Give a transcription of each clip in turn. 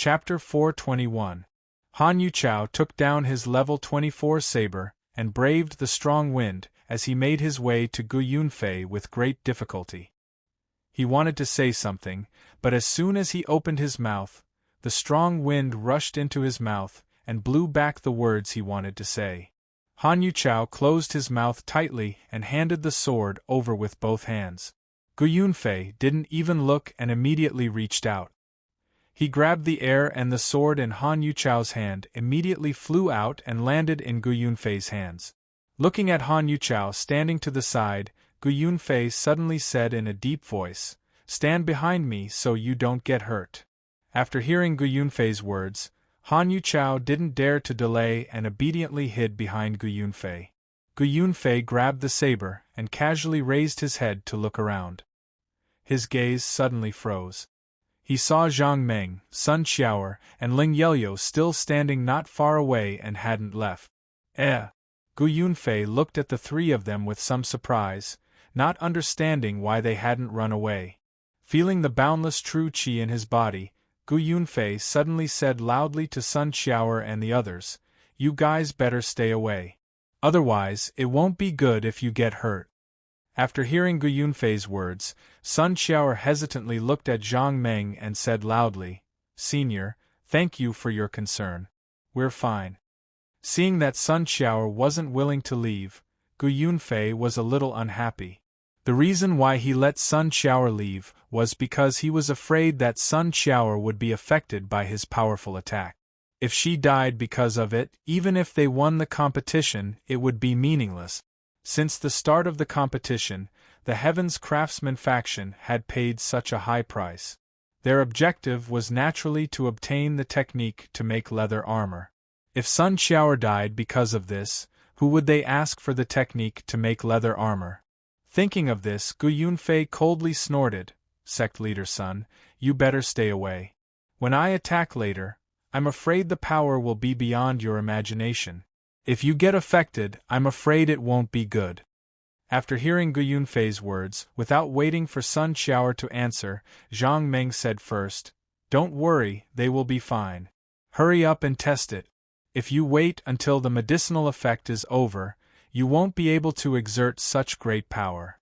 Chapter 421. Han Yuchao took down his level 24 saber, and braved the strong wind, as he made his way to Gu Yunfei with great difficulty. He wanted to say something, but as soon as he opened his mouth, the strong wind rushed into his mouth, and blew back the words he wanted to say. Han Yuchao closed his mouth tightly and handed the sword over with both hands. Gu Yunfei didn't even look and immediately reached out. He grabbed the air and the sword in Han Yuchao's hand immediately flew out and landed in Gu Yunfei's hands. Looking at Han Yuchao standing to the side, Gu Yunfei suddenly said in a deep voice, "Stand behind me so you don't get hurt." After hearing Gu Yunfei's words, Han Yuchao didn't dare to delay and obediently hid behind Gu Yunfei. Gu Yunfei grabbed the saber and casually raised his head to look around. His gaze suddenly froze. He saw Zhang Meng, Sun Qiaoer, and Ling Yelyo still standing not far away and hadn't left. Gu Yunfei looked at the three of them with some surprise, not understanding why they hadn't run away. Feeling the boundless true qi in his body, Gu Yunfei suddenly said loudly to Sun Qiaoer and the others, "You guys better stay away. Otherwise, it won't be good if you get hurt." After hearing Gu Yunfei's words, Sun Qiaoer hesitantly looked at Zhang Meng and said loudly, "Senior, thank you for your concern. We're fine." Seeing that Sun Qiaoer wasn't willing to leave, Gu Yunfei was a little unhappy. The reason why he let Sun Qiaoer leave was because he was afraid that Sun Qiaoer would be affected by his powerful attack. If she died because of it, even if they won the competition, it would be meaningless. Since the start of the competition, the Heaven's Craftsman faction had paid such a high price. Their objective was naturally to obtain the technique to make leather armor. If Sun Qiaoer died because of this, who would they ask for the technique to make leather armor? Thinking of this, Gu Yunfei coldly snorted, "Sect Leader Sun, you better stay away. When I attack later, I'm afraid the power will be beyond your imagination. If you get affected, I'm afraid it won't be good." After hearing Gu Yunfei's words, without waiting for Sun Qiaoer to answer, Zhang Meng said first, "Don't worry, they will be fine. Hurry up and test it. If you wait until the medicinal effect is over, you won't be able to exert such great power."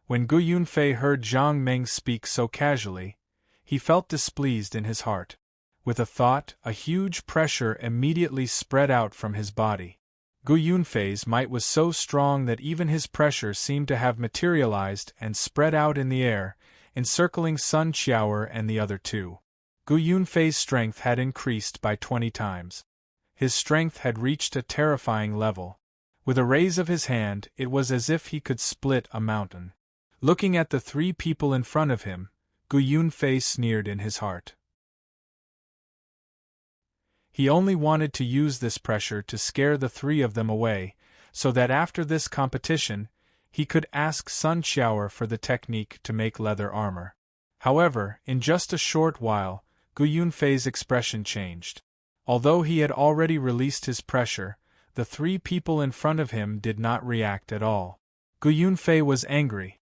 When Gu Yunfei heard Zhang Meng speak so casually, he felt displeased in his heart. With a thought, a huge pressure immediately spread out from his body. Gu Yunfei's might was so strong that even his pressure seemed to have materialized and spread out in the air, encircling Sun Qiaoer and the other two. Gu Yunfei's strength had increased by 20 times. His strength had reached a terrifying level. With a raise of his hand, it was as if he could split a mountain. Looking at the three people in front of him, Gu Yunfei sneered in his heart. He only wanted to use this pressure to scare the three of them away, so that after this competition, he could ask Sun Qiaoer for the technique to make leather armor. However, in just a short while, Gu Yunfei's expression changed. Although he had already released his pressure, the three people in front of him did not react at all. Gu Yunfei was angry.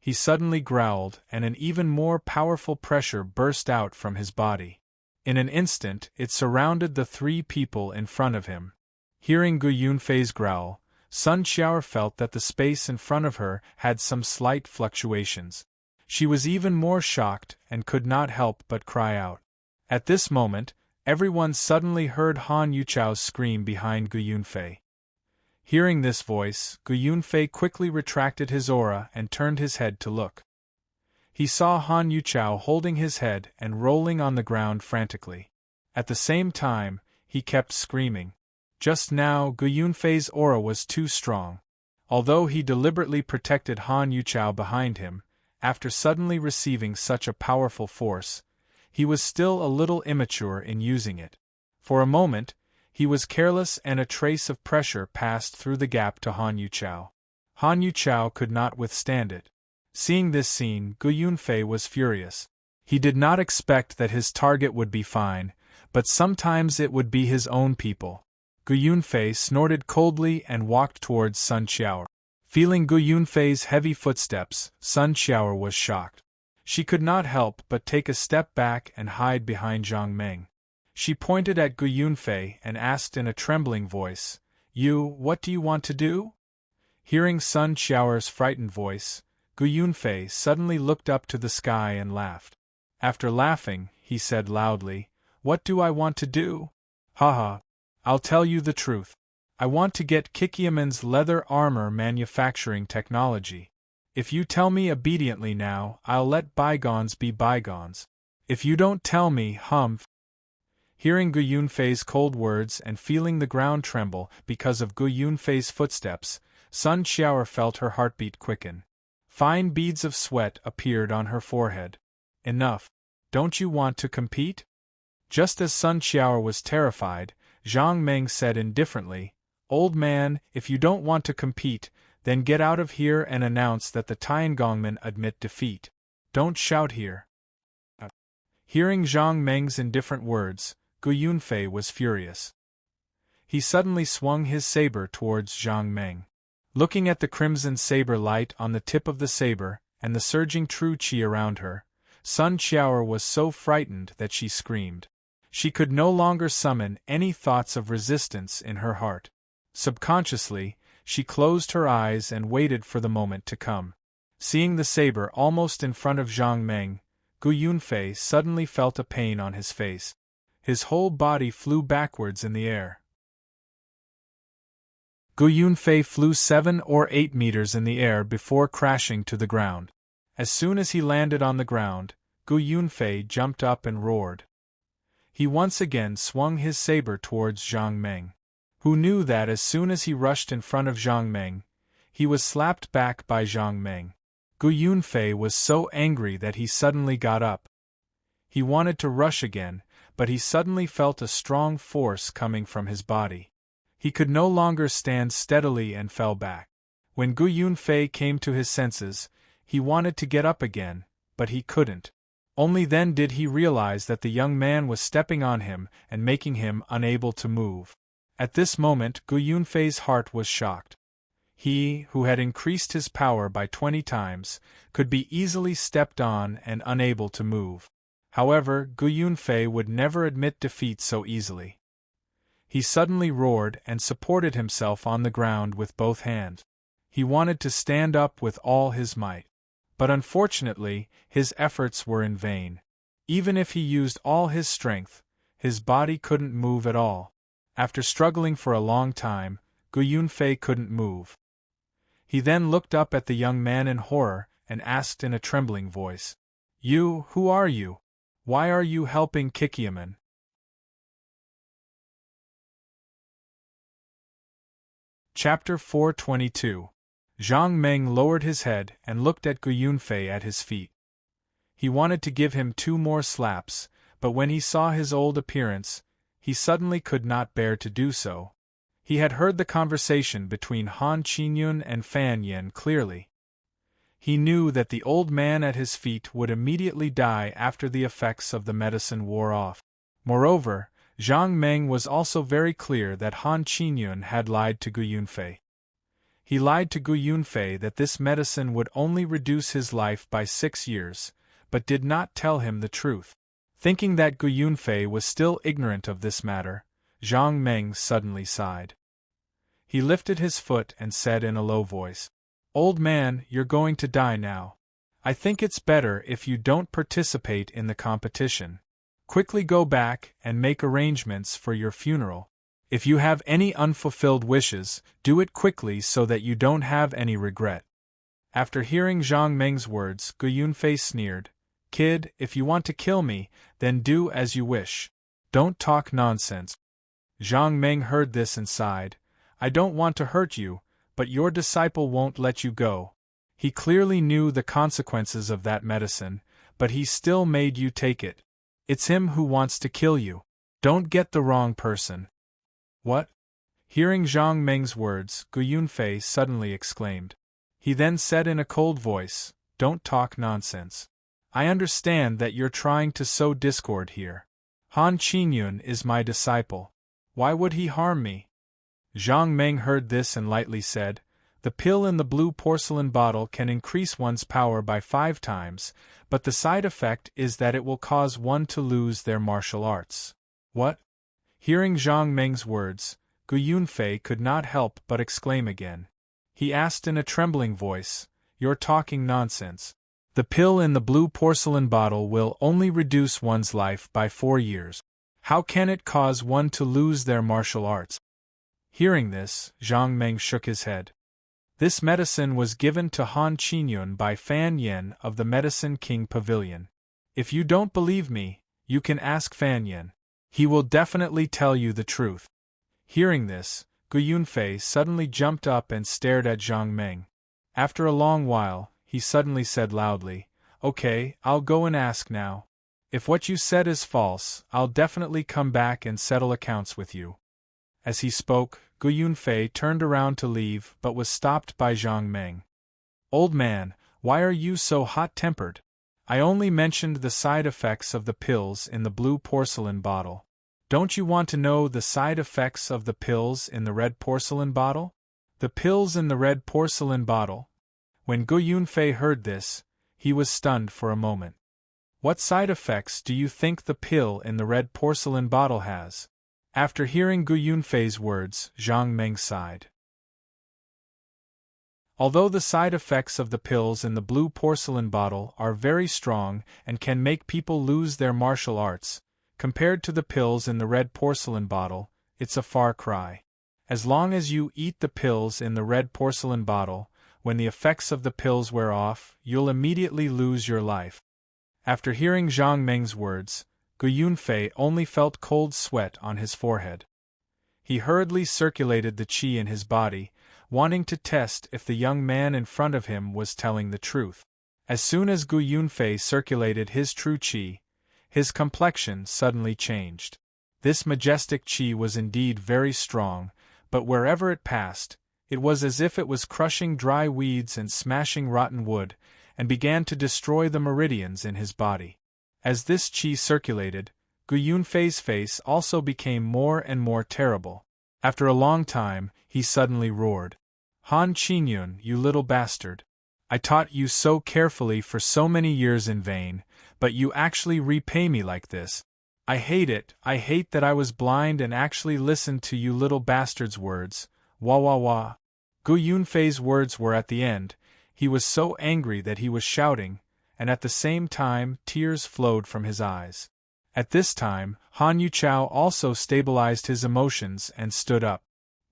He suddenly growled, and an even more powerful pressure burst out from his body. In an instant, it surrounded the three people in front of him. Hearing Gu Yunfei's growl, Sun Qiaoer felt that the space in front of her had some slight fluctuations. She was even more shocked and could not help but cry out. At this moment, everyone suddenly heard Han Yuchao's scream behind Gu Yunfei. Hearing this voice, Gu Yunfei quickly retracted his aura and turned his head to look. He saw Han Yuchao holding his head and rolling on the ground frantically. At the same time, he kept screaming. Just now, Gu Yunfei's aura was too strong. Although he deliberately protected Han Yuchao behind him, after suddenly receiving such a powerful force, he was still a little immature in using it. For a moment, he was careless and a trace of pressure passed through the gap to Han Yuchao. Han Yuchao could not withstand it. Seeing this scene, Gu Yunfei was furious. He did not expect that his target would be fine, but sometimes it would be his own people. Gu Yunfei snorted coldly and walked towards Sun Qiaoer. Feeling Gu Yunfei's heavy footsteps, Sun Qiaoer was shocked. She could not help but take a step back and hide behind Zhang Meng. She pointed at Gu Yunfei and asked in a trembling voice, What do you want to do? Hearing Sun Qiao's frightened voice, Gu Yunfei suddenly looked up to the sky and laughed. After laughing, he said loudly, What do I want to do? Haha, I'll tell you the truth. I want to get Kikiaman's leather armor manufacturing technology. If you tell me obediently now, I'll let bygones be bygones. If you don't tell me, humph. Hearing Gu Yunfei's cold words and feeling the ground tremble because of Gu Yunfei's footsteps, Sun Qiao felt her heartbeat quicken. Fine beads of sweat appeared on her forehead. Enough. Don't you want to compete? Just as Sun Qiao was terrified, Zhang Meng said indifferently, Old man, if you don't want to compete, then get out of here and announce that the Tiangongmen admit defeat. Don't shout here. Hearing Zhang Meng's indifferent words, Gu Yunfei was furious. He suddenly swung his saber towards Zhang Meng. Looking at the crimson saber light on the tip of the saber and the surging true qi around her, Sun Qiao was so frightened that she screamed. She could no longer summon any thoughts of resistance in her heart. Subconsciously, she closed her eyes and waited for the moment to come. Seeing the saber almost in front of Zhang Meng, Gu Yunfei suddenly felt a pain on his face. His whole body flew backwards in the air. Gu Yunfei flew 7 or 8 meters in the air before crashing to the ground. As soon as he landed on the ground, Gu Yunfei jumped up and roared. He once again swung his saber towards Zhang Meng, who knew that as soon as he rushed in front of Zhang Meng, he was slapped back by Zhang Meng. Gu Yunfei was so angry that he suddenly got up. He wanted to rush again, but he suddenly felt a strong force coming from his body. He could no longer stand steadily and fell back. When Gu Yunfei came to his senses, he wanted to get up again, but he couldn't. Only then did he realize that the young man was stepping on him and making him unable to move. At this moment Gu Yunfei's heart was shocked. He, who had increased his power by 20 times, could be easily stepped on and unable to move. However, Gu Yunfei would never admit defeat so easily. He suddenly roared and supported himself on the ground with both hands. He wanted to stand up with all his might. But unfortunately, his efforts were in vain. Even if he used all his strength, his body couldn't move at all. After struggling for a long time, Gu Yunfei couldn't move. He then looked up at the young man in horror and asked in a trembling voice, Who are you? Why are you helping Kikiaman? Chapter 422. Zhang Meng lowered his head and looked at Gu Yunfei at his feet. He wanted to give him 2 more slaps, but when he saw his old appearance, he suddenly could not bear to do so. He had heard the conversation between Han Qinyun and Fan Yin clearly. He knew that the old man at his feet would immediately die after the effects of the medicine wore off. Moreover, Zhang Meng was also very clear that Han Qinyun had lied to Gu Yunfei. He lied to Gu Yunfei that this medicine would only reduce his life by 6 years, but did not tell him the truth. Thinking that Gu Yunfei was still ignorant of this matter, Zhang Meng suddenly sighed. He lifted his foot and said in a low voice, Old man, you're going to die now. I think it's better if you don't participate in the competition. Quickly go back and make arrangements for your funeral. If you have any unfulfilled wishes, do it quickly so that you don't have any regret. After hearing Zhang Meng's words, Gu Yunfei sneered, Kid, if you want to kill me, then do as you wish. Don't talk nonsense. Zhang Meng heard this and sighed, I don't want to hurt you, but your disciple won't let you go. He clearly knew the consequences of that medicine, but he still made you take it. It's him who wants to kill you. Don't get the wrong person. What? Hearing Zhang Meng's words, Gu Yunfei suddenly exclaimed. He then said in a cold voice, Don't talk nonsense. I understand that you're trying to sow discord here. Han Qinyun is my disciple. Why would he harm me? Zhang Meng heard this and lightly said, The The pill in the blue porcelain bottle can increase one's power by 5 times, but the side effect is that it will cause one to lose their martial arts. What? Hearing Zhang Meng's words, Gu Yunfei could not help but exclaim again. He asked in a trembling voice, "You're talking nonsense. The pill in the blue porcelain bottle will only reduce one's life by 4 years. How can it cause one to lose their martial arts?" Hearing this, Zhang Meng shook his head. This medicine was given to Han Qinyun by Fan Yen of the Medicine King Pavilion. If you don't believe me, you can ask Fan Yen. He will definitely tell you the truth. Hearing this, Gu Yunfei suddenly jumped up and stared at Zhang Meng. After a long while, he suddenly said loudly, "Okay, I'll go and ask now. If what you said is false, I'll definitely come back and settle accounts with you." As he spoke, Gu Yunfei turned around to leave but was stopped by Zhang Meng. "Old man, why are you so hot-tempered? I only mentioned the side effects of the pills in the blue porcelain bottle. Don't you want to know the side effects of the pills in the red porcelain bottle?" The pills in the red porcelain bottle? When Gu Yunfei heard this, he was stunned for a moment. What side effects do you think the pill in the red porcelain bottle has? After hearing Gu Yunfei's words, Zhang Meng sighed. Although the side effects of the pills in the blue porcelain bottle are very strong and can make people lose their martial arts, compared to the pills in the red porcelain bottle, it's a far cry. As long as you eat the pills in the red porcelain bottle, when the effects of the pills wear off, you'll immediately lose your life. After hearing Zhang Meng's words, Gu Yunfei only felt cold sweat on his forehead. He hurriedly circulated the qi in his body, wanting to test if the young man in front of him was telling the truth. As soon as Gu Yunfei circulated his true qi, his complexion suddenly changed. This majestic qi was indeed very strong, but wherever it passed, it was as if it was crushing dry weeds and smashing rotten wood, and began to destroy the meridians in his body. As this qi circulated, Gu Yunfei's face also became more and more terrible. After a long time, he suddenly roared, "Han Qinyun, you little bastard! I taught you so carefully for so many years in vain, but you actually repay me like this. I hate it, I hate that I was blind and actually listened to you little bastard's words, wah wah wah." Gu Yunfei's words were at the end. He was so angry that he was shouting, and at the same time tears flowed from his eyes. At this time, Han Yuchao also stabilized his emotions and stood up.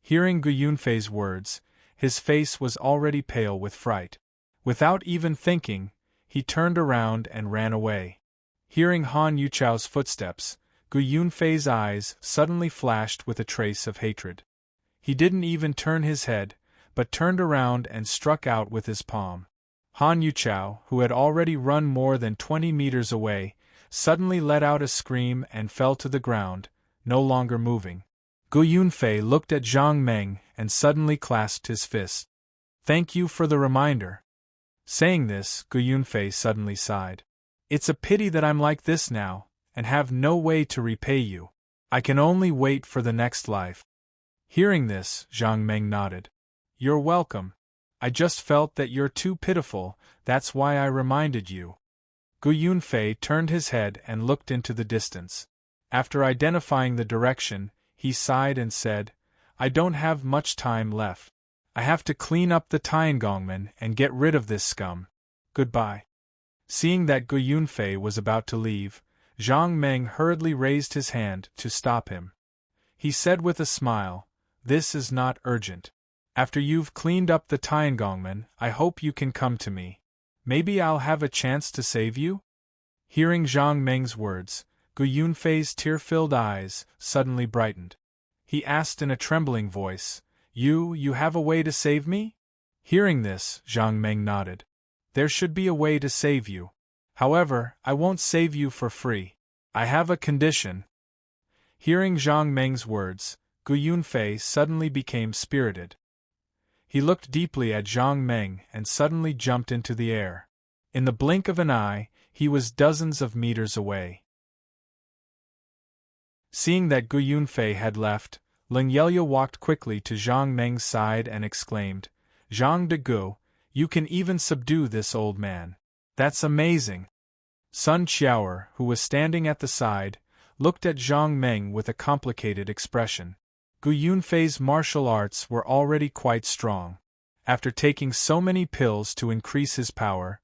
Hearing Gu Yunfei's words, his face was already pale with fright. Without even thinking, he turned around and ran away. Hearing Han Yuchao's footsteps, Gu Yunfei's eyes suddenly flashed with a trace of hatred. He didn't even turn his head, but turned around and struck out with his palm. Han Yuchao, who had already run more than 20 meters away, suddenly let out a scream and fell to the ground, no longer moving. Gu Yunfei looked at Zhang Meng and suddenly clasped his fist. "Thank you for the reminder." Saying this, Gu Yunfei suddenly sighed. "It's a pity that I'm like this now, and have no way to repay you. I can only wait for the next life." Hearing this, Zhang Meng nodded. "You're welcome. I just felt that you're too pitiful, that's why I reminded you." Gu Yunfei turned his head and looked into the distance. After identifying the direction, he sighed and said, "I don't have much time left. I have to clean up the Tiangongmen and get rid of this scum. Goodbye." Seeing that Gu Yunfei was about to leave, Zhang Meng hurriedly raised his hand to stop him. He said with a smile, "This is not urgent. After you've cleaned up the Tiangongmen, I hope you can come to me. Maybe I'll have a chance to save you?" Hearing Zhang Meng's words, Gu Yunfei's tear-filled eyes suddenly brightened. He asked in a trembling voice, You have a way to save me?" Hearing this, Zhang Meng nodded. "There should be a way to save you. However, I won't save you for free. I have a condition." Hearing Zhang Meng's words, Gu Yunfei suddenly became spirited. He looked deeply at Zhang Meng and suddenly jumped into the air. In the blink of an eye, he was dozens of meters away. Seeing that Gu Yunfei had left, Ling Yelia walked quickly to Zhang Meng's side and exclaimed, Zhang de Gu, you can even subdue this old man. That's amazing. Sun Qiaoer, who was standing at the side, looked at Zhang Meng with a complicated expression. Gu Yunfei's martial arts were already quite strong. After taking so many pills to increase his power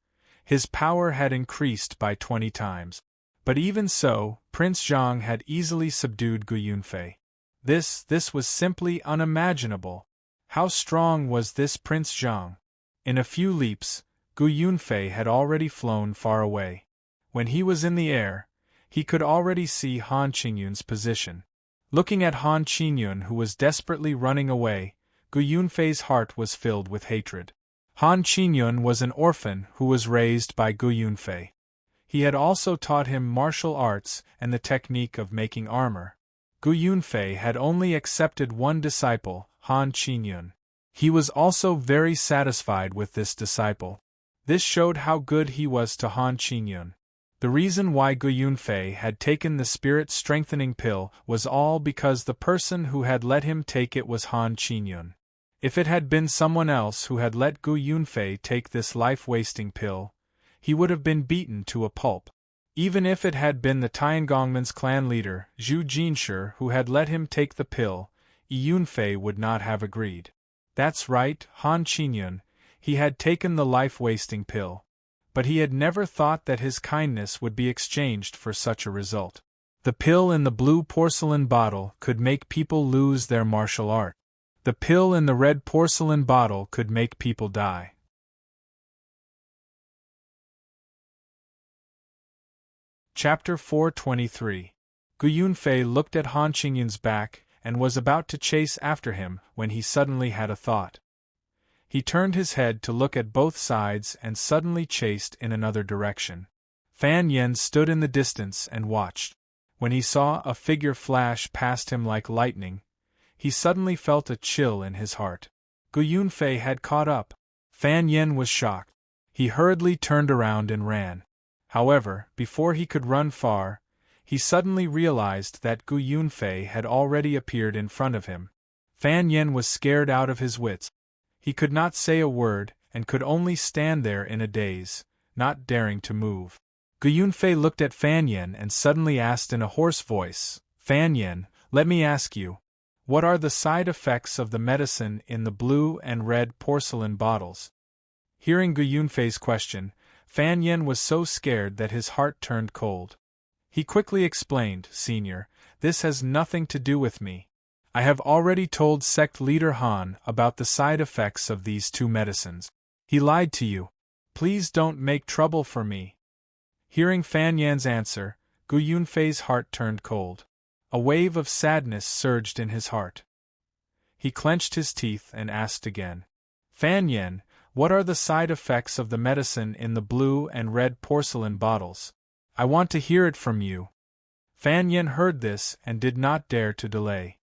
had increased by 20 times. But even so, Prince Zhang had easily subdued Gu Yunfei. This was simply unimaginable. How strong was this Prince Zhang? In a few leaps, Gu Yunfei had already flown far away. When he was in the air, he could already see Han Qingyun's position. Looking at Han Qingyun, who was desperately running away, Gu Yunfei's heart was filled with hatred. Han Qingyun was an orphan who was raised by Gu Yunfei. He had also taught him martial arts and the technique of making armor. Gu Yunfei had only accepted one disciple, Han Qingyun. He was also very satisfied with this disciple. This showed how good he was to Han Qingyun. The reason why Gu Yunfei had taken the spirit-strengthening pill was all because the person who had let him take it was Han Qingyun. If it had been someone else who had let Gu Yunfei take this life-wasting pill, he would have been beaten to a pulp. Even if it had been the Tiangongmen's clan leader, Zhu Jinshi, who had let him take the pill, Yunfei would not have agreed. That's right, Han Qingyun, he had taken the life-wasting pill. But he had never thought that his kindness would be exchanged for such a result. The pill in the blue porcelain bottle could make people lose their martial art. The pill in the red porcelain bottle could make people die. Chapter 423. Gu Yunfei looked at Han Qingyun's back and was about to chase after him when he suddenly had a thought. He turned his head to look at both sides and suddenly chased in another direction. Fan Yen stood in the distance and watched. When he saw a figure flash past him like lightning, he suddenly felt a chill in his heart. Gu Yunfei had caught up. Fan Yen was shocked. He hurriedly turned around and ran. However, before he could run far, he suddenly realized that Gu Yunfei had already appeared in front of him. Fan Yen was scared out of his wits. He could not say a word and could only stand there in a daze, not daring to move. Gu Yunfei looked at Fan Yen and suddenly asked in a hoarse voice, "Fan Yen, let me ask you, what are the side effects of the medicine in the blue and red porcelain bottles?" Hearing Gu Yunfei's question, Fan Yen was so scared that his heart turned cold. He quickly explained, "Senior, this has nothing to do with me. I have already told sect leader Han about the side effects of these two medicines. He lied to you. Please don't make trouble for me." Hearing Fan Yan's answer, Gu Yunfei's heart turned cold. A wave of sadness surged in his heart. He clenched his teeth and asked again, "Fan Yan, what are the side effects of the medicine in the blue and red porcelain bottles? I want to hear it from you." Fan Yan heard this and did not dare to delay.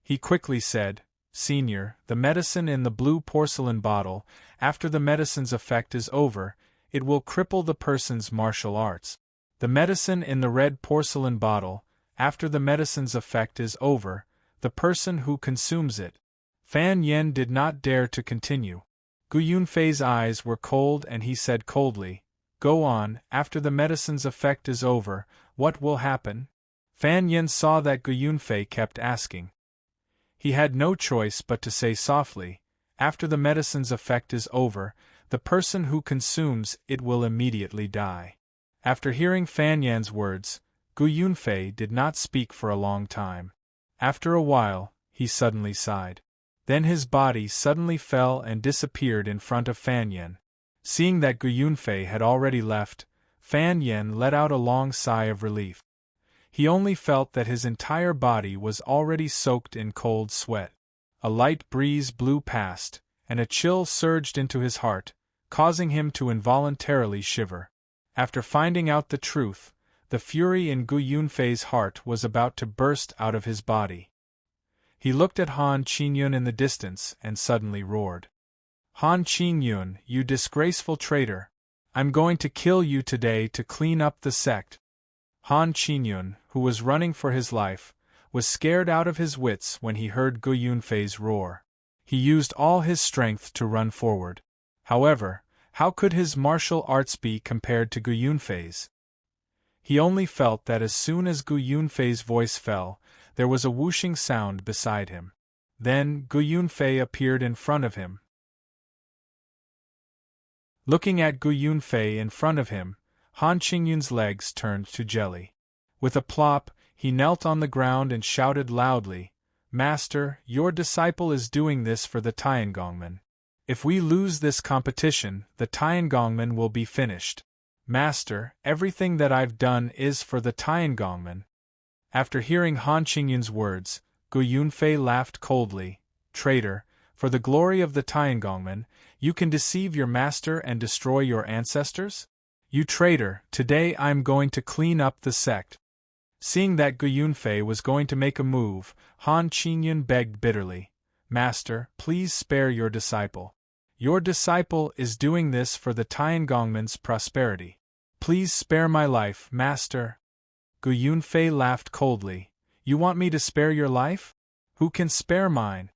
He quickly said, "Senior, the medicine in the blue porcelain bottle, after the medicine's effect is over, it will cripple the person's martial arts. The medicine in the red porcelain bottle, after the medicine's effect is over, the person who consumes it." Fan Yen did not dare to continue. Gu Yunfei's eyes were cold and he said coldly, "Go on, after the medicine's effect is over, what will happen?" Fan Yen saw that Gu Yunfei kept asking. He had no choice but to say softly, "After the medicine's effect is over, the person who consumes it will immediately die." After hearing Fan Yan's words, Gu Yunfei did not speak for a long time. After a while, he suddenly sighed. Then his body suddenly fell and disappeared in front of Fan Yan. Seeing that Gu Yunfei had already left, Fan Yan let out a long sigh of relief. He only felt that his entire body was already soaked in cold sweat. A light breeze blew past, and a chill surged into his heart, causing him to involuntarily shiver. After finding out the truth, the fury in Gu Yunfei's heart was about to burst out of his body. He looked at Han Qingyun in the distance and suddenly roared, "Han Qingyun, you disgraceful traitor! I'm going to kill you today to clean up the sect." Han Qingyun, who was running for his life, was scared out of his wits when he heard Gu Yunfei's roar. He used all his strength to run forward. However, how could his martial arts be compared to Gu Yunfei's? He only felt that as soon as Gu Yunfei's voice fell, there was a whooshing sound beside him. Then Gu Yunfei appeared in front of him. Looking at Gu Yunfei in front of him, Han Qingyun's legs turned to jelly. With a plop, he knelt on the ground and shouted loudly, "Master, your disciple is doing this for the Tiangongmen. If we lose this competition, the Tiangongmen will be finished. Master, everything that I've done is for the Tiangongmen." After hearing Han Qingyun's words, Gu Yunfei laughed coldly. "Traitor, for the glory of the Tiangongmen, you can deceive your master and destroy your ancestors? You traitor, today I'm going to clean up the sect." Seeing that Gu Yunfei was going to make a move, Han Qingyun begged bitterly, "Master, please spare your disciple. Your disciple is doing this for the Tiangongmen's prosperity. Please spare my life, Master." Gu Yunfei laughed coldly. "You want me to spare your life? Who can spare mine?"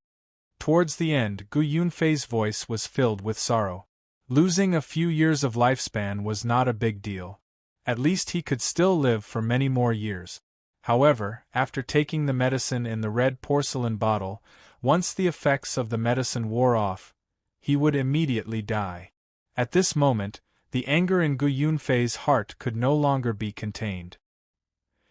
Towards the end, Gu Yunfei's voice was filled with sorrow. Losing a few years of lifespan was not a big deal. At least he could still live for many more years. However, after taking the medicine in the red porcelain bottle, once the effects of the medicine wore off, he would immediately die. At this moment, the anger in Gu Yunfei's heart could no longer be contained.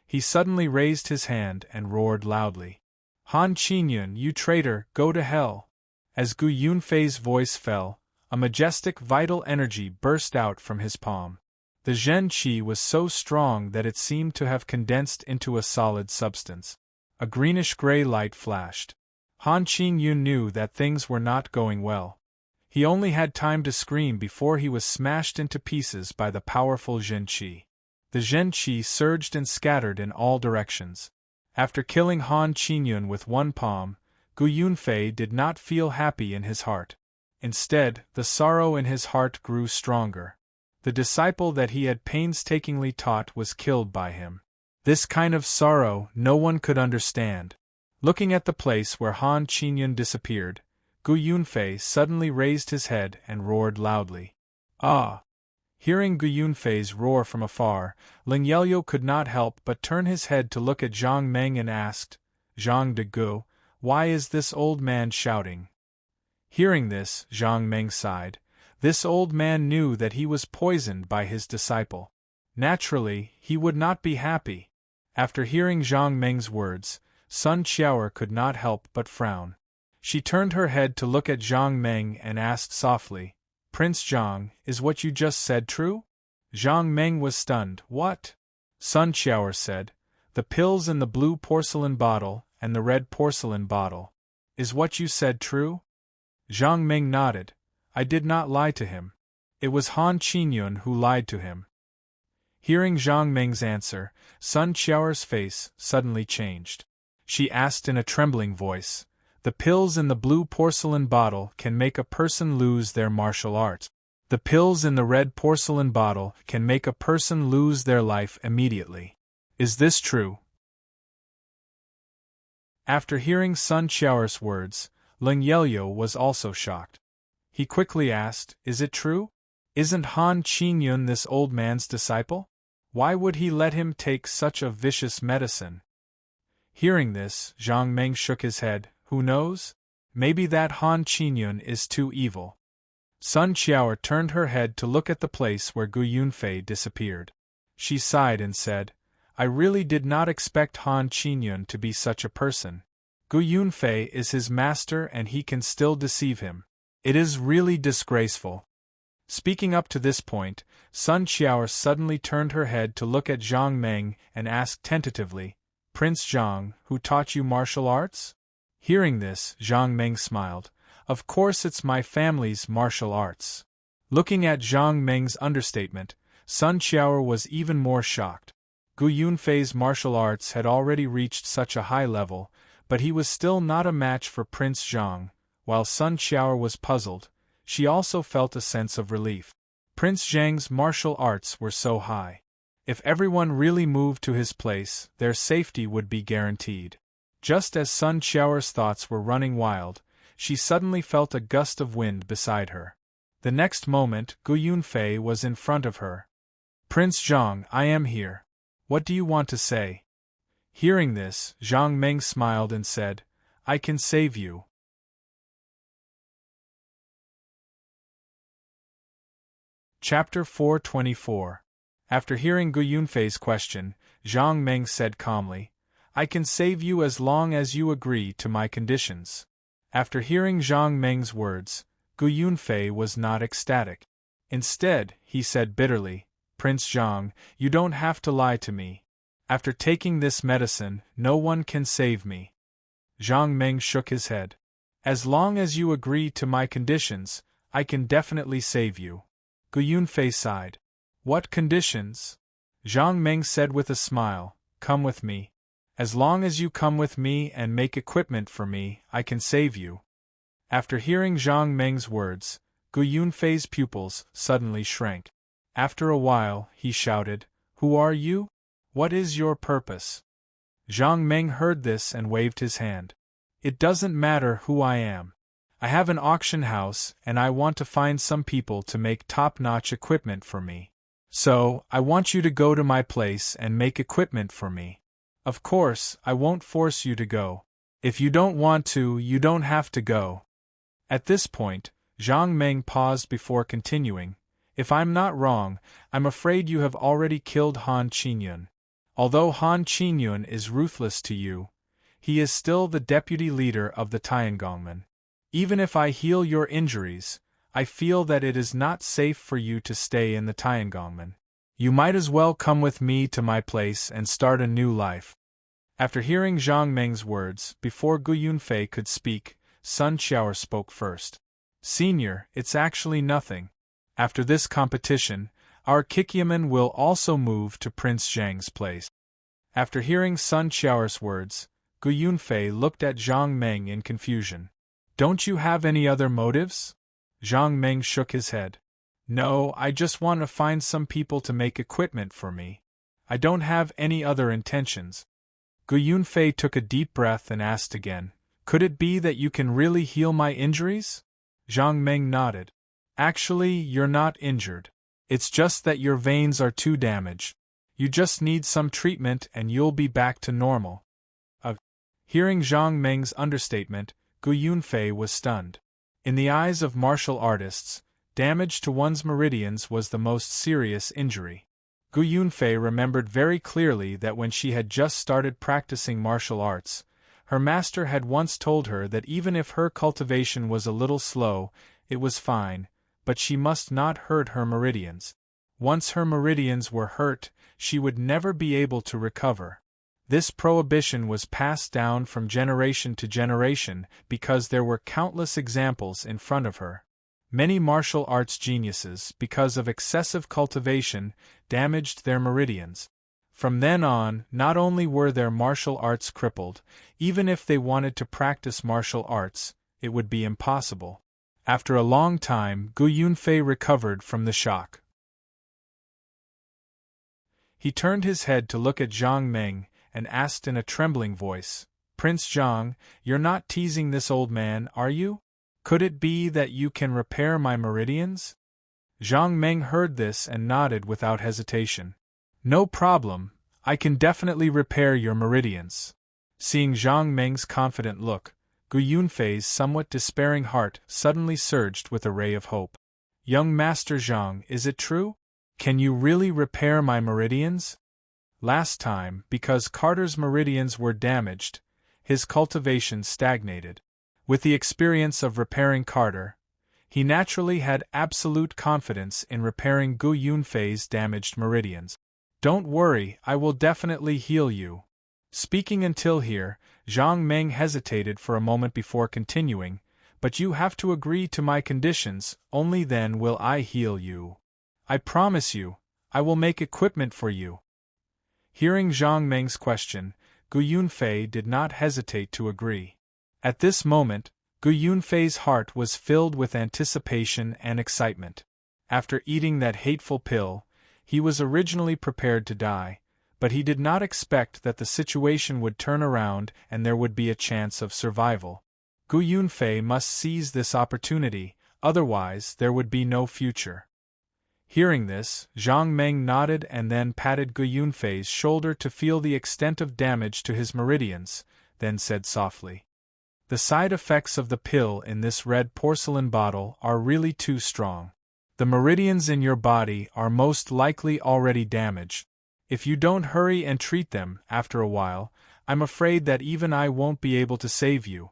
He suddenly raised his hand and roared loudly, "Han Qingyun, you traitor, go to hell!" As Gu Yunfei's voice fell, a majestic vital energy burst out from his palm. The Zhen Qi was so strong that it seemed to have condensed into a solid substance. A greenish-gray light flashed. Han Qingyun knew that things were not going well. He only had time to scream before he was smashed into pieces by the powerful Zhen Qi. The Zhen Qi surged and scattered in all directions. After killing Han Qingyun with one palm, Gu Yunfei did not feel happy in his heart. Instead, the sorrow in his heart grew stronger. The disciple that he had painstakingly taught was killed by him. This kind of sorrow no one could understand. Looking at the place where Han Qingyun disappeared, Gu Yunfei suddenly raised his head and roared loudly, "Ah!" Hearing Gu Yunfei's roar from afar, Ling Yelyo could not help but turn his head to look at Zhang Meng and asked, "Zhang de Gu, why is this old man shouting?" Hearing this, Zhang Meng sighed. This old man knew that he was poisoned by his disciple. Naturally, he would not be happy. After hearing Zhang Meng's words, Sun Qiaoer could not help but frown. She turned her head to look at Zhang Meng and asked softly, "Prince Zhang, is what you just said true?" Zhang Meng was stunned. "What?" Sun Qiaoer said, "The pills in the blue porcelain bottle and the red porcelain bottle. Is what you said true?" Zhang Meng nodded. "I did not lie to him. It was Han Qingyun who lied to him." Hearing Zhang Meng's answer, Sun Qiaoer's face suddenly changed. She asked in a trembling voice, "The pills in the blue porcelain bottle can make a person lose their martial art. The pills in the red porcelain bottle can make a person lose their life immediately. Is this true?" After hearing Sun Qiaoer's words, Ling Yelyo was also shocked. He quickly asked, "Is it true? Isn't Han Qingyun this old man's disciple? Why would he let him take such a vicious medicine?" Hearing this, Zhang Meng shook his head. "Who knows? Maybe that Han Qingyun is too evil." Sun Qiaoer turned her head to look at the place where Gu Yunfei disappeared. She sighed and said, "I really did not expect Han Qingyun to be such a person. Gu Yunfei is his master and he can still deceive him. It is really disgraceful." Speaking up to this point, Sun Qiaoer suddenly turned her head to look at Zhang Meng and asked tentatively, "Prince Zhang, who taught you martial arts?" Hearing this, Zhang Meng smiled. "Of course it's my family's martial arts." Looking at Zhang Meng's understatement, Sun Qiaoer was even more shocked. Gu Yunfei's martial arts had already reached such a high level, but he was still not a match for Prince Zhang. While Sun Qiaoer was puzzled, she also felt a sense of relief. Prince Zhang's martial arts were so high. If everyone really moved to his place, their safety would be guaranteed. Just as Sun Qiaoer's thoughts were running wild, she suddenly felt a gust of wind beside her. The next moment, Gu Yunfei was in front of her. "Prince Zhang, I am here. What do you want to say?" Hearing this, Zhang Meng smiled and said, "I can save you." Chapter 424. After hearing Gu Yunfei's question, Zhang Meng said calmly, "I can save you as long as you agree to my conditions." After hearing Zhang Meng's words, Gu Yunfei was not ecstatic. Instead, he said bitterly, "Prince Zhang, you don't have to lie to me. After taking this medicine, no one can save me." Zhang Meng shook his head. "As long as you agree to my conditions, I can definitely save you." Gu Yunfei sighed. "What conditions?" Zhang Meng said with a smile, "Come with me. As long as you come with me and make equipment for me, I can save you." After hearing Zhang Meng's words, Gu Yunfei's pupils suddenly shrank. After a while, he shouted, "Who are you? What is your purpose?" Zhang Meng heard this and waved his hand. "It doesn't matter who I am. I have an auction house and I want to find some people to make top-notch equipment for me. So, I want you to go to my place and make equipment for me. Of course, I won't force you to go. If you don't want to, you don't have to go." At this point, Zhang Meng paused before continuing, "If I'm not wrong, I'm afraid you have already killed Han Qinyun. Although Han Qinyun is ruthless to you, he is still the deputy leader of the Tiangongmen. Even if I heal your injuries, I feel that it is not safe for you to stay in the Tiangongmen. You might as well come with me to my place and start a new life." After hearing Zhang Meng's words, before Gu Yunfei could speak, Sun Qiao spoke first. "Senior, it's actually nothing. After this competition, our Kikyaman will also move to Prince Zhang's place." After hearing Sun Qiao's words, Gu Yunfei looked at Zhang Meng in confusion. "Don't you have any other motives?" Zhang Meng shook his head. "No, I just want to find some people to make equipment for me. I don't have any other intentions." Gu Yunfei took a deep breath and asked again, "Could it be that you can really heal my injuries?" Zhang Meng nodded. "Actually, you're not injured. It's just that your veins are too damaged. You just need some treatment and you'll be back to normal." Hearing Zhang Meng's understatement, Gu Yunfei was stunned. In the eyes of martial artists, damage to one's meridians was the most serious injury. Gu Yunfei remembered very clearly that when she had just started practicing martial arts, her master had once told her that even if her cultivation was a little slow, it was fine, but she must not hurt her meridians. Once her meridians were hurt, she would never be able to recover. This prohibition was passed down from generation to generation because there were countless examples in front of her. Many martial arts geniuses, because of excessive cultivation, damaged their meridians. From then on, not only were their martial arts crippled, even if they wanted to practice martial arts, it would be impossible. After a long time, Gu Yunfei recovered from the shock. He turned his head to look at Zhang Meng and asked in a trembling voice, "Prince Zhang, you're not teasing this old man, are you? Could it be that you can repair my meridians?" Zhang Meng heard this and nodded without hesitation. "No problem, I can definitely repair your meridians." Seeing Zhang Meng's confident look, Gu Yunfei's somewhat despairing heart suddenly surged with a ray of hope. "Young Master Zhang, is it true? Can you really repair my meridians?" Last time, because Carter's meridians were damaged, his cultivation stagnated. With the experience of repairing Carter, he naturally had absolute confidence in repairing Gu Yunfei's damaged meridians. "Don't worry, I will definitely heal you." Speaking until here, Zhang Meng hesitated for a moment before continuing, "But you have to agree to my conditions, only then will I heal you. I promise you, I will make equipment for you." Hearing Zhang Meng's question, Gu Yunfei did not hesitate to agree. At this moment, Gu Yunfei's heart was filled with anticipation and excitement. After eating that hateful pill, he was originally prepared to die, but he did not expect that the situation would turn around and there would be a chance of survival. Gu Yunfei must seize this opportunity, otherwise there would be no future. Hearing this, Zhang Meng nodded and then patted Gu Yunfei's shoulder to feel the extent of damage to his meridians, then said softly, "The side effects of the pill in this red porcelain bottle are really too strong. The meridians in your body are most likely already damaged. If you don't hurry and treat them, after a while, I'm afraid that even I won't be able to save you."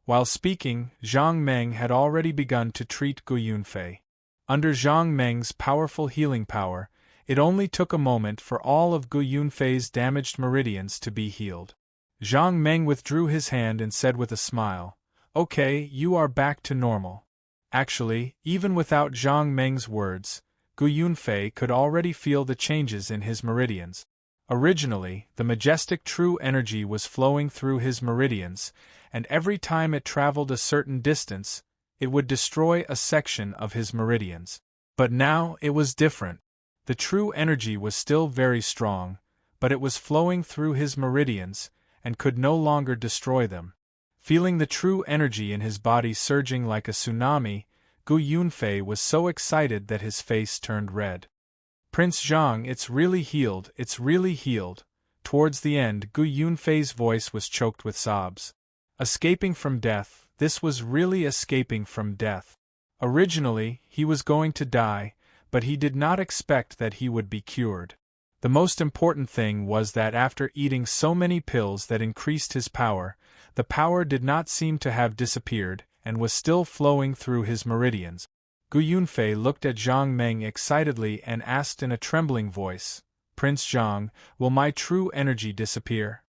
While speaking, Zhang Meng had already begun to treat Gu Yunfei. Under Zhang Meng's powerful healing power, it only took a moment for all of Gu Yunfei's damaged meridians to be healed. Zhang Meng withdrew his hand and said with a smile, "Okay, you are back to normal." Actually, even without Zhang Meng's words, Gu Yunfei could already feel the changes in his meridians. Originally, the majestic true energy was flowing through his meridians, and every time it traveled a certain distance, it would destroy a section of his meridians. But now it was different. The true energy was still very strong, but it was flowing through his meridians, and could no longer destroy them. Feeling the true energy in his body surging like a tsunami, Gu Yunfei was so excited that his face turned red. "Prince Zhang, it's really healed, it's really healed." Towards the end, Gu Yunfei's voice was choked with sobs. Escaping from death, this was really escaping from death. Originally, he was going to die, but he did not expect that he would be cured. The most important thing was that after eating so many pills that increased his power, the power did not seem to have disappeared, and was still flowing through his meridians. Gu Yunfei looked at Zhang Meng excitedly and asked in a trembling voice, "Prince Zhang, will my true energy disappear?"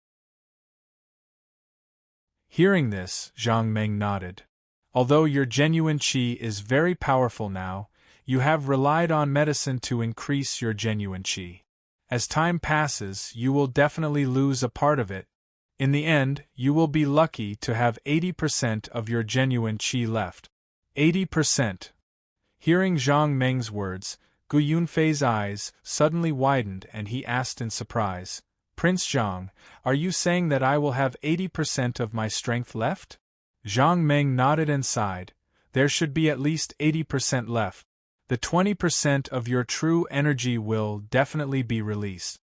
Hearing this, Zhang Meng nodded. "Although your genuine qi is very powerful now, you have relied on medicine to increase your genuine qi. As time passes, you will definitely lose a part of it. In the end, you will be lucky to have 80% of your genuine qi left." 80%. Hearing Zhang Meng's words, Gu Yunfei's eyes suddenly widened and he asked in surprise, "Prince Zhang, are you saying that I will have 80% of my strength left?" Zhang Meng nodded and sighed. "There should be at least 80% left. The 20% of your true energy will definitely be released."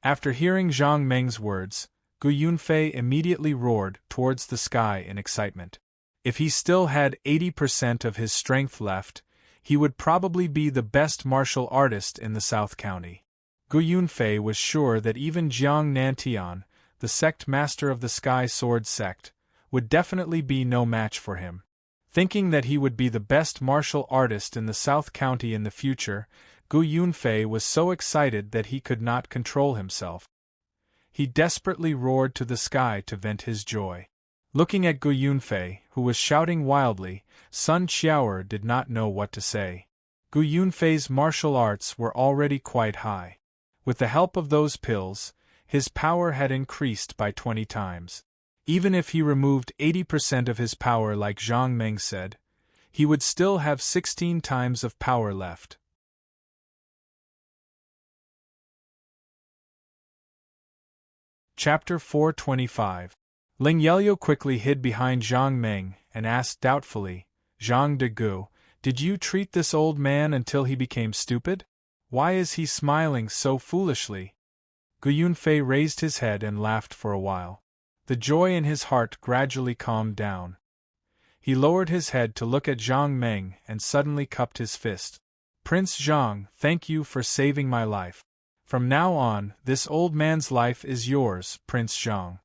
After hearing Zhang Meng's words, Gu Yunfei immediately roared towards the sky in excitement. If he still had 80% of his strength left, he would probably be the best martial artist in the South County. Gu Yunfei was sure that even Jiang Nantian, the sect master of the Sky Sword sect, would definitely be no match for him. Thinking that he would be the best martial artist in the South County in the future, Gu Yunfei was so excited that he could not control himself. He desperately roared to the sky to vent his joy. Looking at Gu Yunfei, who was shouting wildly, Sun Qiaoer did not know what to say. Gu Yunfei's martial arts were already quite high. With the help of those pills, his power had increased by 20 times. Even if he removed 80% of his power like Zhang Meng said, he would still have 16 times of power left. Chapter 425. Ling Yelyo quickly hid behind Zhang Meng and asked doubtfully, "Zhang de Gu, did you treat this old man until he became stupid? Why is he smiling so foolishly?" Gu Yunfei raised his head and laughed for a while. The joy in his heart gradually calmed down. He lowered his head to look at Zhang Meng and suddenly cupped his fist. "Prince Zhang, thank you for saving my life. From now on, this old man's life is yours, Prince Zhang."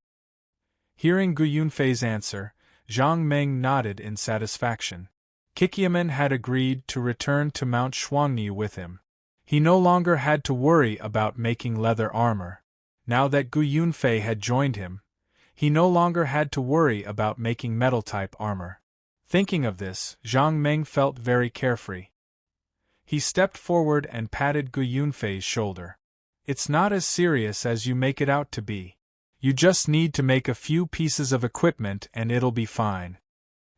Hearing Gu Yunfei's answer, Zhang Meng nodded in satisfaction. Kikiaman had agreed to return to Mount Shuangni with him. He no longer had to worry about making leather armor. Now that Gu Yunfei had joined him, he no longer had to worry about making metal-type armor. Thinking of this, Zhang Meng felt very carefree. He stepped forward and patted Gu Yunfei's shoulder. "It's not as serious as you make it out to be. You just need to make a few pieces of equipment and it'll be fine."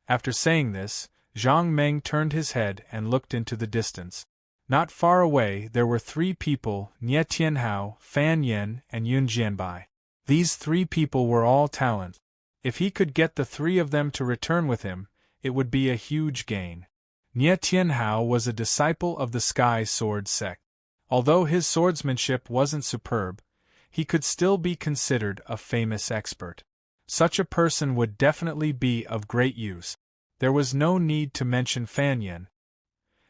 After saying this, Zhang Meng turned his head and looked into the distance. Not far away there were 3 people, Nie Tianhao, Fan Yen, and Yun Jianbai. These 3 people were all talent. If he could get the three of them to return with him, it would be a huge gain. Nie Tianhao was a disciple of the Sky Sword sect. Although his swordsmanship wasn't superb, he could still be considered a famous expert. Such a person would definitely be of great use. There was no need to mention Fan Yen.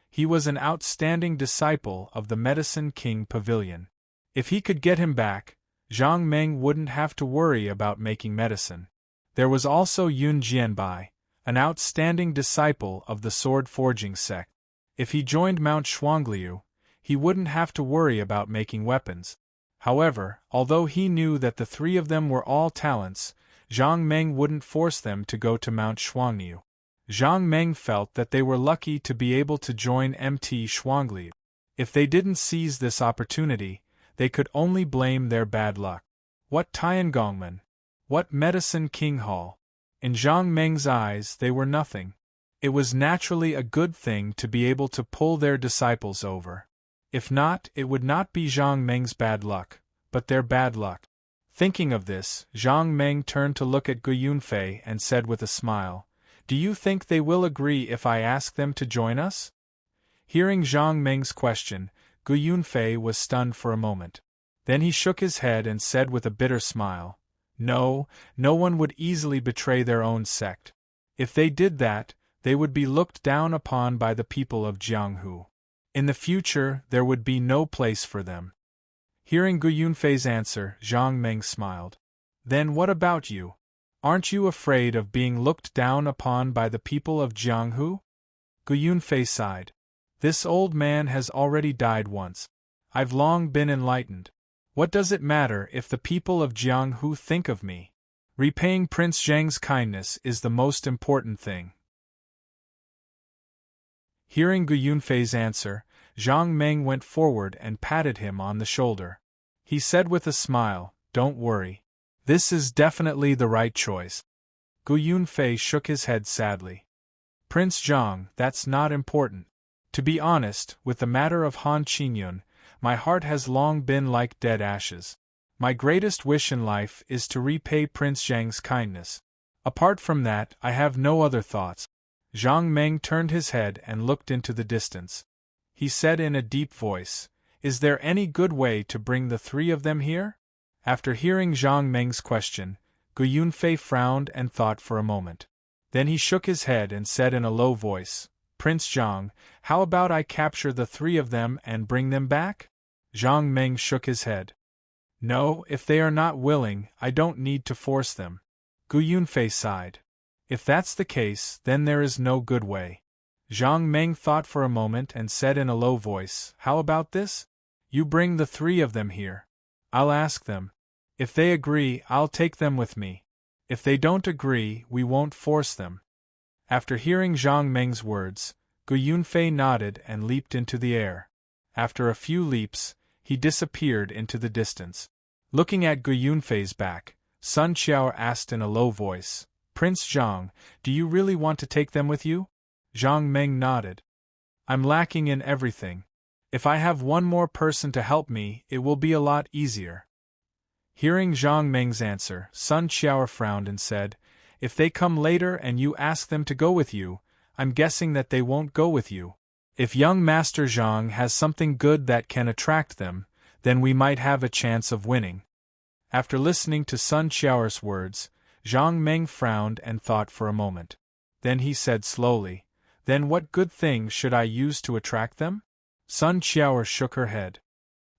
He was an outstanding disciple of the Medicine King Pavilion. If he could get him back, Zhang Meng wouldn't have to worry about making medicine. There was also Yun Jianbai, an outstanding disciple of the sword forging sect. If he joined Mount Shuangliu, he wouldn't have to worry about making weapons. However, although he knew that the three of them were all talents, Zhang Meng wouldn't force them to go to Mount Shuangliu. Zhang Meng felt that they were lucky to be able to join MT Shuangliu. If they didn't seize this opportunity, they could only blame their bad luck. What Tiangongmen? What Medicine King Hall? In Zhang Meng's eyes they were nothing. It was naturally a good thing to be able to pull their disciples over. If not, it would not be Zhang Meng's bad luck, but their bad luck. Thinking of this, Zhang Meng turned to look at Gu Yunfei and said with a smile, "Do you think they will agree if I ask them to join us?" Hearing Zhang Meng's question, Gu Yunfei was stunned for a moment. Then he shook his head and said with a bitter smile, "No, no one would easily betray their own sect. If they did that, they would be looked down upon by the people of Jianghu. In the future, there would be no place for them." Hearing Gu Yunfei's answer, Zhang Meng smiled. "Then what about you? Aren't you afraid of being looked down upon by the people of Jianghu?" Gu Yunfei sighed. "This old man has already died once. I've long been enlightened. What does it matter if the people of Jianghu think of me? Repaying Prince Zheng's kindness is the most important thing." Hearing Gu Yunfei's answer, Zhang Meng went forward and patted him on the shoulder. He said with a smile, "Don't worry. This is definitely the right choice." Gu Yunfei shook his head sadly. "Prince Zhang, that's not important. To be honest, with the matter of Han Qingyun, my heart has long been like dead ashes. My greatest wish in life is to repay Prince Zheng's kindness. Apart from that, I have no other thoughts." Zhang Meng turned his head and looked into the distance. He said in a deep voice, "Is there any good way to bring the three of them here?" After hearing Zhang Meng's question, Gu Yunfei frowned and thought for a moment. Then he shook his head and said in a low voice, "Prince Zhang, how about I capture the three of them and bring them back?" Zhang Meng shook his head. "No, if they are not willing, I don't need to force them." Gu Yunfei sighed. "If that's the case, then there is no good way." Zhang Meng thought for a moment and said in a low voice, "How about this? You bring the three of them here. I'll ask them. If they agree, I'll take them with me. If they don't agree, we won't force them." After hearing Zhang Meng's words, Gu Yunfei nodded and leaped into the air. After a few leaps, he disappeared into the distance. Looking at Gu Yunfei's back, Sun Qiao asked in a low voice, "Prince Zhang, do you really want to take them with you?" Zhang Meng nodded. "I'm lacking in everything. If I have one more person to help me, it will be a lot easier." Hearing Zhang Meng's answer, Sun Qiao frowned and said, "If they come later and you ask them to go with you, I'm guessing that they won't go with you. If young Master Zhang has something good that can attract them, then we might have a chance of winning." After listening to Sun Qiao's words, Zhang Meng frowned and thought for a moment. Then he said slowly, "Then what good thing should I use to attract them?" Sun Qiao shook her head.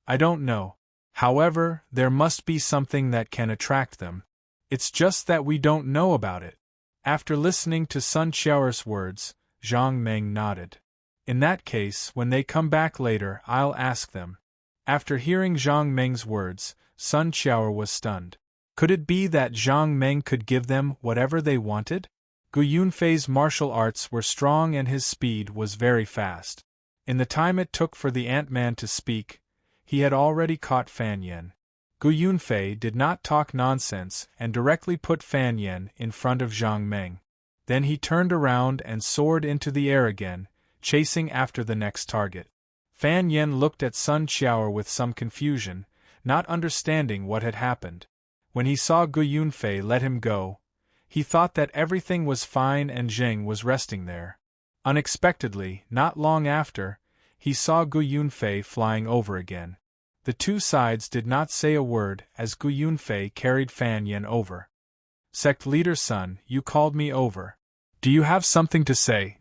"I don't know. However, there must be something that can attract them. It's just that we don't know about it." After listening to Sun Qiao's words, Zhang Meng nodded. "In that case, when they come back later, I'll ask them." After hearing Zhang Meng's words, Sun Qiao was stunned. Could it be that Zhang Meng could give them whatever they wanted? Gu Yunfei's martial arts were strong and his speed was very fast. In the time it took for the Ant-Man to speak, he had already caught Fan Yen. Gu Yunfei did not talk nonsense and directly put Fan Yen in front of Zhang Meng. Then he turned around and soared into the air again, chasing after the next target. Fan Yen looked at Sun Qiao with some confusion, not understanding what had happened. When he saw Gu Yunfei let him go, He thought that everything was fine and Zheng was resting there. Unexpectedly, not long after, he saw Gu Yunfei flying over again. The two sides did not say a word as Gu Yunfei carried Fan Yen over. "Sect leader's son, you called me over. Do you have something to say?"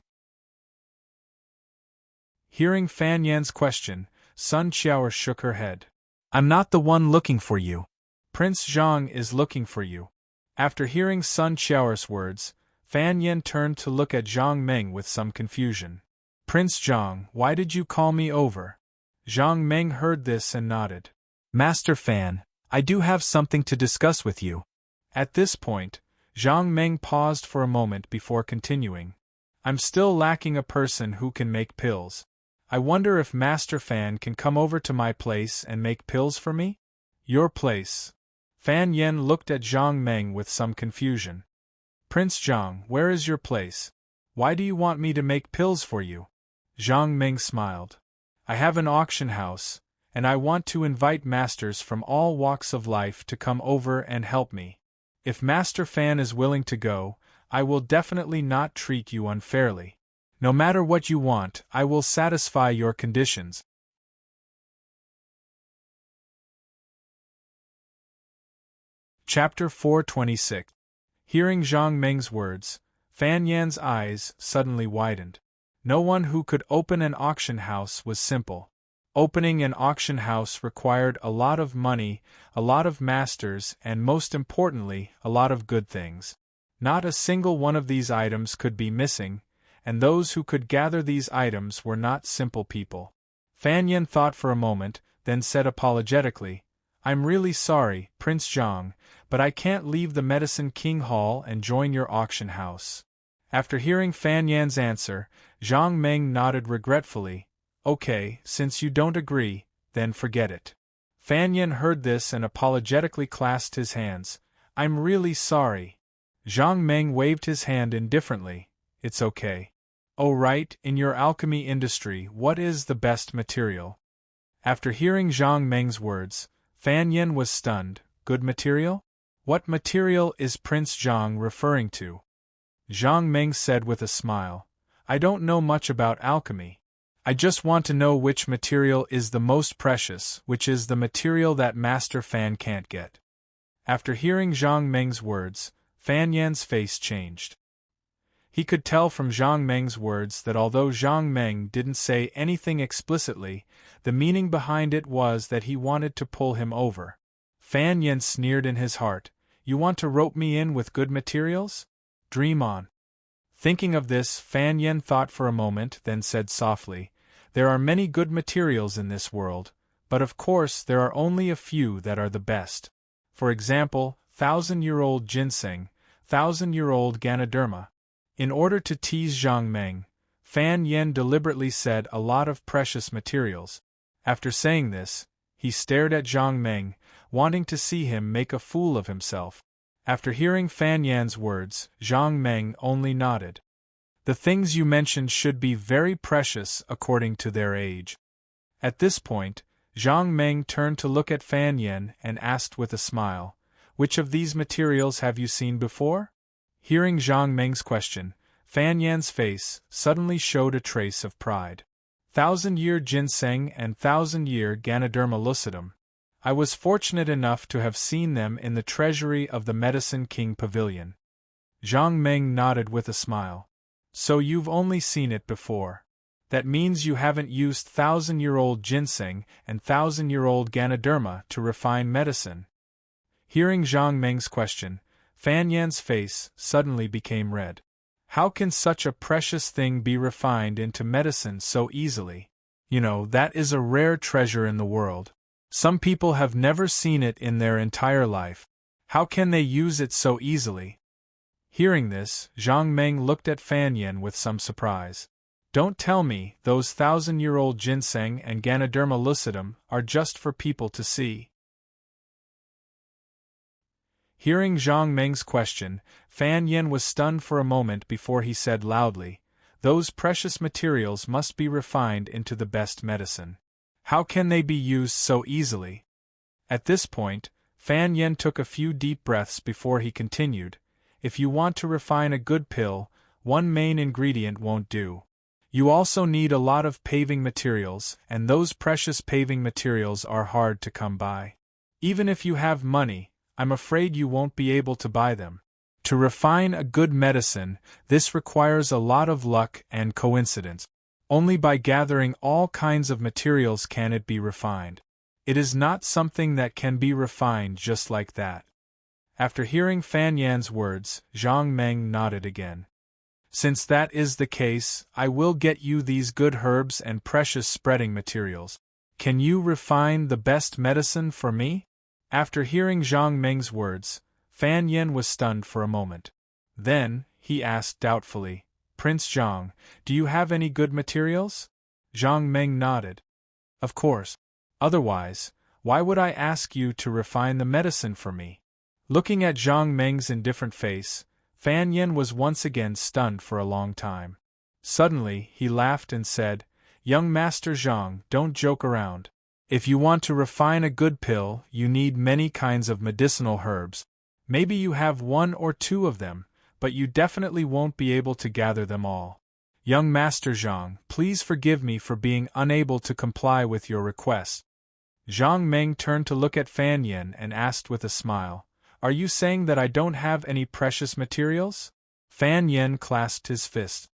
Hearing Fan Yan's question, Sun Qiao shook her head. "I'm not the one looking for you. Prince Zhang is looking for you." After hearing Sun Qiao's words, Fan Yan turned to look at Zhang Meng with some confusion. "Prince Zhang, why did you call me over?" Zhang Meng heard this and nodded. "Master Fan, I do have something to discuss with you." At this point, Zhang Meng paused for a moment before continuing. "I'm still lacking a person who can make pills. I wonder if Master Fan can come over to my place and make pills for me?" "Your place?" Fan Yen looked at Zhang Meng with some confusion. "Prince Zhang, where is your place? Why do you want me to make pills for you?" Zhang Meng smiled. "I have an auction house, and I want to invite masters from all walks of life to come over and help me. If Master Fan is willing to go, I will definitely not treat you unfairly. No matter what you want, I will satisfy your conditions." Chapter 426. Hearing Zhang Meng's words, Fan Yan's eyes suddenly widened. No one who could open an auction house was simple. Opening an auction house required a lot of money, a lot of masters, and most importantly, a lot of good things. Not a single one of these items could be missing, and those who could gather these items were not simple people. Fan Yan thought for a moment, then said apologetically, "I'm really sorry, Prince Zhang, but I can't leave the Medicine King Hall and join your auction house." After hearing Fan Yan's answer, Zhang Meng nodded regretfully. "Okay, since you don't agree, then forget it." Fan Yan heard this and apologetically clasped his hands. "I'm really sorry." Zhang Meng waved his hand indifferently. "It's okay." "Oh right, in your alchemy industry, what is the best material?" After hearing Zhang Meng's words, Fan Yan was stunned. "Good material? What material is Prince Zhang referring to?" Zhang Meng said with a smile, "I don't know much about alchemy. I just want to know which material is the most precious, which is the material that Master Fan can't get." After hearing Zhang Meng's words, Fan Yan's face changed. He could tell from Zhang Meng's words that although Zhang Meng didn't say anything explicitly, the meaning behind it was that he wanted to pull him over. Fan Yan sneered in his heart, "You want to rope me in with good materials? Dream on." Thinking of this, Fan Yan thought for a moment, then said softly, "There are many good materials in this world, but of course there are only a few that are the best. For example, 1,000-year-old ginseng, 1,000-year-old Ganoderma." In order to tease Zhang Meng, Fan Yan deliberately said a lot of precious materials. After saying this, he stared at Zhang Meng, wanting to see him make a fool of himself. After hearing Fan Yan's words, Zhang Meng only nodded. "The things you mentioned should be very precious according to their age." At this point, Zhang Meng turned to look at Fan Yan and asked with a smile, "Which of these materials have you seen before?" Hearing Zhang Meng's question, Fan Yan's face suddenly showed a trace of pride. 1,000-year ginseng and 1,000-year Ganoderma lucidum. I was fortunate enough to have seen them in the treasury of the Medicine King Pavilion. Zhang Meng nodded with a smile. "So you've only seen it before. That means you haven't used 1,000-year-old ginseng and 1,000-year-old Ganoderma to refine medicine." Hearing Zhang Meng's question, Fan Yan's face suddenly became red. How can such a precious thing be refined into medicine so easily? You know, that is a rare treasure in the world. Some people have never seen it in their entire life. How can they use it so easily? Hearing this, Zhang Meng looked at Fan Yan with some surprise. "Don't tell me those 1,000-year-old ginseng and Ganoderma lucidum are just for people to see." Hearing Zhang Meng's question, Fan Yan was stunned for a moment before he said loudly, "Those precious materials must be refined into the best medicine. How can they be used so easily?" At this point, Fan Yan took a few deep breaths before he continued, If you want to refine a good pill, one main ingredient won't do. You also need a lot of paving materials, and those precious paving materials are hard to come by. Even if you have money, I'm afraid you won't be able to buy them. To refine a good medicine, this requires a lot of luck and coincidence. Only by gathering all kinds of materials can it be refined. It is not something that can be refined just like that. After hearing Fan Yan's words, Zhang Meng nodded again. Since that is the case, I will get you these good herbs and precious spreading materials. Can you refine the best medicine for me? After hearing Zhang Meng's words, Fan Yan was stunned for a moment. Then, he asked doubtfully, Prince Zhang, do you have any good materials? Zhang Meng nodded. Of course. Otherwise, why would I ask you to refine the medicine for me? Looking at Zhang Meng's indifferent face, Fan Yan was once again stunned for a long time. Suddenly, he laughed and said, Young Master Zhang, don't joke around. If you want to refine a good pill, you need many kinds of medicinal herbs. Maybe you have one or two of them, but you definitely won't be able to gather them all. Young Master Zhang, please forgive me for being unable to comply with your request. Zhang Meng turned to look at Fan Yan and asked with a smile, Are you saying that I don't have any precious materials? Fan Yan clasped his fist.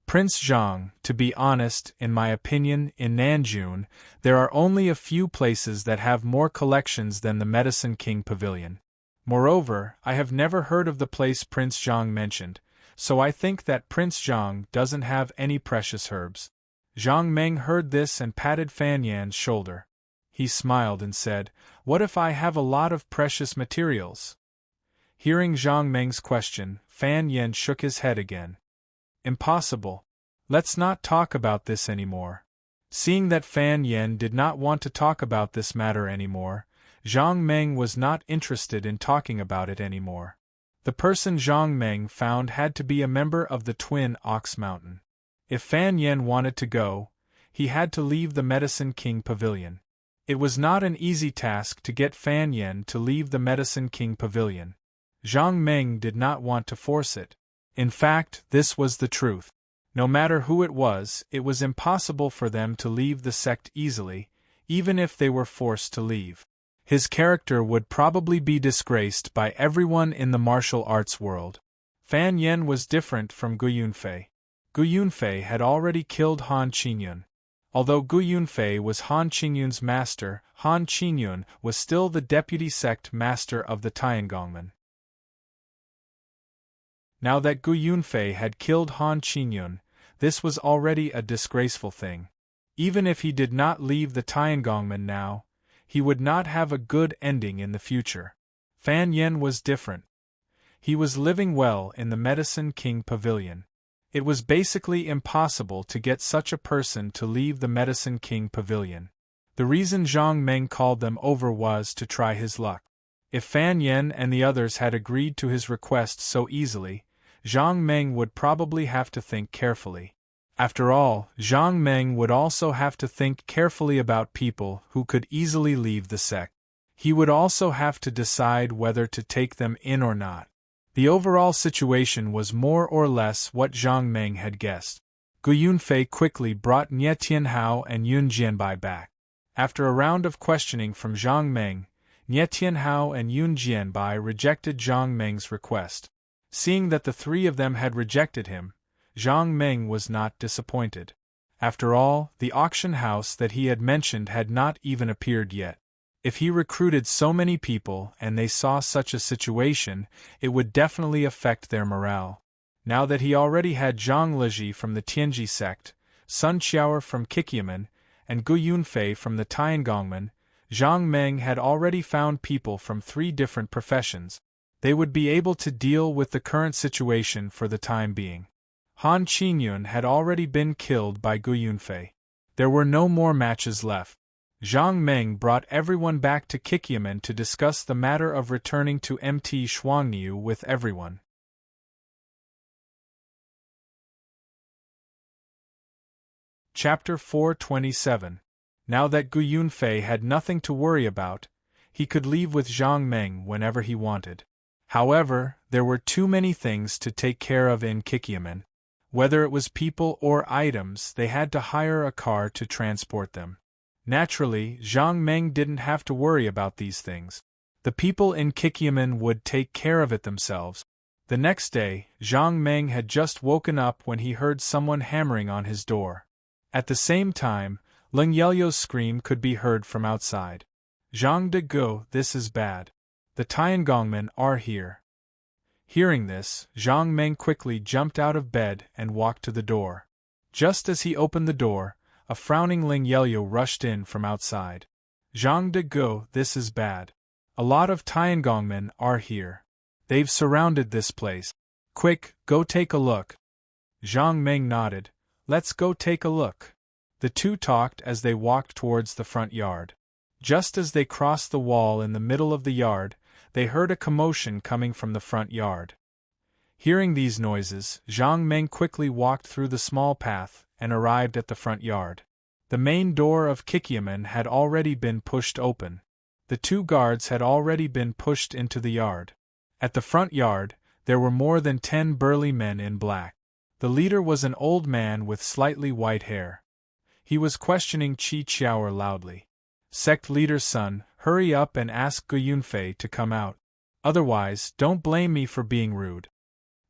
Prince Zhang, to be honest, in my opinion, in Nanjun, there are only a few places that have more collections than the Medicine King Pavilion. Moreover, I have never heard of the place Prince Zhang mentioned, so I think that Prince Zhang doesn't have any precious herbs. Zhang Meng heard this and patted Fan Yan's shoulder. He smiled and said, What if I have a lot of precious materials? Hearing Zhang Meng's question, Fan Yan shook his head again. Impossible. Let's not talk about this anymore. Seeing that Fan Yan did not want to talk about this matter anymore, Zhang Meng was not interested in talking about it anymore. The person Zhang Meng found had to be a member of the Twin Ox Mountain. If Fan Yan wanted to go, he had to leave the Medicine King Pavilion. It was not an easy task to get Fan Yan to leave the Medicine King Pavilion. Zhang Meng did not want to force it. In fact, this was the truth. No matter who it was impossible for them to leave the sect easily, even if they were forced to leave. His character would probably be disgraced by everyone in the martial arts world. Fan Yan was different from Gu Yunfei. Gu Yunfei had already killed Han Qingyun. Although Gu Yunfei was Han Qingyun's master, Han Qingyun was still the deputy sect master of the Tiangongmen. Now that Gu Yunfei had killed Han Qingyun, this was already a disgraceful thing. Even if he did not leave the Tiangongmen now, he would not have a good ending in the future. Fan Yan was different. He was living well in the Medicine King Pavilion. It was basically impossible to get such a person to leave the Medicine King Pavilion. The reason Zhang Meng called them over was to try his luck. If Fan Yan and the others had agreed to his request so easily, Zhang Meng would probably have to think carefully. After all, Zhang Meng would also have to think carefully about people who could easily leave the sect. He would also have to decide whether to take them in or not. The overall situation was more or less what Zhang Meng had guessed. Gu Yunfei quickly brought Nie Tianhao and Yun Jianbai back. After a round of questioning from Zhang Meng, Nie Tianhao and Yun Jianbai rejected Zhang Meng's request. Seeing that the three of them had rejected him, Zhang Meng was not disappointed. After all, the auction house that he had mentioned had not even appeared yet. If he recruited so many people and they saw such a situation, it would definitely affect their morale. Now that he already had Zhang Liji from the Tianji sect, Sun Qiaoer from Kikyamen, and Gu Yunfei from the Tiangongmen, Zhang Meng had already found people from 3 different professions. They would be able to deal with the current situation for the time being. Han Qingyun had already been killed by Gu Yunfei. There were no more matches left. Zhang Meng brought everyone back to Kikyamen to discuss the matter of returning to Mt. Shuangniu with everyone. Chapter 427. Now that Gu Yunfei had nothing to worry about, he could leave with Zhang Meng whenever he wanted. However, there were too many things to take care of in Kikyaman. Whether it was people or items, they had to hire a car to transport them. Naturally, Zhang Meng didn't have to worry about these things. The people in Kikyaman would take care of it themselves. The next day, Zhang Meng had just woken up when he heard someone hammering on his door. At the same time, Ling Yelyo's scream could be heard from outside. Zhang de Go, this is bad. The Tiangongmen are here. Hearing this, Zhang Meng quickly jumped out of bed and walked to the door. Just as he opened the door, a frowning Ling Yelyo rushed in from outside. Zhang de Go, this is bad. A lot of Tiangongmen are here. They've surrounded this place. Quick, go take a look. Zhang Meng nodded. Let's go take a look. The two talked as they walked towards the front yard. Just as they crossed the wall in the middle of the yard, they heard a commotion coming from the front yard. Hearing these noises, Zhang Meng quickly walked through the small path and arrived at the front yard. The main door of Kikyaman had already been pushed open. The two guards had already been pushed into the yard. At the front yard, there were more than 10 burly men in black. The leader was an old man with slightly white hair. He was questioning Qi Qiaoer loudly. Sect leader's son, hurry up and ask Gu Yunfei to come out. Otherwise, don't blame me for being rude.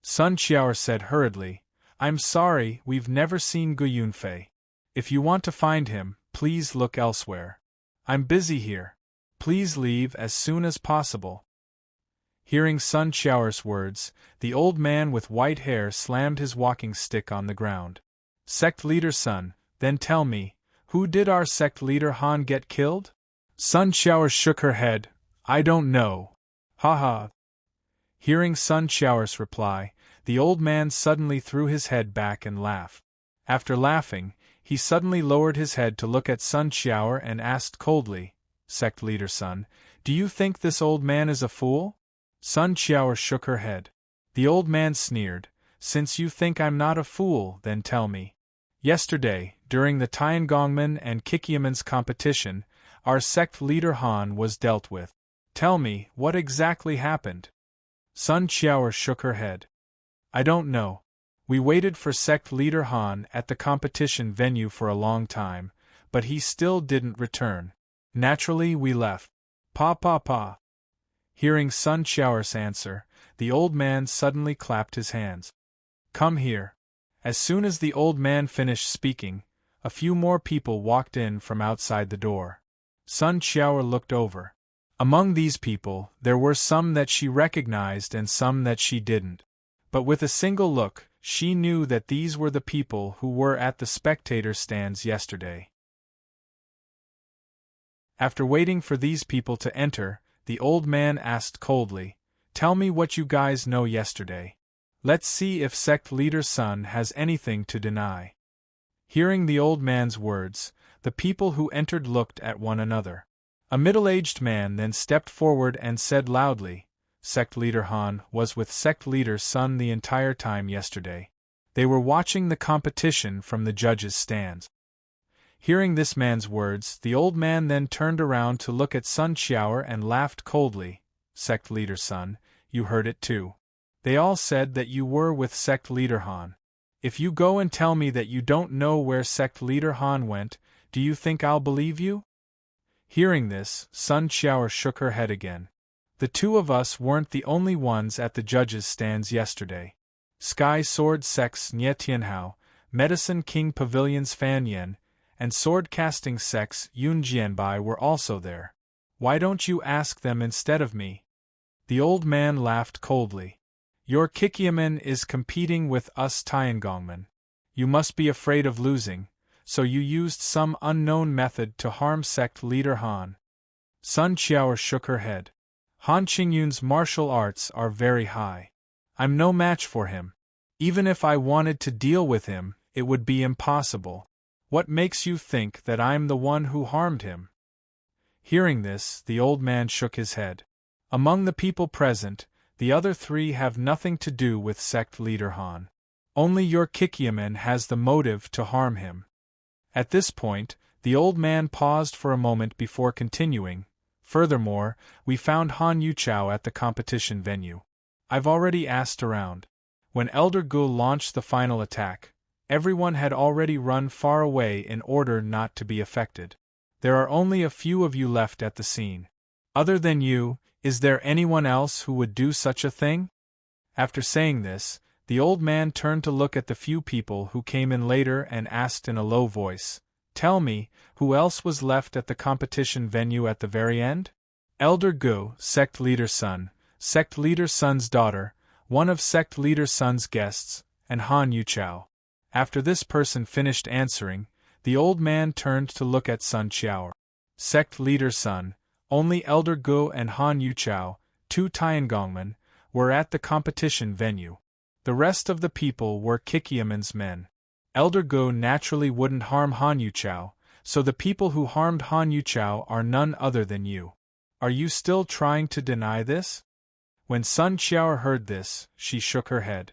Sun Qiaoer said hurriedly, I'm sorry, we've never seen Gu Yunfei. If you want to find him, please look elsewhere. I'm busy here. Please leave as soon as possible. Hearing Sun Qiaoer's words, the old man with white hair slammed his walking stick on the ground. Sect leader's son, then tell me, who did our sect leader Han get killed? Sun Qiaoer shook her head, I don't know. Ha ha. Hearing Sun Qiaoer's reply, the old man suddenly threw his head back and laughed. After laughing, he suddenly lowered his head to look at Sun Qiaoer and asked coldly, Sect leader's son, do you think this old man is a fool? Sun Qiaoer shook her head. The old man sneered, since you think I'm not a fool, then tell me. Yesterday, during the Tiangongmen and Kikyaman's competition, our sect leader Han was dealt with. Tell me, what exactly happened? Sun Qiaoer shook her head. I don't know. We waited for sect leader Han at the competition venue for a long time, but he still didn't return. Naturally we left. Pa. Hearing Sun Qiaoer's answer, the old man suddenly clapped his hands. Come here. As soon as the old man finished speaking, a few more people walked in from outside the door. Sun Qiaoer looked over. Among these people, there were some that she recognized and some that she didn't. But with a single look, she knew that these were the people who were at the spectator stands yesterday. After waiting for these people to enter, the old man asked coldly, Tell me what you guys know yesterday. Let's see if sect leader's son has anything to deny. Hearing the old man's words, the people who entered looked at one another. A middle-aged man then stepped forward and said loudly, Sect leader Han was with sect leader's son the entire time yesterday. They were watching the competition from the judges' stands. Hearing this man's words, the old man then turned around to look at Sun Qiaoer and laughed coldly. Sect leader's son, you heard it too. They all said that you were with sect leader Han. If you go and tell me that you don't know where sect leader Han went, do you think I'll believe you? Hearing this, Sun Qiaoer shook her head again. The two of us weren't the only ones at the judges' stands yesterday. Sky Sword Sect's Nye Tianhao, Medicine King Pavilion's Fan Yen, and sword-casting sects Yun Jianbai were also there. Why don't you ask them instead of me? The old man laughed coldly. Your Kikyaman is competing with us Tiangongmen. You must be afraid of losing, so you used some unknown method to harm sect leader Han. Sun Qiaoer shook her head. Han Qingyun's martial arts are very high. I'm no match for him. Even if I wanted to deal with him, it would be impossible. What makes you think that I'm the one who harmed him? Hearing this, the old man shook his head. Among the people present, the other three have nothing to do with sect leader Han. Only your Kikyaman has the motive to harm him. At this point, the old man paused for a moment before continuing. Furthermore, we found Han Yuchao at the competition venue. I've already asked around. When Elder Gu launched the final attack, everyone had already run far away in order not to be affected. There are only a few of you left at the scene. Other than you, is there anyone else who would do such a thing? After saying this, the old man turned to look at the few people who came in later and asked in a low voice, "Tell me, who else was left at the competition venue at the very end?" Elder Gu, sect leader's son, sect leader's son's daughter, one of sect leader's son's guests, and Han Yuchao. After this person finished answering, the old man turned to look at Sun Qiao. Sect leader's son, only Elder Gu and Han Yuchao, two Tiangongmen, were at the competition venue. The rest of the people were Kikiaman's men. Elder Gu naturally wouldn't harm Han Yuchao, so the people who harmed Han Yuchao are none other than you. Are you still trying to deny this? When Sun Qiao heard this, she shook her head.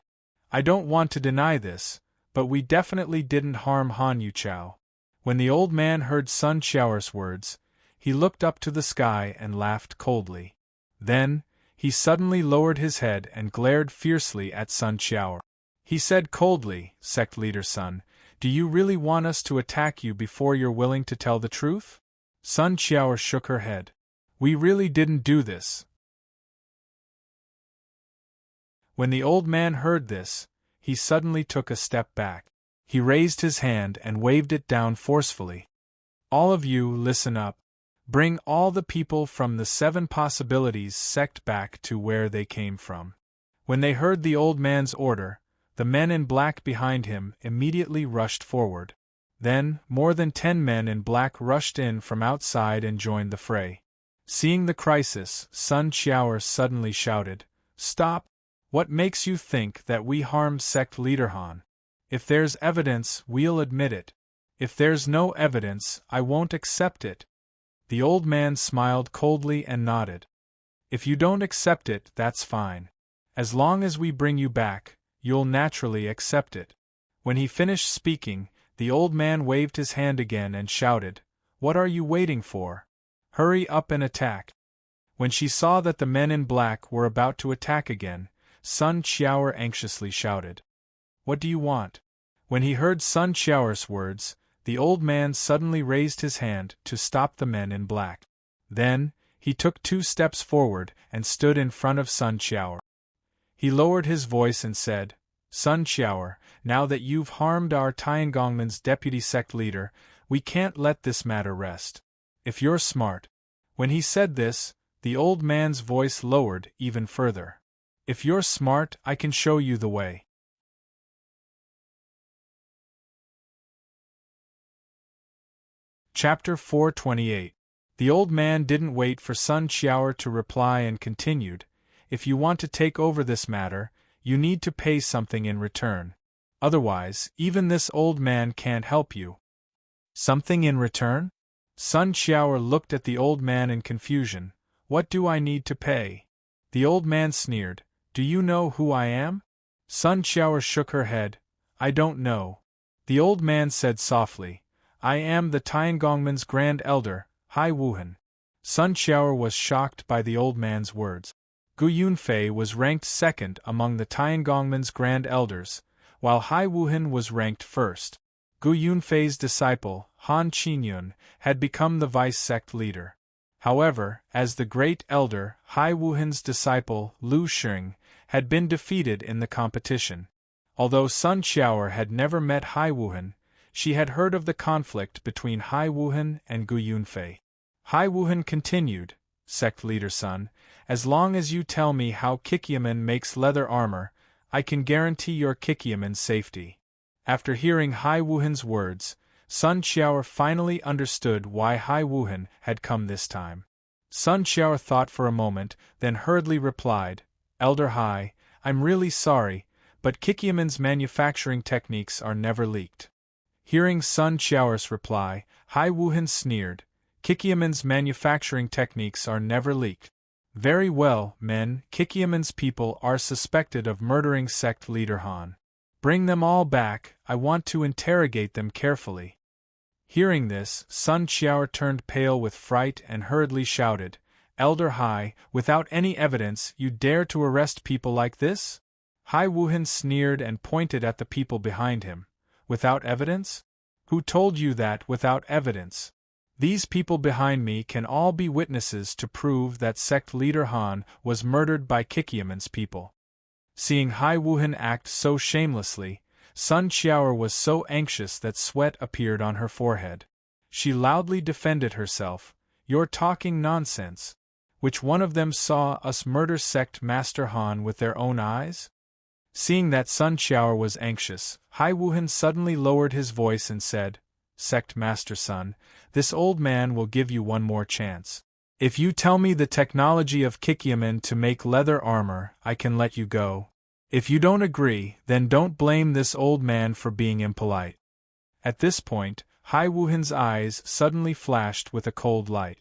I don't want to deny this, but we definitely didn't harm Han Yuchao. When the old man heard Sun Qiao's words, he looked up to the sky and laughed coldly. Then, he suddenly lowered his head and glared fiercely at Sun Qiao. He said coldly, "Sect leader's son, do you really want us to attack you before you're willing to tell the truth?" Sun Qiao shook her head. We really didn't do this. When the old man heard this, he suddenly took a step back. He raised his hand and waved it down forcefully. All of you, listen up. Bring all the people from the 7 possibilities sect back to where they came from. When they heard the old man's order, the men in black behind him immediately rushed forward. Then, more than 10 men in black rushed in from outside and joined the fray. Seeing the crisis, Sun Qiao suddenly shouted, "Stop! What makes you think that we harmed sect leader Han? If there's evidence, we'll admit it. If there's no evidence, I won't accept it." The old man smiled coldly and nodded. "If you don't accept it, that's fine. As long as we bring you back, you'll naturally accept it." When he finished speaking, the old man waved his hand again and shouted, "What are you waiting for? Hurry up and attack." When she saw that the men in black were about to attack again, Sun Qiao anxiously shouted, "What do you want?" When he heard Sun Qiao's words, the old man suddenly raised his hand to stop the men in black. Then, he took 2 steps forward and stood in front of Sun Qiao. He lowered his voice and said, "Sun Qiao, now that you've harmed our Tiangongmen's deputy sect leader, we can't let this matter rest. If you're smart." When he said this, the old man's voice lowered even further. "If you're smart, I can show you the way." Chapter 428. The old man didn't wait for Sun Qiao to reply and continued, "If you want to take over this matter, you need to pay something in return. Otherwise, even this old man can't help you." "Something in return?" Sun Qiao looked at the old man in confusion. "What do I need to pay?" The old man sneered, "Do you know who I am?" Sun Qiao shook her head. "I don't know." The old man said softly, "I am the Tiangongmen's Grand Elder, Hai Wuhan." Sun Qiao was shocked by the old man's words. Gu Yunfei was ranked 2nd among the Tiangongmen's Grand Elders, while Hai Wuhan was ranked 1st. Gu Yunfei's disciple, Han Qinyun, had become the vice-sect leader. However, as the Great Elder, Hai Wuhan's disciple, Lu Xing, had been defeated in the competition. Although Sun Qiao had never met Hai Wuhan, she had heard of the conflict between Hai Wuhan and Gu Yunfei. Hai Wuhan continued, "Sect leader's son, as long as you tell me how Kikiaman makes leather armor, I can guarantee your Kikiaman's safety." After hearing Hai Wuhan's words, Sun Qiao finally understood why Hai Wuhan had come this time. Sun Qiao thought for a moment, then hurriedly replied, "Elder Hai, I'm really sorry, but Kikiaman's manufacturing techniques are never leaked." Hearing Sun Qiao's reply, Hai Wuhan sneered, "Kikiaman's manufacturing techniques are never leaked. Very well, men, Kikiaman's people are suspected of murdering sect leader Han. Bring them all back, I want to interrogate them carefully." Hearing this, Sun Qiao turned pale with fright and hurriedly shouted, Elder Hai, without any evidence you dare to arrest people like this? Hai Wuhan sneered and pointed at the people behind him. Without evidence? Who told you that without evidence? These people behind me can all be witnesses to prove that sect leader Han was murdered by Kikyaman's people. Seeing Hai Wuhan act so shamelessly, Sun Qiaoer was so anxious that sweat appeared on her forehead. She loudly defended herself. You're talking nonsense. Which one of them saw us murder sect Master Han with their own eyes? Seeing that Sun Qiaoer was anxious, Hai Wuhan suddenly lowered his voice and said, Sect Master Sun, this old man will give you one more chance. If you tell me the technology of Kikyaman to make leather armor, I can let you go. If you don't agree, then don't blame this old man for being impolite. At this point, Hai Wuhan's eyes suddenly flashed with a cold light.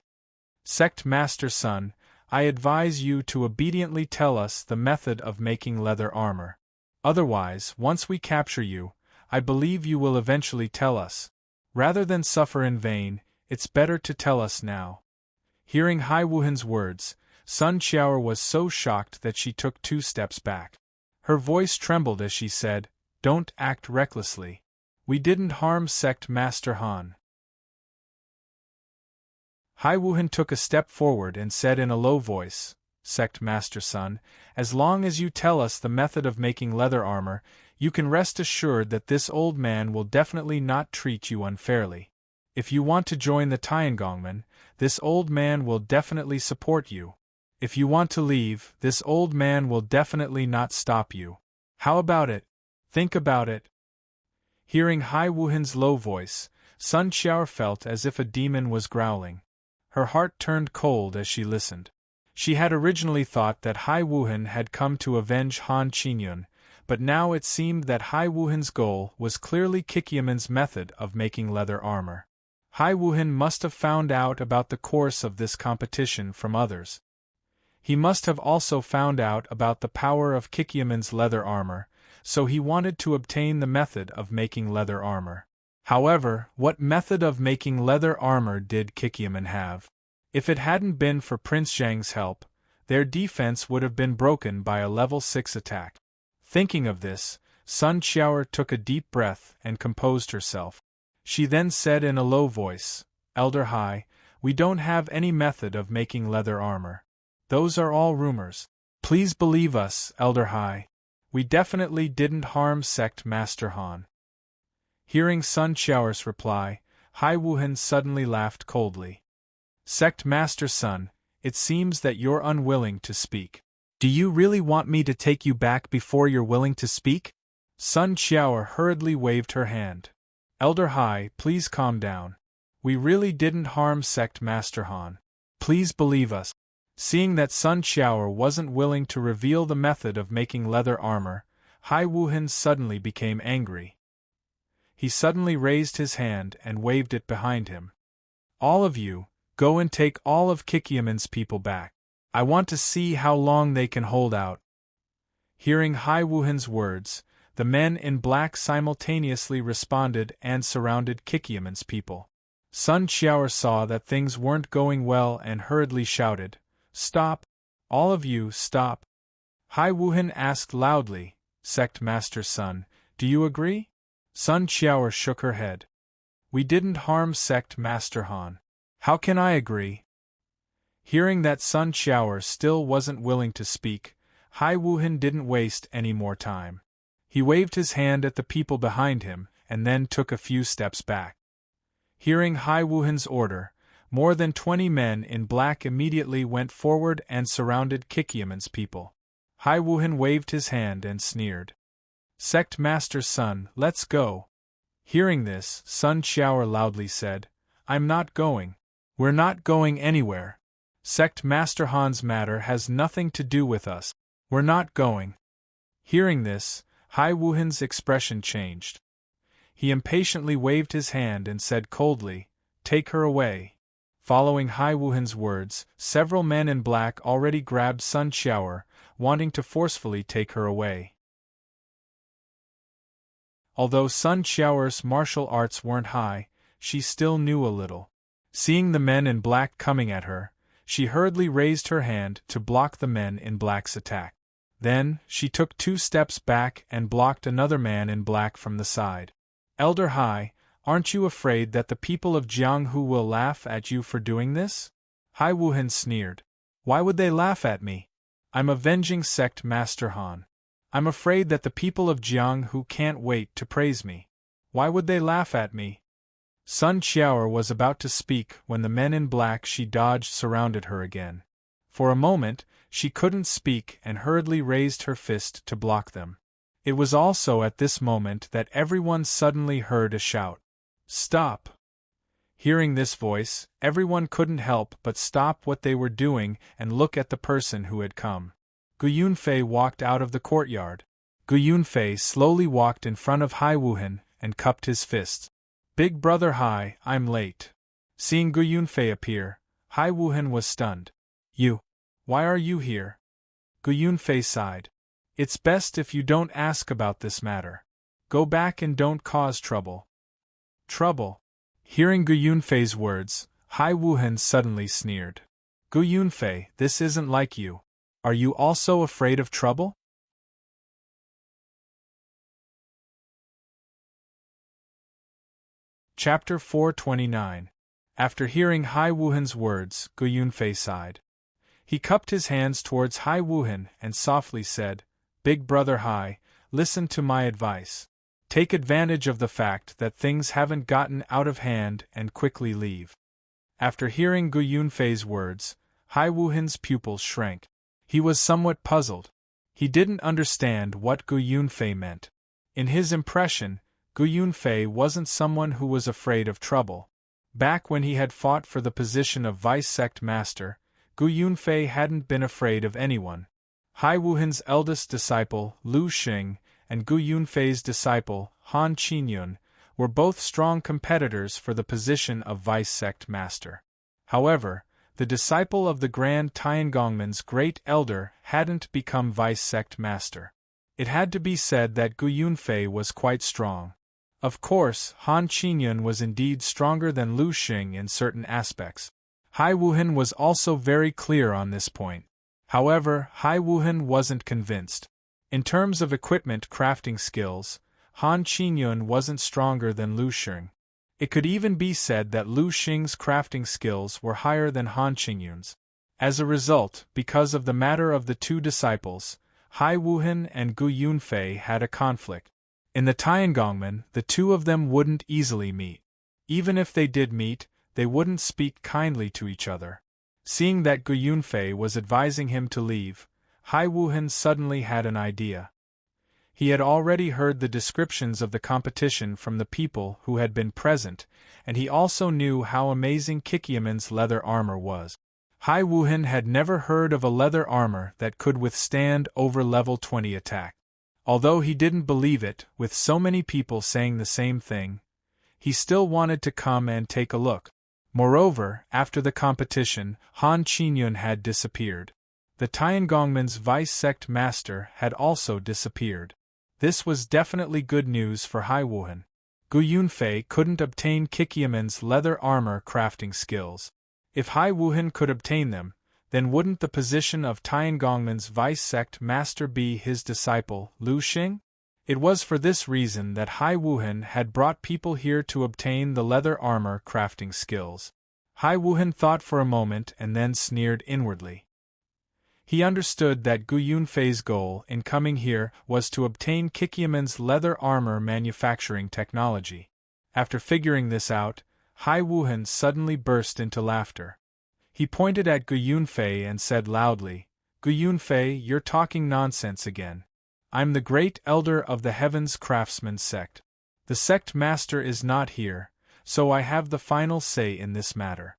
Sect Master Sun, I advise you to obediently tell us the method of making leather armor. Otherwise, once we capture you, I believe you will eventually tell us. Rather than suffer in vain, it's better to tell us now. Hearing Hai Wuhan's words, Sun Qiaoer was so shocked that she took 2 steps back. Her voice trembled as she said, Don't act recklessly. We didn't harm sect Master Han. Hai Wuhan took a step forward and said in a low voice, Sect Master Sun, as long as you tell us the method of making leather armor, you can rest assured that this old man will definitely not treat you unfairly. If you want to join the Tiangongmen, this old man will definitely support you. If you want to leave, this old man will definitely not stop you. How about it? Think about it. Hearing Hai Wuhan's low voice, Sun Qiaoer felt as if a demon was growling. Her heart turned cold as she listened. She had originally thought that Hai Wuhan had come to avenge Han Qingyun, but now it seemed that Hai Wuhan's goal was clearly Kikyaman's method of making leather armor. Hai Wuhan must have found out about the course of this competition from others. He must have also found out about the power of Kikyaman's leather armor, so he wanted to obtain the method of making leather armor. However, what method of making leather armor did Kikyaman have? If it hadn't been for Prince Zhang's help, their defense would have been broken by a level 6 attack. Thinking of this, Sun Qiaoer took a deep breath and composed herself. She then said in a low voice, Elder Hai, we don't have any method of making leather armor. Those are all rumors. Please believe us, Elder Hai. We definitely didn't harm sect Master Han. Hearing Sun Qiaoer's reply, Hai Wuhan suddenly laughed coldly. Sect Master Sun, it seems that you're unwilling to speak. Do you really want me to take you back before you're willing to speak? Sun Qiaoer hurriedly waved her hand. Elder Hai, please calm down. We really didn't harm sect Master Han. Please believe us. Seeing that Sun Qiaoer wasn't willing to reveal the method of making leather armor, Hai Wuhan suddenly became angry. He suddenly raised his hand and waved it behind him. All of you, go and take all of Kikyaman's people back. I want to see how long they can hold out. Hearing Hai Wuhan's words, the men in black simultaneously responded and surrounded Kikyaman's people. Sun Qiaoer saw that things weren't going well and hurriedly shouted, Stop! All of you, stop! Hai Wuhan asked loudly, Sect Master Sun, do you agree? Sun Qiaoer shook her head. We didn't harm sect Master Han. How can I agree? Hearing that Sun Qiaoer still wasn't willing to speak, Hai Wuhan didn't waste any more time. He waved his hand at the people behind him and then took a few steps back. Hearing Hai Wuhan's order, more than 20 men in black immediately went forward and surrounded Kikyaman's people. Hai Wuhan waved his hand and sneered. Sect Master Sun, let's go. Hearing this, Sun Qiaoer loudly said, I'm not going. We're not going anywhere. Sect Master Han's matter has nothing to do with us. We're not going. Hearing this, Hai Wuhan's expression changed. He impatiently waved his hand and said coldly, Take her away. Following Hai Wuhan's words, several men in black already grabbed Sun Qiaoer, wanting to forcefully take her away. Although Sun Qiaoer's martial arts weren't high, she still knew a little. Seeing the men in black coming at her, she hurriedly raised her hand to block the men in black's attack. Then, she took 2 steps back and blocked another man in black from the side. Elder Hai, aren't you afraid that the people of Jianghu will laugh at you for doing this? Hai Wuhan sneered. Why would they laugh at me? I'm avenging sect Master Han. I'm afraid that the people of Jianghu can't wait to praise me. Why would they laugh at me? Sun Qiaoer was about to speak when the men in black she dodged surrounded her again. For a moment, she couldn't speak and hurriedly raised her fist to block them. It was also at this moment that everyone suddenly heard a shout. Stop! Hearing this voice, everyone couldn't help but stop what they were doing and look at the person who had come. Gu Yunfei walked out of the courtyard. Gu Yunfei slowly walked in front of Hai Wuhan and cupped his fists. Big brother Hai, I'm late. Seeing Gu Yunfei appear, Hai Wuhan was stunned. You? Why are you here? Gu Yunfei sighed. It's best if you don't ask about this matter. Go back and don't cause trouble. Trouble? Hearing Gu Yunfei's words, Hai Wuhan suddenly sneered. Gu Yunfei, this isn't like you. Are you also afraid of trouble? Chapter 429. After hearing Hai Wuhan's words, Gu Yunfei sighed. He cupped his hands towards Hai Wuhan and softly said, Big brother Hai, listen to my advice. Take advantage of the fact that things haven't gotten out of hand and quickly leave. After hearing Gu Yunfei's words, Hai Wuhan's pupils shrank. He was somewhat puzzled. He didn't understand what Gu Yunfei meant. In his impression, Gu Yunfei wasn't someone who was afraid of trouble. Back when he had fought for the position of vice sect master, Gu Yunfei hadn't been afraid of anyone. Hai Wuhan's eldest disciple, Lu Xing, and Gu Yunfei's disciple, Han Qinyun, were both strong competitors for the position of vice sect master. However, the disciple of the Grand Tiangongmen's great elder hadn't become vice sect master. It had to be said that Gu Yunfei was quite strong. Of course, Han Qinyun was indeed stronger than Lu Xing in certain aspects. Hai Wuhan was also very clear on this point. However, Hai Wuhan wasn't convinced. In terms of equipment crafting skills, Han Qinyun wasn't stronger than Lu Xing. It could even be said that Lu Xing's crafting skills were higher than Han Qinyun's. As a result, because of the matter of the 2 disciples, Hai Wuhan and Gu Yunfei had a conflict. In the Tiangongmen, the 2 of them wouldn't easily meet. Even if they did meet, they wouldn't speak kindly to each other. Seeing that Gu Yunfei was advising him to leave, Hai Wuhan suddenly had an idea. He had already heard the descriptions of the competition from the people who had been present, and he also knew how amazing Kikiaman's leather armor was. Hai Wuhan had never heard of a leather armor that could withstand over level 20 attack. Although he didn't believe it, with so many people saying the same thing, he still wanted to come and take a look. Moreover, after the competition, Han Qinyun had disappeared. The Tiangongmen's vice sect master had also disappeared. This was definitely good news for Hai Wuhan. Gu Yunfei couldn't obtain Kikiaman's leather armor crafting skills. If Hai Wuhan could obtain them, then wouldn't the position of Tiangongmen's vice sect master be his disciple, Lu Xing? It was for this reason that Hai Wuhan had brought people here to obtain the leather armor crafting skills. Hai Wuhan thought for a moment and then sneered inwardly. He understood that Gu Yunfei's goal in coming here was to obtain Kikiaman's leather armor manufacturing technology. After figuring this out, Hai Wuhan suddenly burst into laughter. He pointed at Gu Yunfei and said loudly, Gu Yunfei, you're talking nonsense again. I'm the great elder of the Heavens Craftsman sect. The sect master is not here, so I have the final say in this matter.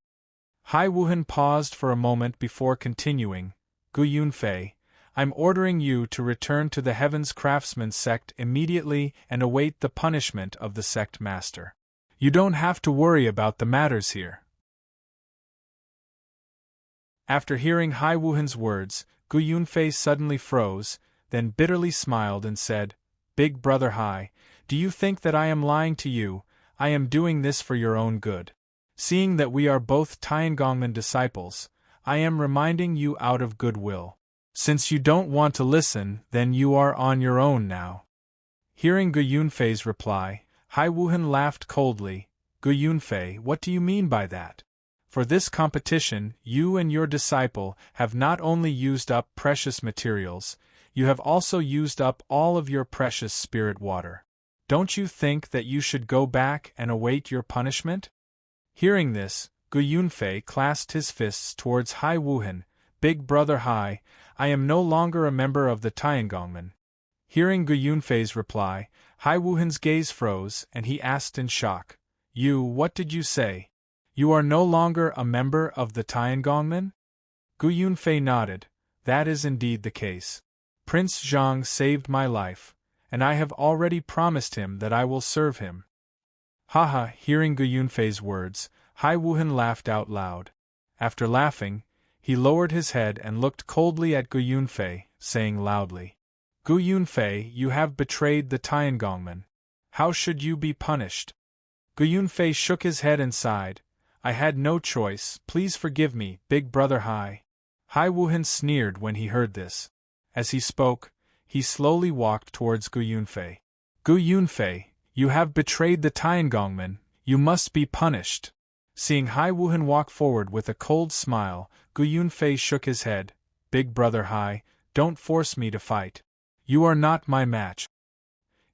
Hai Wuhan paused for a moment before continuing, Gu Yunfei, I'm ordering you to return to the Heavens Craftsman sect immediately and await the punishment of the sect master. You don't have to worry about the matters here. After hearing Hai Wuhan's words, Gu Yunfei suddenly froze, then bitterly smiled and said, Big brother Hai, do you think that I am lying to you? I am doing this for your own good. Seeing that we are both Tiangongmen disciples, I am reminding you out of goodwill. Since you don't want to listen, then you are on your own now." Hearing Gu Yunfei's reply, Hai Wuhan laughed coldly. "Gu Yunfei, what do you mean by that? For this competition, you and your disciple have not only used up precious materials, you have also used up all of your precious spirit water. Don't you think that you should go back and await your punishment?" Hearing this, Gu Yunfei clasped his fists towards Hai Wuhan. "Big brother Hai, I am no longer a member of the Tiangongmen." Hearing Gu Yunfei's reply, Hai Wuhan's gaze froze and he asked in shock, What did you say? You are no longer a member of the Tiangongmen?" Gu Yunfei nodded. "That is indeed the case. Prince Zhang saved my life, and I have already promised him that I will serve him." Haha, hearing Gu Yunfei's words, Hai Wuhan laughed out loud. After laughing, he lowered his head and looked coldly at Gu Yunfei, saying loudly, "Gu Yunfei, you have betrayed the Tiangongmen. How should you be punished?" Gu Yunfei shook his head and sighed. "I had no choice, please forgive me, big brother Hai." Hai Wuhan sneered when he heard this. As he spoke, he slowly walked towards Gu Yunfei. "Gu Yunfei, you have betrayed the Tiangongmen, you must be punished." Seeing Hai Wuhan walk forward with a cold smile, Gu Yunfei shook his head. "Big brother Hai, don't force me to fight. You are not my match."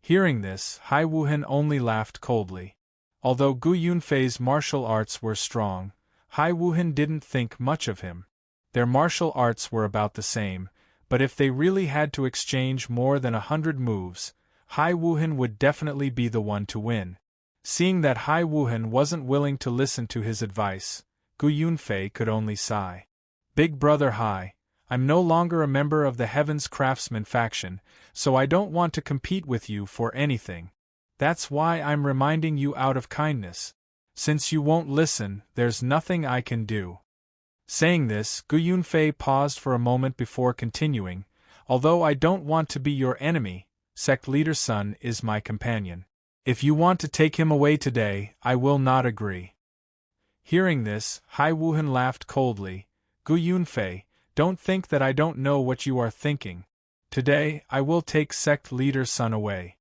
Hearing this, Hai Wuhan only laughed coldly. Although Gu Yunfei's martial arts were strong, Hai Wuhan didn't think much of him. Their martial arts were about the same, but if they really had to exchange more than 100 moves, Hai Wuhan would definitely be the one to win. Seeing that Hai Wuhan wasn't willing to listen to his advice, Gu Yunfei could only sigh. "Big brother Hai, I'm no longer a member of the Heaven's Craftsman faction, so I don't want to compete with you for anything. That's why I'm reminding you out of kindness. Since you won't listen, there's nothing I can do." Saying this, Gu Yunfei paused for a moment before continuing, "Although I don't want to be your enemy, Sect Leader's son is my companion. If you want to take him away today, I will not agree." Hearing this, Hai Wuhan laughed coldly. "Gu Yunfei, don't think that I don't know what you are thinking. Today, I will take Sect Leader's son away."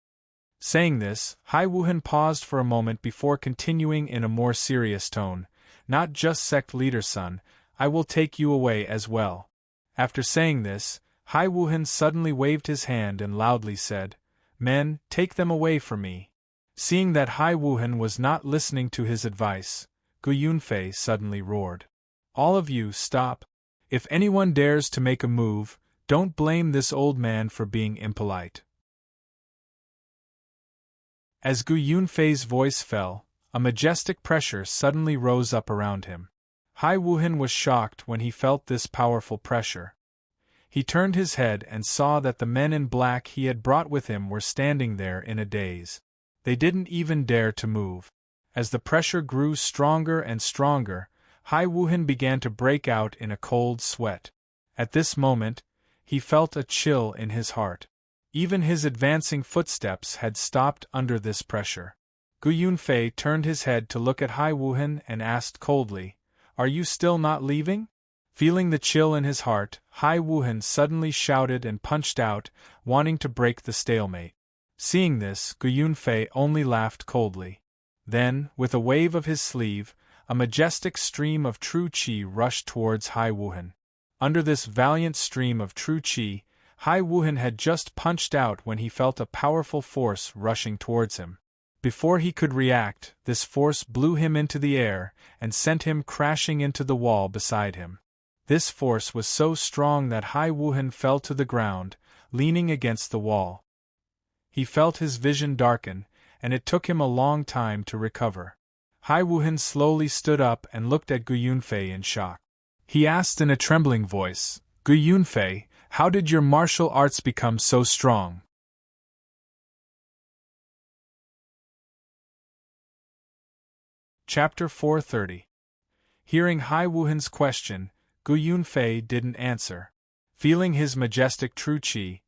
Saying this, Hai Wuhan paused for a moment before continuing in a more serious tone, "Not just Sect Leader's son, I will take you away as well." After saying this, Hai Wuhan suddenly waved his hand and loudly said, "Men, take them away from me." Seeing that Hai Wuhan was not listening to his advice, Gu Yunfei suddenly roared, "All of you, stop! If anyone dares to make a move, don't blame this old man for being impolite." As Gu Yunfei's voice fell, a majestic pressure suddenly rose up around him. Hai Wuhan was shocked when he felt this powerful pressure. He turned his head and saw that the men in black he had brought with him were standing there in a daze. They didn't even dare to move. As the pressure grew stronger and stronger, Hai Wuhan began to break out in a cold sweat. At this moment, he felt a chill in his heart. Even his advancing footsteps had stopped under this pressure. Gu Yunfei turned his head to look at Hai Wuhan and asked coldly, "Are you still not leaving?" Feeling the chill in his heart, Hai Wuhan suddenly shouted and punched out, wanting to break the stalemate. Seeing this, Gu Yunfei only laughed coldly. Then, with a wave of his sleeve, a majestic stream of true qi rushed towards Hai Wuhan. Under this valiant stream of true qi, Hai Wuhan had just punched out when he felt a powerful force rushing towards him. Before he could react, this force blew him into the air and sent him crashing into the wall beside him. This force was so strong that Hai Wuhan fell to the ground, leaning against the wall. He felt his vision darken, and it took him a long time to recover. Hai Wuhan slowly stood up and looked at Gu Yunfei in shock. He asked in a trembling voice, "Gu Yunfei, how did your martial arts become so strong?" Chapter 430. Hearing Hai Wuhan's question, Gu Yunfei didn't answer. Feeling his majestic true qi,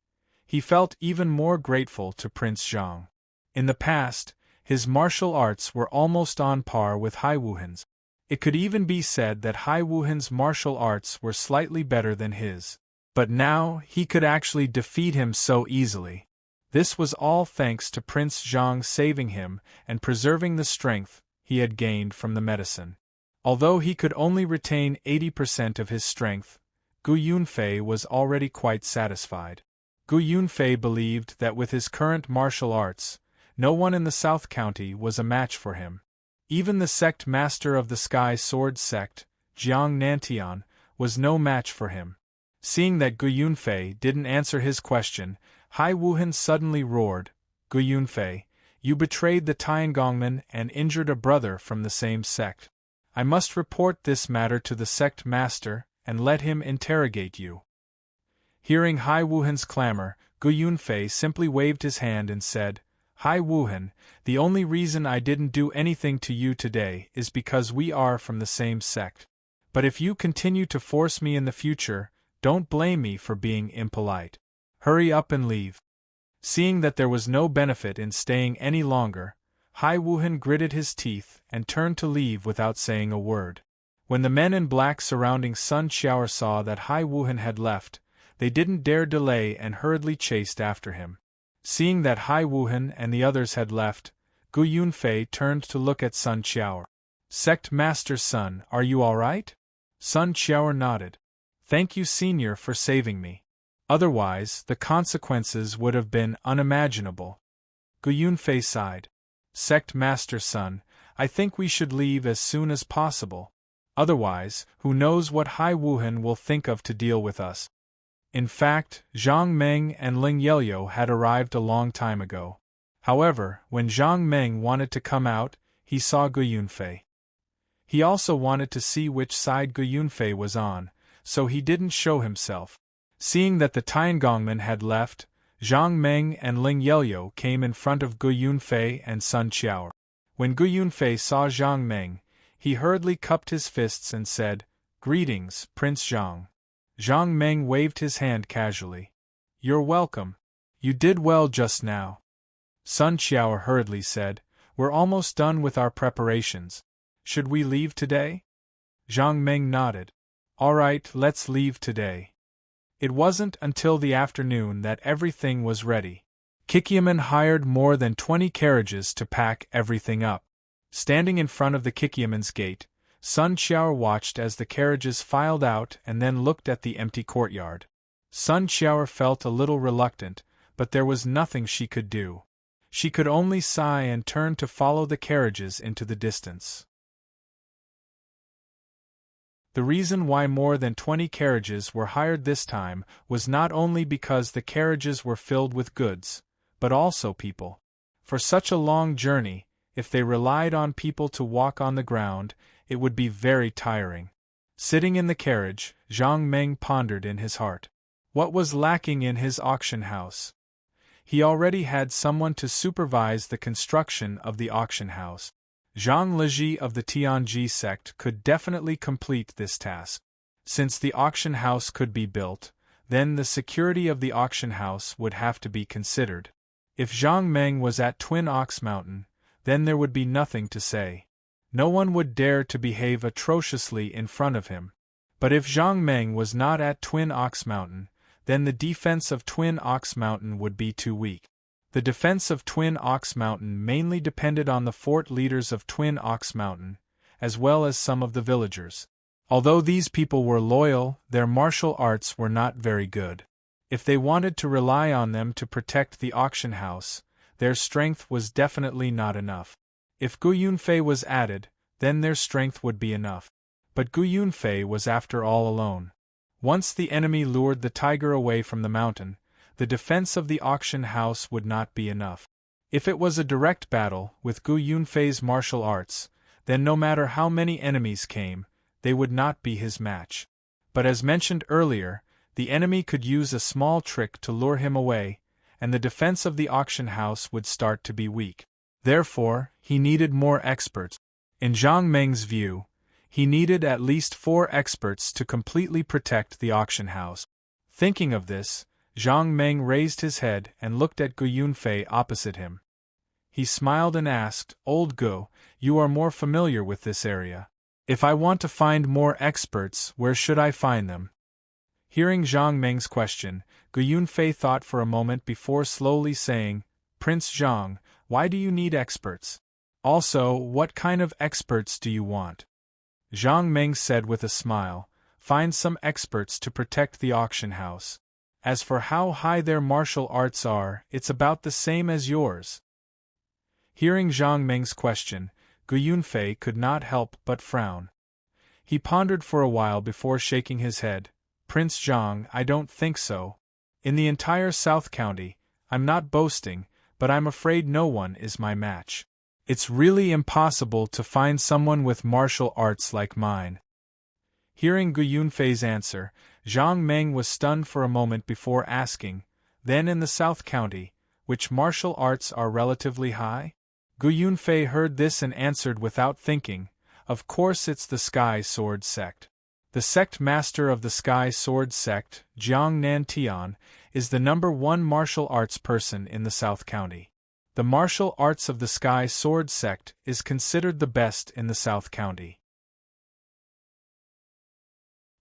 he felt even more grateful to Prince Zhang. In the past, his martial arts were almost on par with Hai Wuhan's. It could even be said that Hai Wuhan's martial arts were slightly better than his. But now, he could actually defeat him so easily. This was all thanks to Prince Zhang saving him and preserving the strength he had gained from the medicine. Although he could only retain 80% of his strength, Gu Yunfei was already quite satisfied. Gu Yunfei believed that with his current martial arts, no one in the South County was a match for him. Even the sect master of the Sky Sword sect, Jiang Nantian, was no match for him. Seeing that Gu Yunfei didn't answer his question, Hai Wuhan suddenly roared, "Gu Yunfei, you betrayed the Tiangongmen and injured a brother from the same sect. I must report this matter to the sect master and let him interrogate you." Hearing Hai Wuhan's clamor, Gu Yunfei simply waved his hand and said, "Hai Wuhan, the only reason I didn't do anything to you today is because we are from the same sect. But if you continue to force me in the future, don't blame me for being impolite. Hurry up and leave." Seeing that there was no benefit in staying any longer, Hai Wuhan gritted his teeth and turned to leave without saying a word. When the men in black surrounding Sun Xiaoer saw that Hai Wuhan had left, they didn't dare delay and hurriedly chased after him. Seeing that Hai Wuhan and the others had left, Gu Yunfei turned to look at Sun Xiaoer. "Sect Master's son, are you all right?" Sun Xiaoer nodded. "Thank you, Senior, for saving me. Otherwise, the consequences would have been unimaginable." Gu Yunfei sighed. "Sect Master's son, I think we should leave as soon as possible. Otherwise, who knows what Hai Wuhan will think of to deal with us." In fact, Zhang Meng and Ling Yelyo had arrived a long time ago. However, when Zhang Meng wanted to come out, he saw Gu Yunfei. He also wanted to see which side Gu Yunfei was on, so he didn't show himself. Seeing that the Tiangongmen had left, Zhang Meng and Ling Yelyo came in front of Gu Yunfei and Sun Xiaoer. When Gu Yunfei saw Zhang Meng, he hurriedly cupped his fists and said, "Greetings, Prince Zhang." Zhang Meng waved his hand casually. "You're welcome. You did well just now." Sun Xiaoer hurriedly said, "We're almost done with our preparations. Should we leave today?" Zhang Meng nodded. "All right, let's leave today." It wasn't until the afternoon that everything was ready. Kikyaman hired more than 20 carriages to pack everything up. Standing in front of the Kikyaman's gate, Sun Xiaoer watched as the carriages filed out and then looked at the empty courtyard. Sun Xiaoer felt a little reluctant, but there was nothing she could do. She could only sigh and turn to follow the carriages into the distance. The reason why more than 20 carriages were hired this time was not only because the carriages were filled with goods, but also people. For such a long journey, if they relied on people to walk on the ground, it would be very tiring. Sitting in the carriage, Zhang Meng pondered in his heart. What was lacking in his auction house? He already had someone to supervise the construction of the auction house. Zhang Liji of the Tianji sect could definitely complete this task. Since the auction house could be built, then the security of the auction house would have to be considered. If Zhang Meng was at Twin Ox Mountain, then there would be nothing to say. No one would dare to behave atrociously in front of him. But if Zhang Meng was not at Twin Ox Mountain, then the defense of Twin Ox Mountain would be too weak. The defense of Twin Ox Mountain mainly depended on the fort leaders of Twin Ox Mountain, as well as some of the villagers. Although these people were loyal, their martial arts were not very good. If they wanted to rely on them to protect the auction house, their strength was definitely not enough. If Gu Yunfei was added, then their strength would be enough. But Gu Yunfei was after all alone. Once the enemy lured the tiger away from the mountain, the defense of the auction house would not be enough. If it was a direct battle with Gu Yunfei's martial arts, then no matter how many enemies came, they would not be his match. But as mentioned earlier, the enemy could use a small trick to lure him away, and the defense of the auction house would start to be weak. Therefore, he needed more experts. In Zhang Meng's view, he needed at least 4 experts to completely protect the auction house. Thinking of this, Zhang Meng raised his head and looked at Gu Yunfei opposite him. He smiled and asked, "Old Gu, you are more familiar with this area. If I want to find more experts, where should I find them? Hearing Zhang Meng's question, Gu Yunfei thought for a moment before slowly saying, Prince Zhang, why do you need experts? Also, what kind of experts do you want? Zhang Meng said with a smile, find some experts to protect the auction house. As for how high their martial arts are, it's about the same as yours. Hearing Zhang Meng's question, Gu Yunfei could not help but frown. He pondered for a while before shaking his head. Prince Zhang, I don't think so. In the entire South County, I'm not boasting, but I'm afraid no one is my match. It's really impossible to find someone with martial arts like mine. Hearing Gu Yunfei's answer, Zhang Meng was stunned for a moment before asking, then in the South County, which martial arts are relatively high? Gu Yunfei heard this and answered without thinking, of course it's the Sky Sword Sect. The sect master of the Sky Sword Sect, Jiang Nantian, is the #1 martial arts person in the South County. The martial arts of the Sky Sword Sect is considered the best in the South County.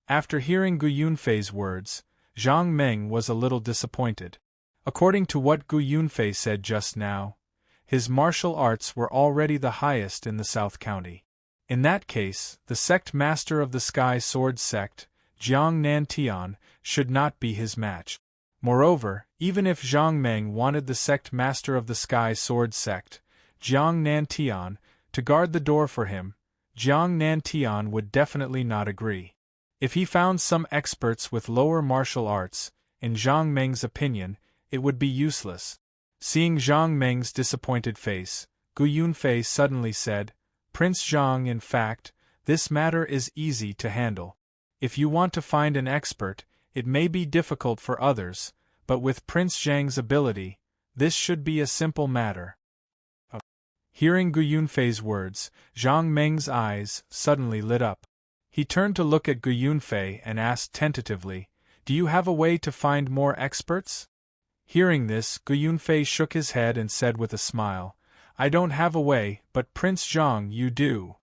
After hearing Gu Yunfei's words, Zhang Meng was a little disappointed. According to what Gu Yunfei said just now, his martial arts were already the highest in the South County. In that case, the sect master of the Sky Sword Sect, Jiang Nantian, should not be his match. Moreover, even if Zhang Meng wanted the sect master of the Sky Sword Sect, Jiang Nantian, to guard the door for him, Jiang Nantian would definitely not agree. If he found some experts with lower martial arts, in Zhang Meng's opinion, it would be useless. Seeing Zhang Meng's disappointed face, Gu Yunfei suddenly said, Prince Zhang, in fact, this matter is easy to handle. If you want to find an expert, it may be difficult for others, but with Prince Zhang's ability, this should be a simple matter. Hearing Gu Yunfei's words, Zhang Meng's eyes suddenly lit up. He turned to look at Gu Yunfei and asked tentatively, Do you have a way to find more experts? Hearing this, Gu Yunfei shook his head and said with a smile, I don't have a way, but Prince Zhang, you do.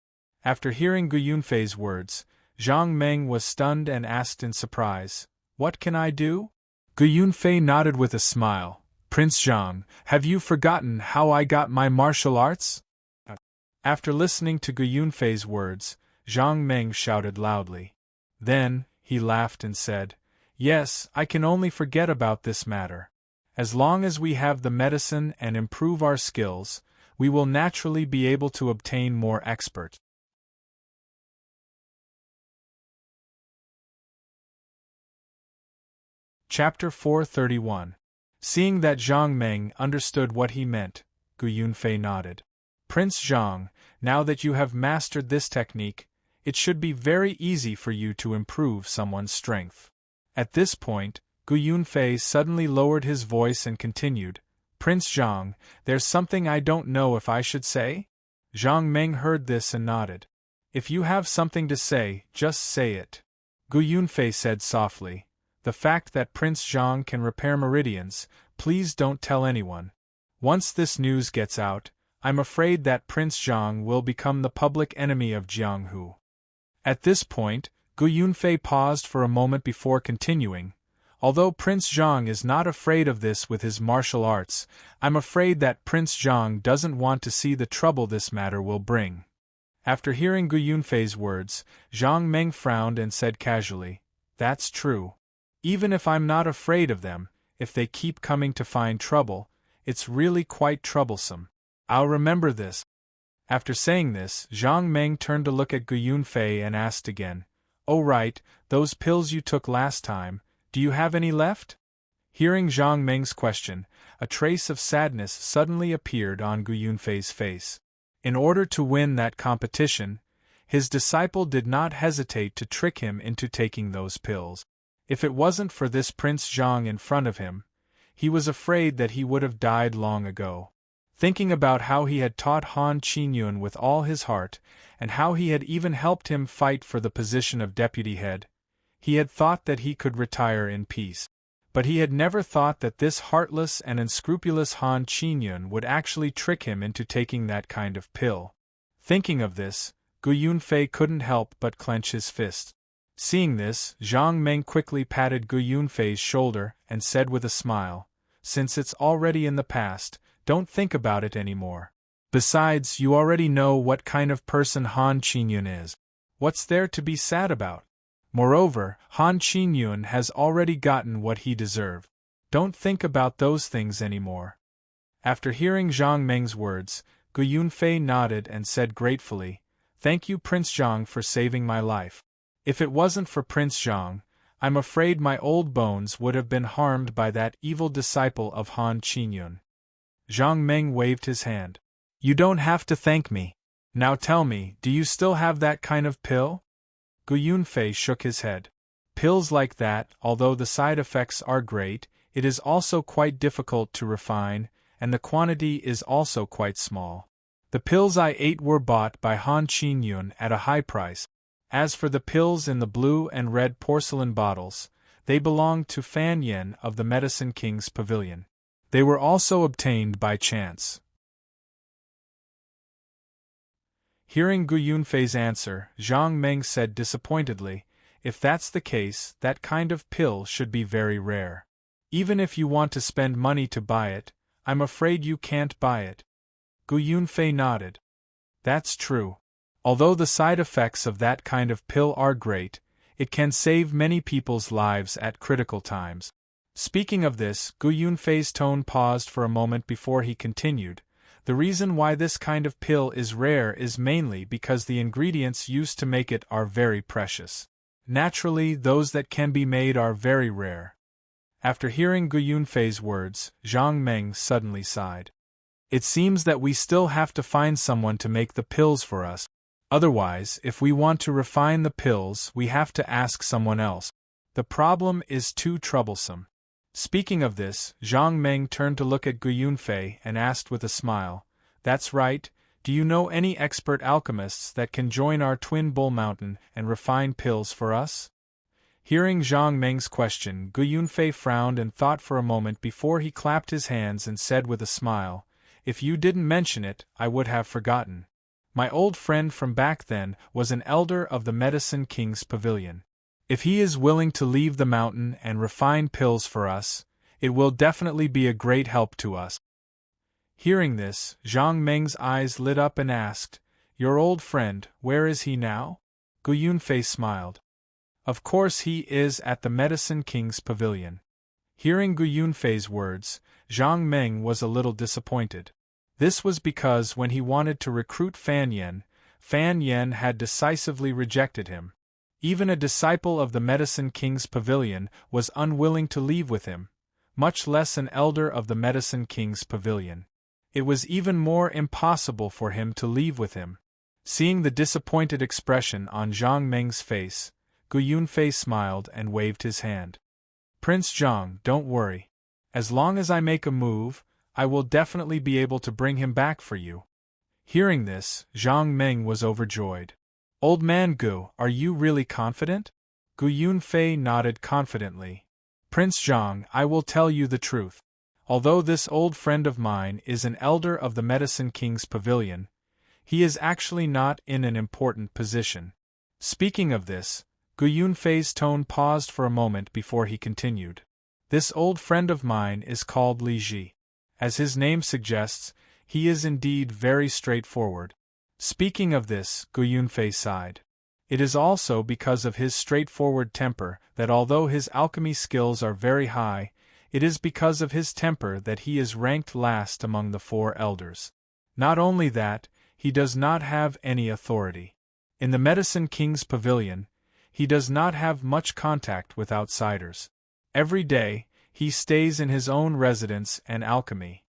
After hearing Gu Yunfei's words, Zhang Meng was stunned and asked in surprise, What can I do? Gu Yunfei nodded with a smile, Prince Zhang, have you forgotten how I got my martial arts? After listening to Gu Yunfei's words, Zhang Meng shouted loudly. Then, he laughed and said, Yes, I can only forget about this matter. As long as we have the medicine and improve our skills, we will naturally be able to obtain more expert. Chapter 431. Seeing that Zhang Meng understood what he meant, Gu Yunfei nodded. Prince Zhang, now that you have mastered this technique, it should be very easy for you to improve someone's strength. At this point, Gu Yunfei suddenly lowered his voice and continued, Prince Zhang, there's something I don't know if I should say? Zhang Meng heard this and nodded. If you have something to say, just say it. Gu Yunfei said softly, The fact that Prince Zhang can repair meridians, please don't tell anyone. Once this news gets out, I'm afraid that Prince Zhang will become the public enemy of Jianghu. At this point, Gu Yunfei paused for a moment before continuing. Although Prince Zhang is not afraid of this with his martial arts, I'm afraid that Prince Zhang doesn't want to see the trouble this matter will bring. After hearing Gu Yunfei's words, Zhang Meng frowned and said casually, That's true. Even if I'm not afraid of them, if they keep coming to find trouble, it's really quite troublesome. I'll remember this. After saying this, Zhang Meng turned to look at Gu Yunfei and asked again, Oh right, those pills you took last time, do you have any left? Hearing Zhang Meng's question, a trace of sadness suddenly appeared on Gu Yunfei's face. In order to win that competition, his disciple did not hesitate to trick him into taking those pills. If it wasn't for this Prince Zhang in front of him, he was afraid that he would have died long ago. Thinking about how he had taught Han Qinyun with all his heart, and how he had even helped him fight for the position of deputy head, he had thought that he could retire in peace. But he had never thought that this heartless and unscrupulous Han Qinyun would actually trick him into taking that kind of pill. Thinking of this, Gu Yunfei couldn't help but clench his fist. Seeing this, Zhang Meng quickly patted Gu Yunfei's shoulder and said with a smile, "Since it's already in the past, don't think about it anymore. Besides, you already know what kind of person Han Qingyun is. What's there to be sad about? Moreover, Han Qingyun has already gotten what he deserved. Don't think about those things anymore." After hearing Zhang Meng's words, Gu Yunfei nodded and said gratefully, "Thank you, Prince Zhang, for saving my life. If it wasn't for Prince Zhang, I'm afraid my old bones would have been harmed by that evil disciple of Han Qingyun." Zhang Meng waved his hand. "You don't have to thank me. Now tell me, do you still have that kind of pill?" Gu Yunfei shook his head. "Pills like that, although the side effects are great, it is also quite difficult to refine, and the quantity is also quite small. The pills I ate were bought by Han Qingyun at a high price. As for the pills in the blue and red porcelain bottles, they belonged to Fan Yen of the Medicine King's pavilion. They were also obtained by chance." Hearing Gu Yunfei's answer, Zhang Meng said disappointedly, "If that's the case, that kind of pill should be very rare. Even if you want to spend money to buy it, I'm afraid you can't buy it." Gu Yunfei nodded. "That's true. Although the side effects of that kind of pill are great, it can save many people's lives at critical times." Speaking of this, Gu Yunfei's tone paused for a moment before he continued, "The reason why this kind of pill is rare is mainly because the ingredients used to make it are very precious. Naturally, those that can be made are very rare." After hearing Gu Yunfei's words, Zhang Meng suddenly sighed. "It seems that we still have to find someone to make the pills for us. Otherwise, if we want to refine the pills, we have to ask someone else. The problem is too troublesome." Speaking of this, Zhang Meng turned to look at Gu Yunfei and asked with a smile, "That's right, do you know any expert alchemists that can join our twin Bull Mountain and refine pills for us?" Hearing Zhang Meng's question, Gu Yunfei frowned and thought for a moment before he clapped his hands and said with a smile, "If you didn't mention it, I would have forgotten. My old friend from back then was an elder of the Medicine King's pavilion. If he is willing to leave the mountain and refine pills for us, it will definitely be a great help to us." Hearing this, Zhang Meng's eyes lit up and asked, "Your old friend, where is he now?" Gu Yunfei smiled. "Of course he is at the Medicine King's pavilion." Hearing Gu Yunfei's words, Zhang Meng was a little disappointed. This was because when he wanted to recruit Fan Yen had decisively rejected him. Even a disciple of the Medicine King's pavilion was unwilling to leave with him, much less an elder of the Medicine King's pavilion. It was even more impossible for him to leave with him. Seeing the disappointed expression on Zhang Meng's face, Gu Yunfei smiled and waved his hand. "Prince Zhang, don't worry. As long as I make a move, I will definitely be able to bring him back for you." Hearing this, Zhang Meng was overjoyed. "Old man Gu, are you really confident?" Gu Yunfei nodded confidently. "Prince Zhang, I will tell you the truth. Although this old friend of mine is an elder of the Medicine King's pavilion, he is actually not in an important position." Speaking of this, Gu Yunfei's tone paused for a moment before he continued. "This old friend of mine is called Li Ji. As his name suggests, he is indeed very straightforward." Speaking of this, Gu Yunfei sighed. It is also because of his straightforward temper that although his alchemy skills are very high, it is because of his temper that he is ranked last among the 4 elders. Not only that, he does not have any authority. In the Medicine King's pavilion, he does not have much contact with outsiders. Every day, he stays in his own residence and alchemy.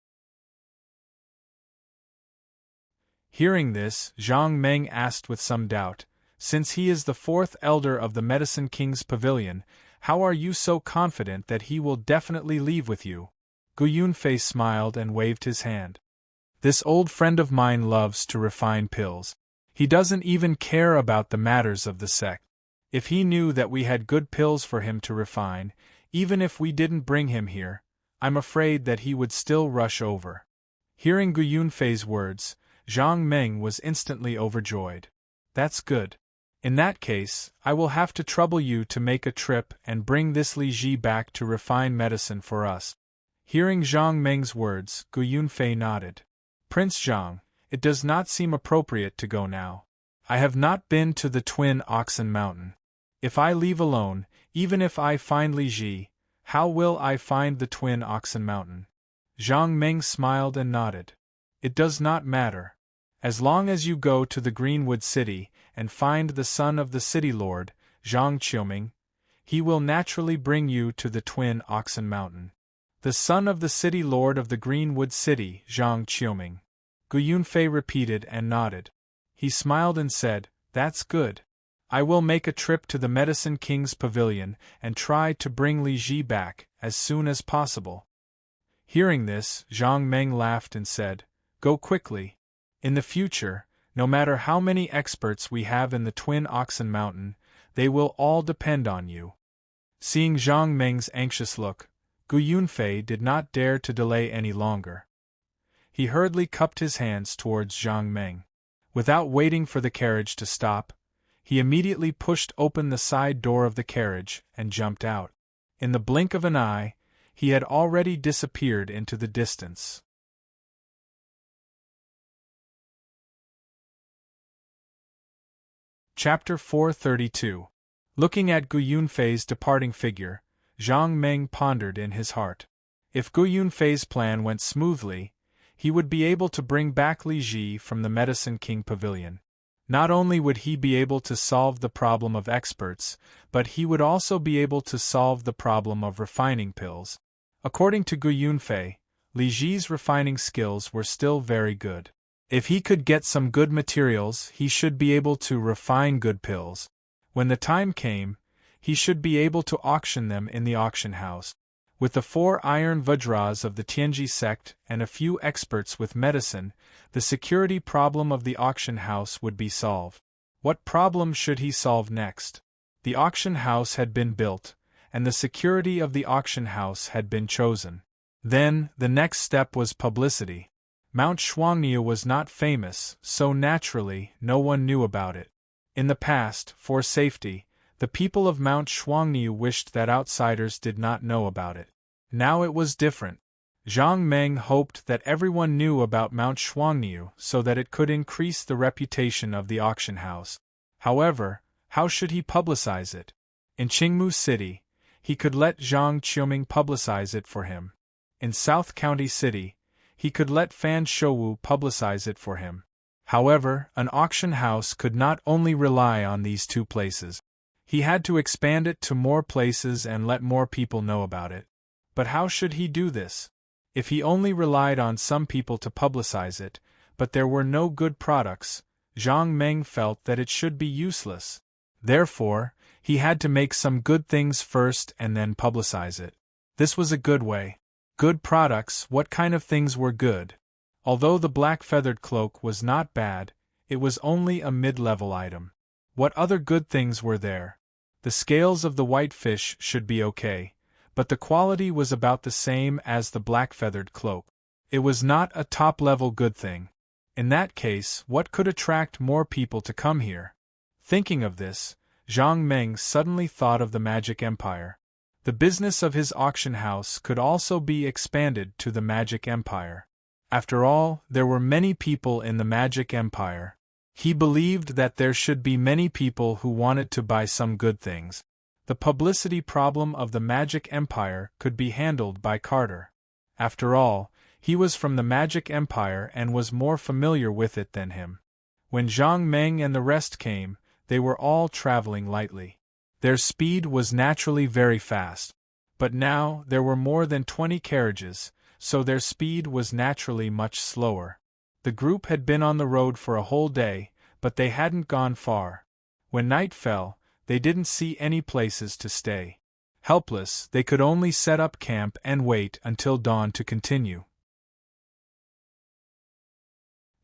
Hearing this, Zhang Meng asked with some doubt, "Since he is the 4th elder of the Medicine King's pavilion, how are you so confident that he will definitely leave with you?" Gu Yunfei smiled and waved his hand. "This old friend of mine loves to refine pills. He doesn't even care about the matters of the sect. If he knew that we had good pills for him to refine, even if we didn't bring him here, I'm afraid that he would still rush over." Hearing Gu Yunfei's words, Zhang Meng was instantly overjoyed. That's good. In that case, I will have to trouble you to make a trip and bring this Li Ji back to refine medicine for us. Hearing Zhang Meng's words, Gu Yunfei nodded. Prince Zhang, it does not seem appropriate to go now. I have not been to the Twin Oxen Mountain. If I leave alone, even if I find Li Ji, how will I find the Twin Oxen Mountain? Zhang Meng smiled and nodded. It does not matter. As long as you go to the Greenwood City and find the son of the city lord, Zhang Qiuming, he will naturally bring you to the Twin Oxen Mountain. The son of the city lord of the Greenwood City, Zhang Qiuming. Gu Yunfei repeated and nodded. He smiled and said, That's good. I will make a trip to the Medicine King's pavilion and try to bring Li Ji back as soon as possible. Hearing this, Zhang Meng laughed and said, Go quickly. In the future, no matter how many experts we have in the Twin Oxen Mountain, they will all depend on you. Seeing Zhang Meng's anxious look, Gu Yunfei did not dare to delay any longer. He hurriedly cupped his hands towards Zhang Meng. Without waiting for the carriage to stop, he immediately pushed open the side door of the carriage and jumped out. In the blink of an eye, he had already disappeared into the distance. Chapter 432. Looking at Gu Yunfei's departing figure, Zhang Meng pondered in his heart. If Gu Yunfei's plan went smoothly, he would be able to bring back Li Ji from the Medicine King Pavilion. Not only would he be able to solve the problem of experts, but he would also be able to solve the problem of refining pills. According to Gu Yunfei, Li Ji's refining skills were still very good. If he could get some good materials, he should be able to refine good pills. When the time came, he should be able to auction them in the auction house. With the 4 iron Vajras of the Tianji sect and a few experts with medicine, the security problem of the auction house would be solved. What problem should he solve next? The auction house had been built, and the security of the auction house had been chosen. Then, the next step was publicity. Mount Shuangniu was not famous, so naturally, no one knew about it. In the past, for safety, the people of Mount Shuangniu wished that outsiders did not know about it. Now it was different. Zhang Meng hoped that everyone knew about Mount Shuangniu so that it could increase the reputation of the auction house. However, how should he publicize it? In Qingmu City, he could let Zhang Qiuming publicize it for him. In South County City, he could let Fan Shouwu publicize it for him. However, an auction house could not only rely on these 2 places. He had to expand it to more places and let more people know about it. But how should he do this? If he only relied on some people to publicize it, but there were no good products, Zhang Meng felt that it should be useless. Therefore, he had to make some good things first and then publicize it. This was a good way. Good products, what kind of things were good? Although the black feathered cloak was not bad, it was only a mid-level item. What other good things were there? The scales of the white fish should be okay, but the quality was about the same as the black feathered cloak. It was not a top-level good thing. In that case, what could attract more people to come here? Thinking of this, Zhang Meng suddenly thought of the Magic Empire. The business of his auction house could also be expanded to the Magic Empire. After all, there were many people in the Magic Empire. He believed that there should be many people who wanted to buy some good things. The publicity problem of the Magic Empire could be handled by Carter. After all, he was from the Magic Empire and was more familiar with it than him. When Zhang Meng and the rest came, they were all traveling lightly. Their speed was naturally very fast. But now, there were more than 20 carriages, so their speed was naturally much slower. The group had been on the road for a whole day, but they hadn't gone far. When night fell, they didn't see any places to stay. Helpless, they could only set up camp and wait until dawn to continue.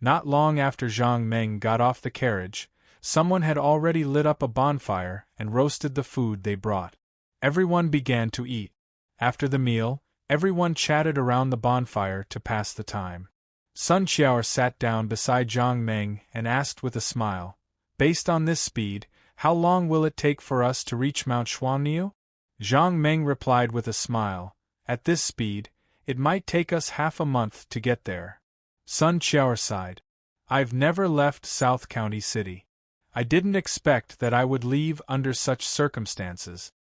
Not long after Zhang Meng got off the carriage, someone had already lit up a bonfire and roasted the food they brought. Everyone began to eat. After the meal, everyone chatted around the bonfire to pass the time. Sun Qiao sat down beside Zhang Meng and asked with a smile, Based on this speed, how long will it take for us to reach Mount Xuanliu? Zhang Meng replied with a smile, at this speed, it might take us half a month to get there. Sun Qiao sighed. I've never left South County City. I didn't expect that I would leave under such circumstances.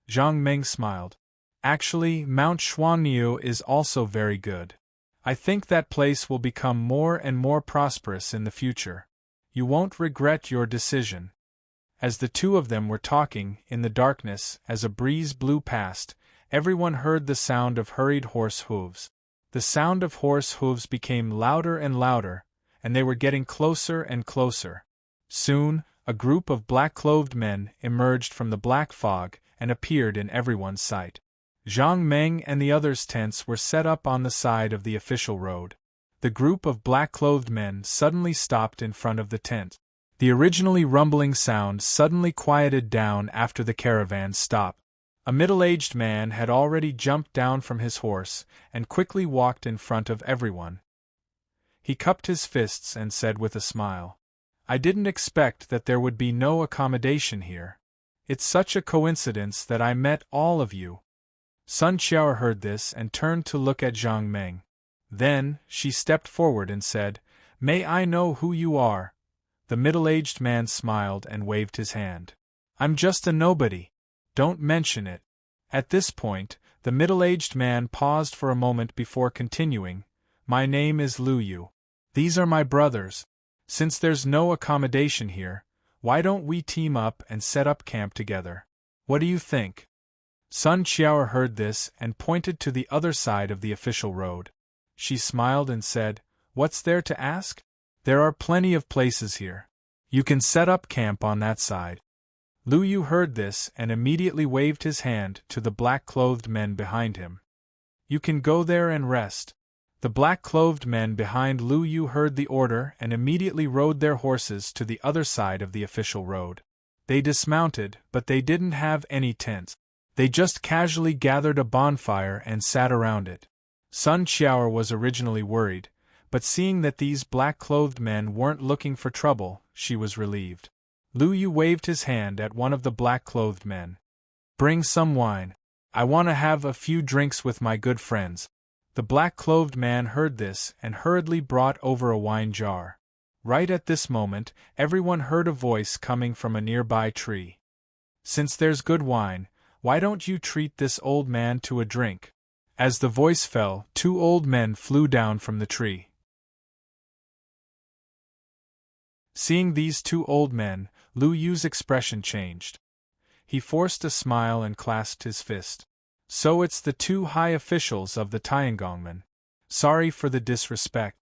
Zhang Meng smiled. Actually, Mount Xuanliu is also very good. I think that place will become more and more prosperous in the future. You won't regret your decision. As the two of them were talking, in the darkness, as a breeze blew past, everyone heard the sound of hurried horse hooves. The sound of horse hooves became louder and louder, and they were getting closer and closer. Soon, a group of black-clothed men emerged from the black fog and appeared in everyone's sight. Zhang Meng and the others' tents were set up on the side of the official road. The group of black-clothed men suddenly stopped in front of the tent. The originally rumbling sound suddenly quieted down after the caravan stopped. A middle-aged man had already jumped down from his horse and quickly walked in front of everyone. He cupped his fists and said with a smile, I didn't expect that there would be no accommodation here. It's such a coincidence that I met all of you. Sun Qiao heard this and turned to look at Zhang Meng. Then, she stepped forward and said, May I know who you are? The middle-aged man smiled and waved his hand. I'm just a nobody. Don't mention it. At this point, the middle-aged man paused for a moment before continuing, My name is Lu Yu. These are my brothers. Since there's no accommodation here, why don't we team up and set up camp together? What do you think? Sun Qiao heard this and pointed to the other side of the official road. She smiled and said, What's there to ask? There are plenty of places here. You can set up camp on that side. Lu Yu heard this and immediately waved his hand to the black-clothed men behind him. You can go there and rest. The black-clothed men behind Lu Yu heard the order and immediately rode their horses to the other side of the official road. They dismounted, but they didn't have any tents. They just casually gathered a bonfire and sat around it. Sun Qiao was originally worried, but seeing that these black-clothed men weren't looking for trouble, she was relieved. Lu Yu waved his hand at one of the black-clothed men. Bring some wine. I want to have a few drinks with my good friends. The black-clothed man heard this and hurriedly brought over a wine jar. Right at this moment, everyone heard a voice coming from a nearby tree. Since there's good wine, why don't you treat this old man to a drink? As the voice fell, two old men flew down from the tree. Seeing these two old men, Lu Yu's expression changed. He forced a smile and clasped his fist. So it's the two high officials of the Tiangongmen. Sorry for the disrespect.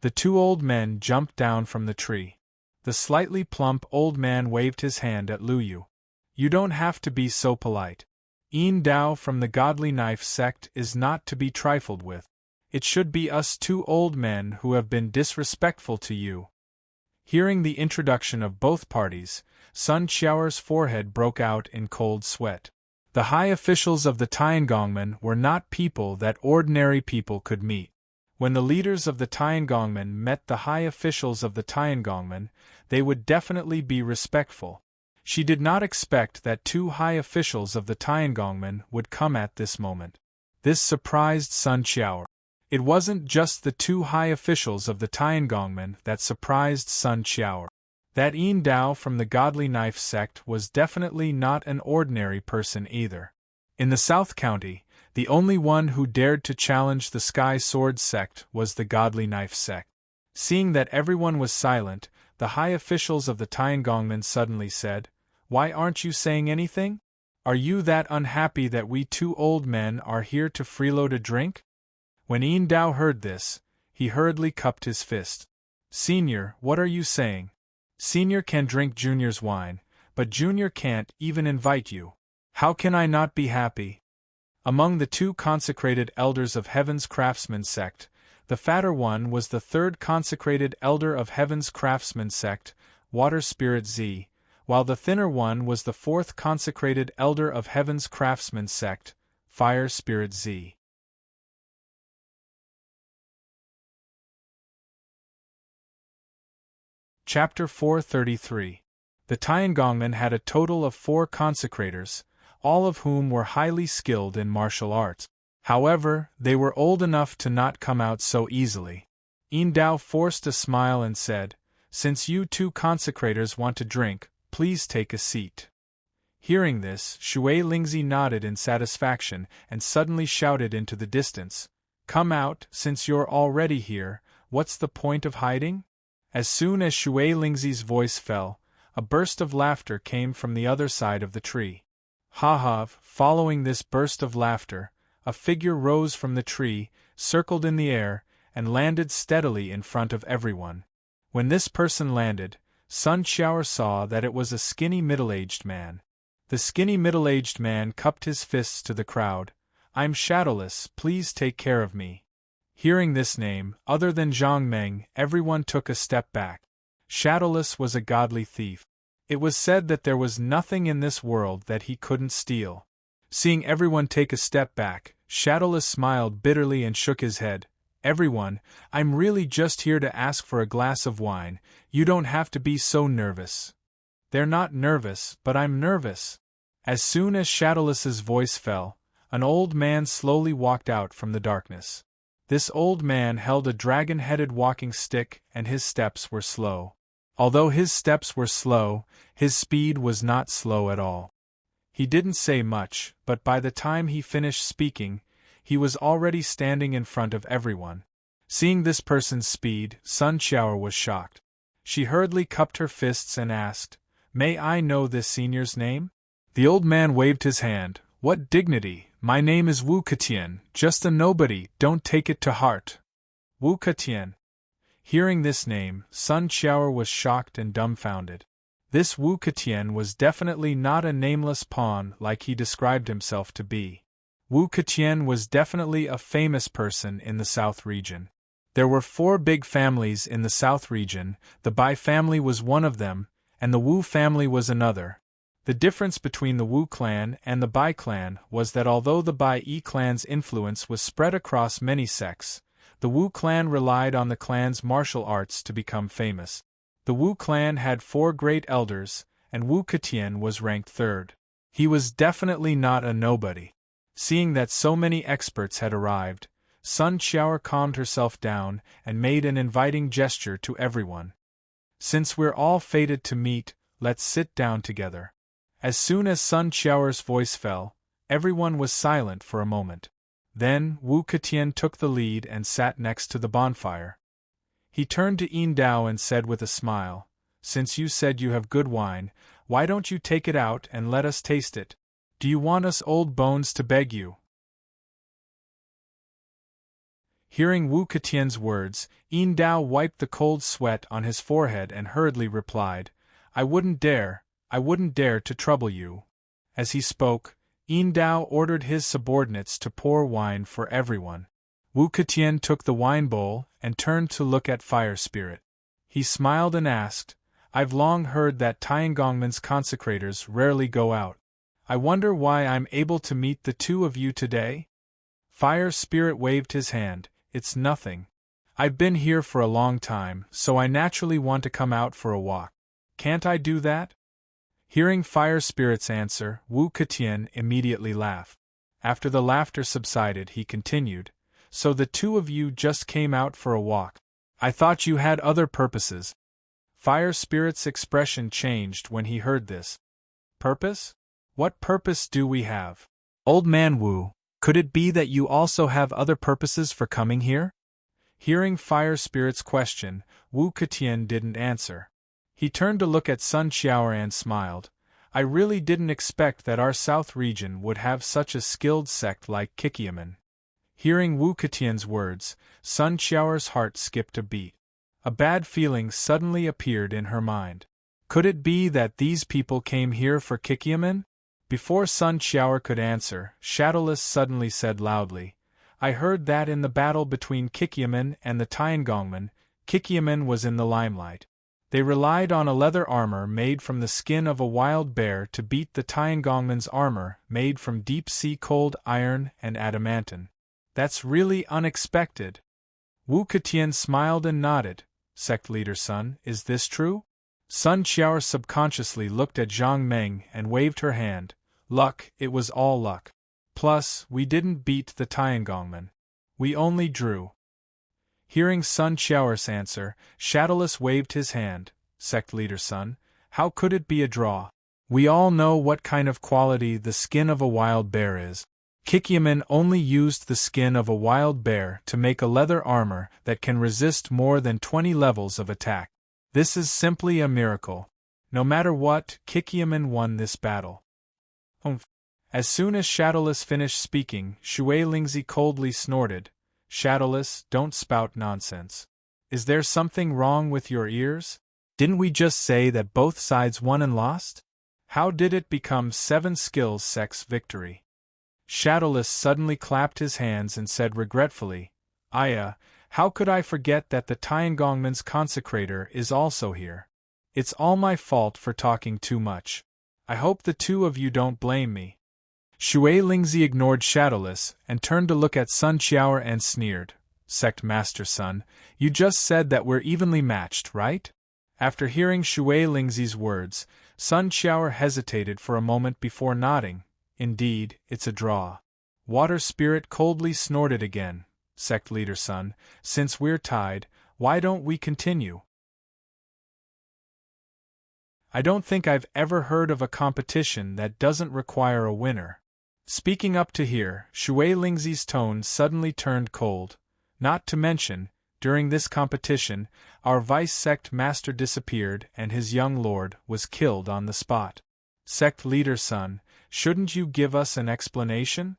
The two old men jumped down from the tree. The slightly plump old man waved his hand at Lu Yu. You don't have to be so polite. Yin Dao from the Godly Knife sect is not to be trifled with. It should be us two old men who have been disrespectful to you. Hearing the introduction of both parties, Sun Qiao's forehead broke out in cold sweat. The high officials of the Tiangongmen were not people that ordinary people could meet. When the leaders of the Tiangongmen met the high officials of the Tiangongmen, they would definitely be respectful. She did not expect that two high officials of the Tiangongmen would come at this moment. This surprised Sun Qiao. It wasn't just the two high officials of the Tiangongmen that surprised Sun Qiao. That Yin Dao from the Godly Knife sect was definitely not an ordinary person either. In the South County, the only one who dared to challenge the Sky Sword sect was the Godly Knife sect. Seeing that everyone was silent, the high officials of the Tiangongmen suddenly said, Why aren't you saying anything? Are you that unhappy that we two old men are here to freeload a drink? When Yin Dao heard this, he hurriedly cupped his fist. Senior, what are you saying? Senior can drink Junior's wine, but Junior can't even invite you. How can I not be happy? Among the two consecrated elders of Heaven's Craftsman sect, the fatter one was the third consecrated elder of Heaven's Craftsman sect, Water Spirit Z, while the thinner one was the fourth consecrated elder of Heaven's Craftsman sect, Fire Spirit Z. Chapter 433. The Tiangongmen had a total of 4 consecrators, all of whom were highly skilled in martial arts. However, they were old enough to not come out so easily. Yin Dao forced a smile and said, "Since you 2 consecrators want to drink, please take a seat." Hearing this, Shui Lingzi nodded in satisfaction and suddenly shouted into the distance, "Come out, since you're already here, what's the point of hiding?" As soon as Shui Lingzi's voice fell, a burst of laughter came from the other side of the tree. Following this burst of laughter, a figure rose from the tree, circled in the air, and landed steadily in front of everyone. When this person landed, Sun Xiaoer saw that it was a skinny middle-aged man. The skinny middle-aged man cupped his fists to the crowd. "I'm Shadowless, please take care of me." Hearing this name, other than Zhang Meng, everyone took a step back. Shadowless was a godly thief. It was said that there was nothing in this world that he couldn't steal. Seeing everyone take a step back, Shadowless smiled bitterly and shook his head. "Everyone, I'm really just here to ask for a glass of wine, you don't have to be so nervous." "They're not nervous, but I'm nervous." As soon as Shadowless's voice fell, an old man slowly walked out from the darkness. This old man held a dragon-headed walking stick and his steps were slow. Although his steps were slow, his speed was not slow at all. He didn't say much, but by the time he finished speaking, he was already standing in front of everyone. Seeing this person's speed, Sun Xiaoer was shocked. She hurriedly cupped her fists and asked, "May I know this senior's name?" The old man waved his hand. "What dignity! My name is Wu Ketian, just a nobody, don't take it to heart." Wu Ketian. Hearing this name, Sun Xiaoer was shocked and dumbfounded. This Wu Ketian was definitely not a nameless pawn like he described himself to be. Wu Ketian was definitely a famous person in the South region. There were 4 big families in the South region, the Bai family was one of them, and the Wu family was another. The difference between the Wu clan and the Bai clan was that although the Bai clan's influence was spread across many sects, the Wu clan relied on the clan's martial arts to become famous. The Wu clan had 4 great elders, and Wu Ketian was ranked 3rd. He was definitely not a nobody. Seeing that so many experts had arrived, Sun Xiaoer calmed herself down and made an inviting gesture to everyone. "Since we're all fated to meet, let's sit down together." As soon as Sun Xiaoer's voice fell, everyone was silent for a moment. Then Wu Ketian took the lead and sat next to the bonfire. He turned to Yin Dao and said with a smile, "Since you said you have good wine, why don't you take it out and let us taste it? Do you want us old bones to beg you?" Hearing Wu Ketian's words, Yin Dao wiped the cold sweat on his forehead and hurriedly replied, I wouldn't dare to trouble you." As he spoke, Yin Dao ordered his subordinates to pour wine for everyone. Wu Ketian took the wine bowl and turned to look at Fire Spirit. He smiled and asked, "I've long heard that Tiangongmen's consecrators rarely go out. I wonder why I'm able to meet the 2 of you today?" Fire Spirit waved his hand. "It's nothing. I've been here for a long time, so I naturally want to come out for a walk. Can't I do that?" Hearing Fire Spirit's answer, Wu Ketian immediately laughed. After the laughter subsided, he continued, "So the 2 of you just came out for a walk. I thought you had other purposes." Fire Spirit's expression changed when he heard this. "Purpose? What purpose do we have? Old man Wu, could it be that you also have other purposes for coming here?" Hearing Fire Spirit's question, Wu Ketian didn't answer. He turned to look at Sun Xiaoer and smiled. "I really didn't expect that our South region would have such a skilled sect like Kikiaman." Hearing Wu Ketian's words, Sun Xiaoer's heart skipped a beat. A bad feeling suddenly appeared in her mind. Could it be that these people came here for Kikiaman? Before Sun Xiaoer could answer, Shadowless suddenly said loudly, "I heard that in the battle between Kikiaman and the Tiangongmen, Kikiaman was in the limelight. They relied on a leather armor made from the skin of a wild bear to beat the Tiangongmen's armor made from deep-sea cold iron and adamantine. That's really unexpected." Wu Ketian smiled and nodded. "Sect leader Sun, is this true?" Sun Qiao subconsciously looked at Zhang Meng and waved her hand. Luck, it was all luck. Plus, we didn't beat the Tiangongmen. We only drew. Hearing Sun Qiao's answer, Shadowless waved his hand. Sect Leader Sun, how could it be a draw? We all know what kind of quality the skin of a wild bear is. Kikyaman only used the skin of a wild bear to make a leather armor that can resist more than 20 levels of attack. This is simply a miracle. No matter what, Kikyaman won this battle. As soon as Shadowless finished speaking, Shui Lingzi coldly snorted. Shadowless, don't spout nonsense. Is there something wrong with your ears? Didn't we just say that both sides won and lost? How did it become 7 skills sex victory? Shadowless suddenly clapped his hands and said regretfully, Aya, how could I forget that the Tiangongman's consecrator is also here? It's all my fault for talking too much. I hope the two of you don't blame me. Shui Lingzi ignored Shadowless and turned to look at Sun Qiao and sneered. Sect Master Sun, you just said that we're evenly matched, right? After hearing Shui Lingzi's words, Sun Qiao hesitated for a moment before nodding. Indeed, it's a draw. Water Spirit coldly snorted again. Sect Leader Sun, since we're tied, why don't we continue? I don't think I've ever heard of a competition that doesn't require a winner. Speaking up to here, Shui Lingzi's tone suddenly turned cold. Not to mention, during this competition, our vice-sect master disappeared and his young lord was killed on the spot. Sect Leader Sun, shouldn't you give us an explanation?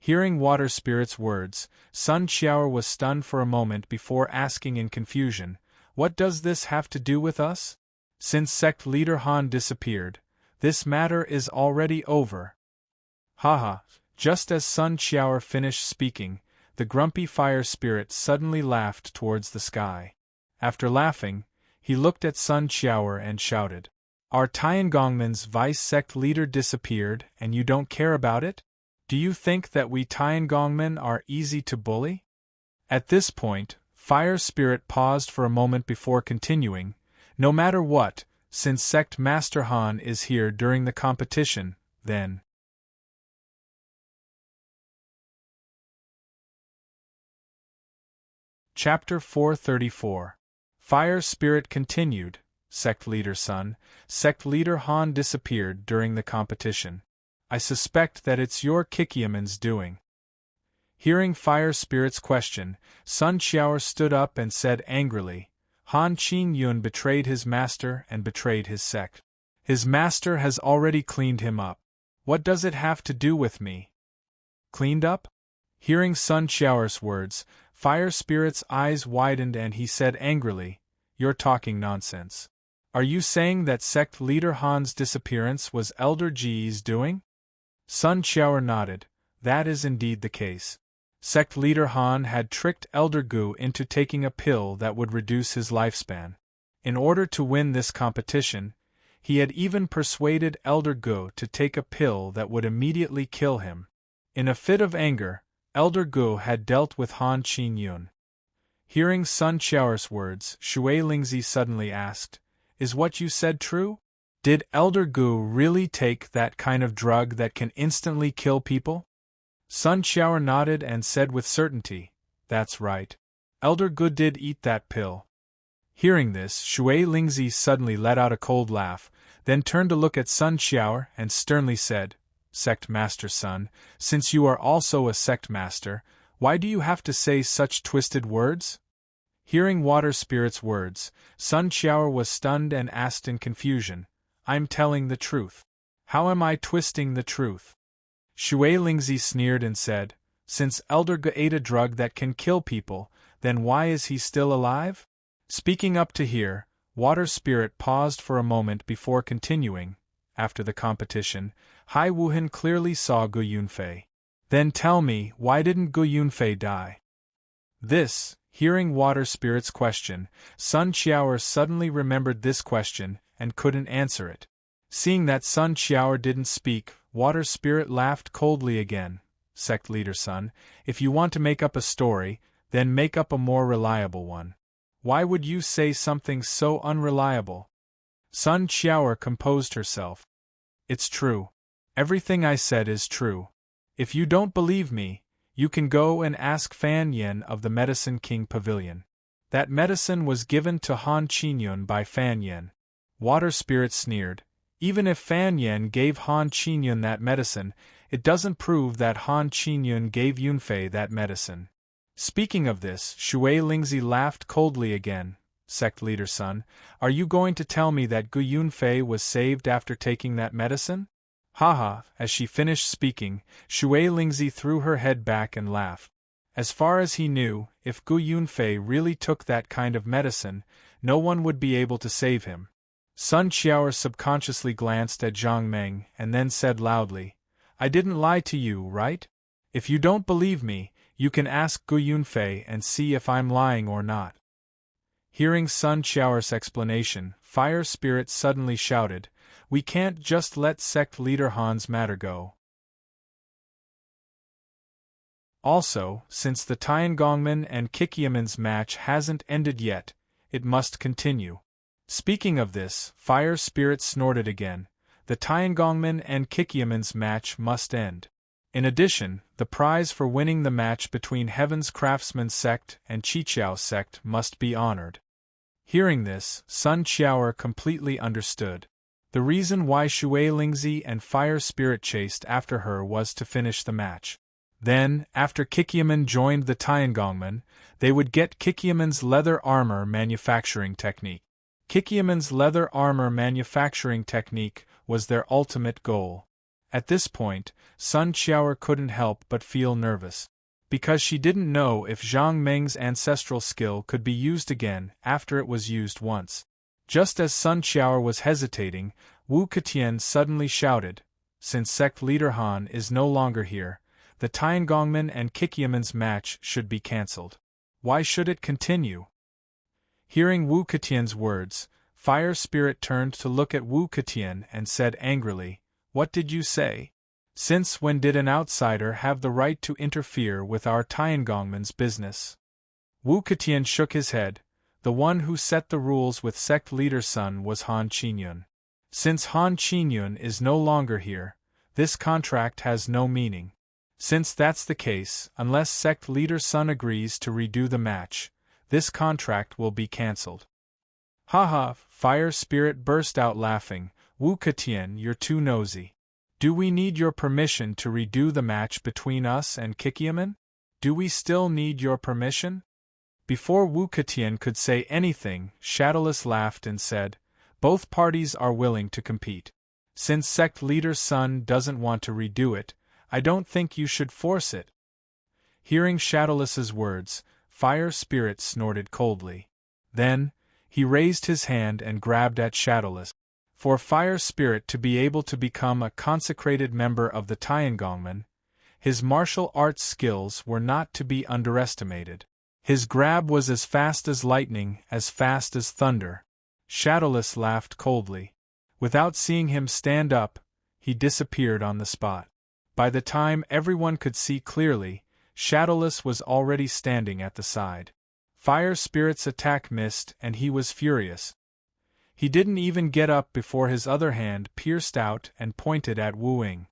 Hearing Water Spirit's words, Sun Qiao was stunned for a moment before asking in confusion, what does this have to do with us? Since Sect Leader Han disappeared, this matter is already over. Haha, just as Sun Qiao finished speaking, the grumpy fire spirit suddenly laughed towards the sky. After laughing, he looked at Sun Qiao and shouted, Our Tiangongman's vice-sect leader disappeared and you don't care about it? Do you think that we Tiangongmen are easy to bully? At this point, Fire Spirit paused for a moment before continuing, no matter what, since Sect Master Han is here during the competition, then. Chapter 434. Fire Spirit continued. Sect Leader Sun, Sect Leader Han disappeared during the competition. I suspect that it's your Kikyaman's doing. Hearing Fire Spirit's question, Sun Qiao stood up and said angrily, Han Qingyun betrayed his master and betrayed his sect. His master has already cleaned him up. What does it have to do with me? Cleaned up? Hearing Sun Qiao's words, Fire Spirit's eyes widened and he said angrily, You're talking nonsense. Are you saying that Sect Leader Han's disappearance was Elder Ji's doing? Sun Qiao nodded. That is indeed the case. Sect Leader Han had tricked Elder Gu into taking a pill that would reduce his lifespan. In order to win this competition, he had even persuaded Elder Gu to take a pill that would immediately kill him. In a fit of anger, Elder Gu had dealt with Han Qingyun. Hearing Sun Qiao's words, Shui Lingzi suddenly asked, Is what you said true? Did Elder Gu really take that kind of drug that can instantly kill people? Sun Qiao nodded and said with certainty, That's right. Elder Gu did eat that pill. Hearing this, Shui Lingzi suddenly let out a cold laugh, then turned to look at Sun Qiao and sternly said, Sect Master Sun, since you are also a sect master, why do you have to say such twisted words? Hearing Water Spirit's words, Sun Qiao was stunned and asked in confusion, I'm telling the truth. How am I twisting the truth? Shui Lingzi sneered and said, Since Elder Gu ate a drug that can kill people, then why is he still alive? Speaking up to here, Water Spirit paused for a moment before continuing. After the competition, Hai Wuhan clearly saw Gu Yunfei. Then tell me, why didn't Gu Yunfei die? This, hearing Water Spirit's question, Sun Qiao suddenly remembered this question and couldn't answer it. Seeing that Sun Qiao didn't speak, Water Spirit laughed coldly again. Sect Leader Sun, if you want to make up a story, then make up a more reliable one. Why would you say something so unreliable? Sun Qiaoer composed herself. It's true. Everything I said is true. If you don't believe me, you can go and ask Fan Yin of the Medicine King Pavilion. That medicine was given to Han Qingyun by Fan Yin. Water Spirit sneered. Even if Fan Yin gave Han Qingyun that medicine, it doesn't prove that Han Qingyun gave Yunfei that medicine. Speaking of this, Shui Lingzi laughed coldly again. Sect leader son, are you going to tell me that Gu Yunfei was saved after taking that medicine? Haha, as she finished speaking, Shui Lingzi threw her head back and laughed. As far as he knew, if Gu Yunfei really took that kind of medicine, no one would be able to save him. Sun Qiaoer subconsciously glanced at Zhang Meng and then said loudly, I didn't lie to you, right? If you don't believe me, you can ask Gu Yunfei and see if I'm lying or not. Hearing Sun Qiaoer's explanation, Fire Spirit suddenly shouted, We can't just let sect leader Han's matter go. Also, since the Tiangongmen and Kikiaman's match hasn't ended yet, it must continue. Speaking of this, Fire Spirit snorted again, the Tiangongmen and Kikiaman's match must end. In addition, the prize for winning the match between Heaven's Craftsman sect and Qiqiao sect must be honored. Hearing this, Sun Qiaoer completely understood. The reason why Shui Lingzi and Fire Spirit chased after her was to finish the match. Then, after Kikiaman joined the Tiangongmen, they would get Kikiaman's leather armor manufacturing technique. Kikiaman's leather armor manufacturing technique was their ultimate goal. At this point, Sun Qiaoer couldn't help but feel nervous. Because she didn't know if Zhang Meng's ancestral skill could be used again after it was used once. Just as Sun Qiaoer was hesitating, Wu Ketian suddenly shouted, Since sect leader Han is no longer here, the Tiangongmen and Kikiaman's match should be cancelled. Why should it continue? Hearing Wu Ketian's words, Fire Spirit turned to look at Wu Ketian and said angrily, What did you say? Since when did an outsider have the right to interfere with our Tiangongmen's business? Wu Ketian shook his head. The one who set the rules with sect leader's son was Han Qingyun. Since Han Qingyun is no longer here, this contract has no meaning. Since that's the case, unless sect leader's son agrees to redo the match, this contract will be cancelled. Haha, Fire Spirit burst out laughing. Wu Ketian, you're too nosy. Do we need your permission to redo the match between us and Kikiaman? Do we still need your permission? Before Wu Ketian could say anything, Shadowless laughed and said, Both parties are willing to compete. Since sect leader's son doesn't want to redo it, I don't think you should force it. Hearing Shadowless's words, Fire Spirit snorted coldly. Then, he raised his hand and grabbed at Shadowless. For Fire Spirit to be able to become a consecrated member of the Tiangongmen, his martial arts skills were not to be underestimated. His grab was as fast as lightning, as fast as thunder. Shadowless laughed coldly. Without seeing him stand up, he disappeared on the spot. By the time everyone could see clearly, Shadowless was already standing at the side. Fire Spirit's attack missed and he was furious. He didn't even get up before his other hand pierced out and pointed at Wu Ying.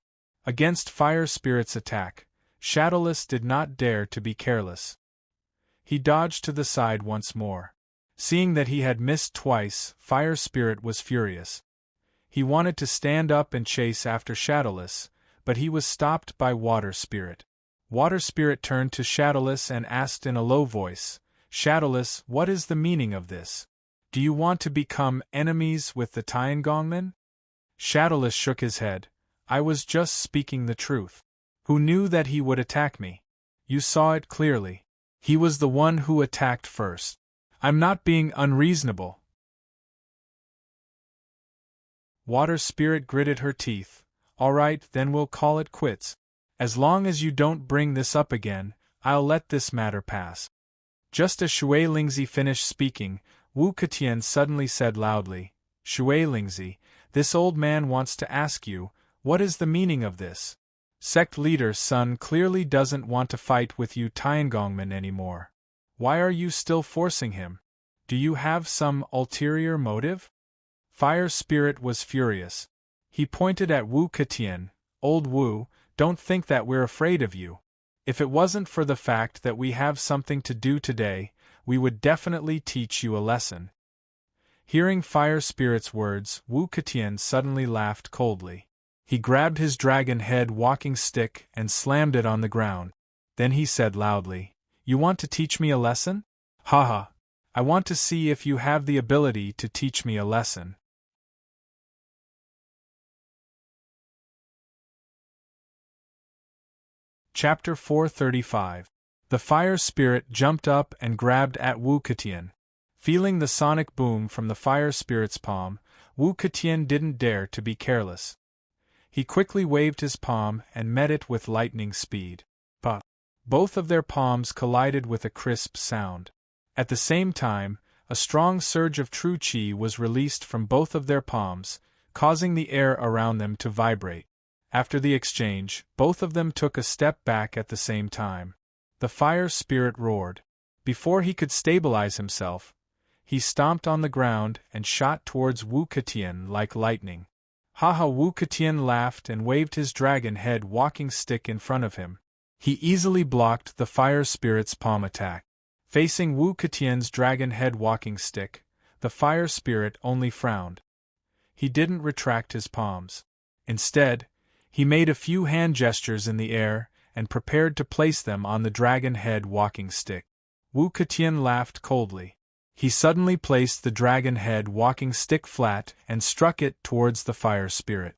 Against Fire Spirit's attack, Shadowless did not dare to be careless. He dodged to the side once more. Seeing that he had missed twice, Fire Spirit was furious. He wanted to stand up and chase after Shadowless, but he was stopped by Water Spirit. Water Spirit turned to Shadowless and asked in a low voice, Shadowless, what is the meaning of this? Do you want to become enemies with the Tiangongmen? Shadowless shook his head. I was just speaking the truth. Who knew that he would attack me? You saw it clearly. He was the one who attacked first. I'm not being unreasonable. Water Spirit gritted her teeth. All right, then we'll call it quits. As long as you don't bring this up again, I'll let this matter pass. Just as Shui Lingzi finished speaking, Wu Ketian suddenly said loudly, Shui Lingzi, this old man wants to ask you, what is the meaning of this? Sect leader's son clearly doesn't want to fight with you Tiangongmen anymore. Why are you still forcing him? Do you have some ulterior motive? Fire Spirit was furious. He pointed at Wu Ketian. Old Wu, don't think that we're afraid of you. If it wasn't for the fact that we have something to do today, we would definitely teach you a lesson. Hearing Fire Spirit's words, Wu Ketian suddenly laughed coldly. He grabbed his dragon head walking stick and slammed it on the ground. Then he said loudly, "You want to teach me a lesson? Haha! I want to see if you have the ability to teach me a lesson." Chapter 435. The Fire Spirit jumped up and grabbed at Wu Ketian. Feeling the sonic boom from the Fire Spirit's palm, Wu Ketian didn't dare to be careless. He quickly waved his palm and met it with lightning speed. But both of their palms collided with a crisp sound. At the same time, a strong surge of true qi was released from both of their palms, causing the air around them to vibrate. After the exchange, both of them took a step back at the same time. The Fire Spirit roared. Before he could stabilize himself, he stomped on the ground and shot towards Wu Ketian like lightning. Haha! Wu Ketian laughed and waved his dragon head walking stick in front of him. He easily blocked the Fire Spirit's palm attack. Facing Wu Ketian's dragon head walking stick, the Fire Spirit only frowned. He didn't retract his palms. Instead, he made a few hand gestures in the air and prepared to place them on the dragon head walking stick. Wu Ketian laughed coldly. He suddenly placed the dragon head walking stick flat and struck it towards the Fire Spirit.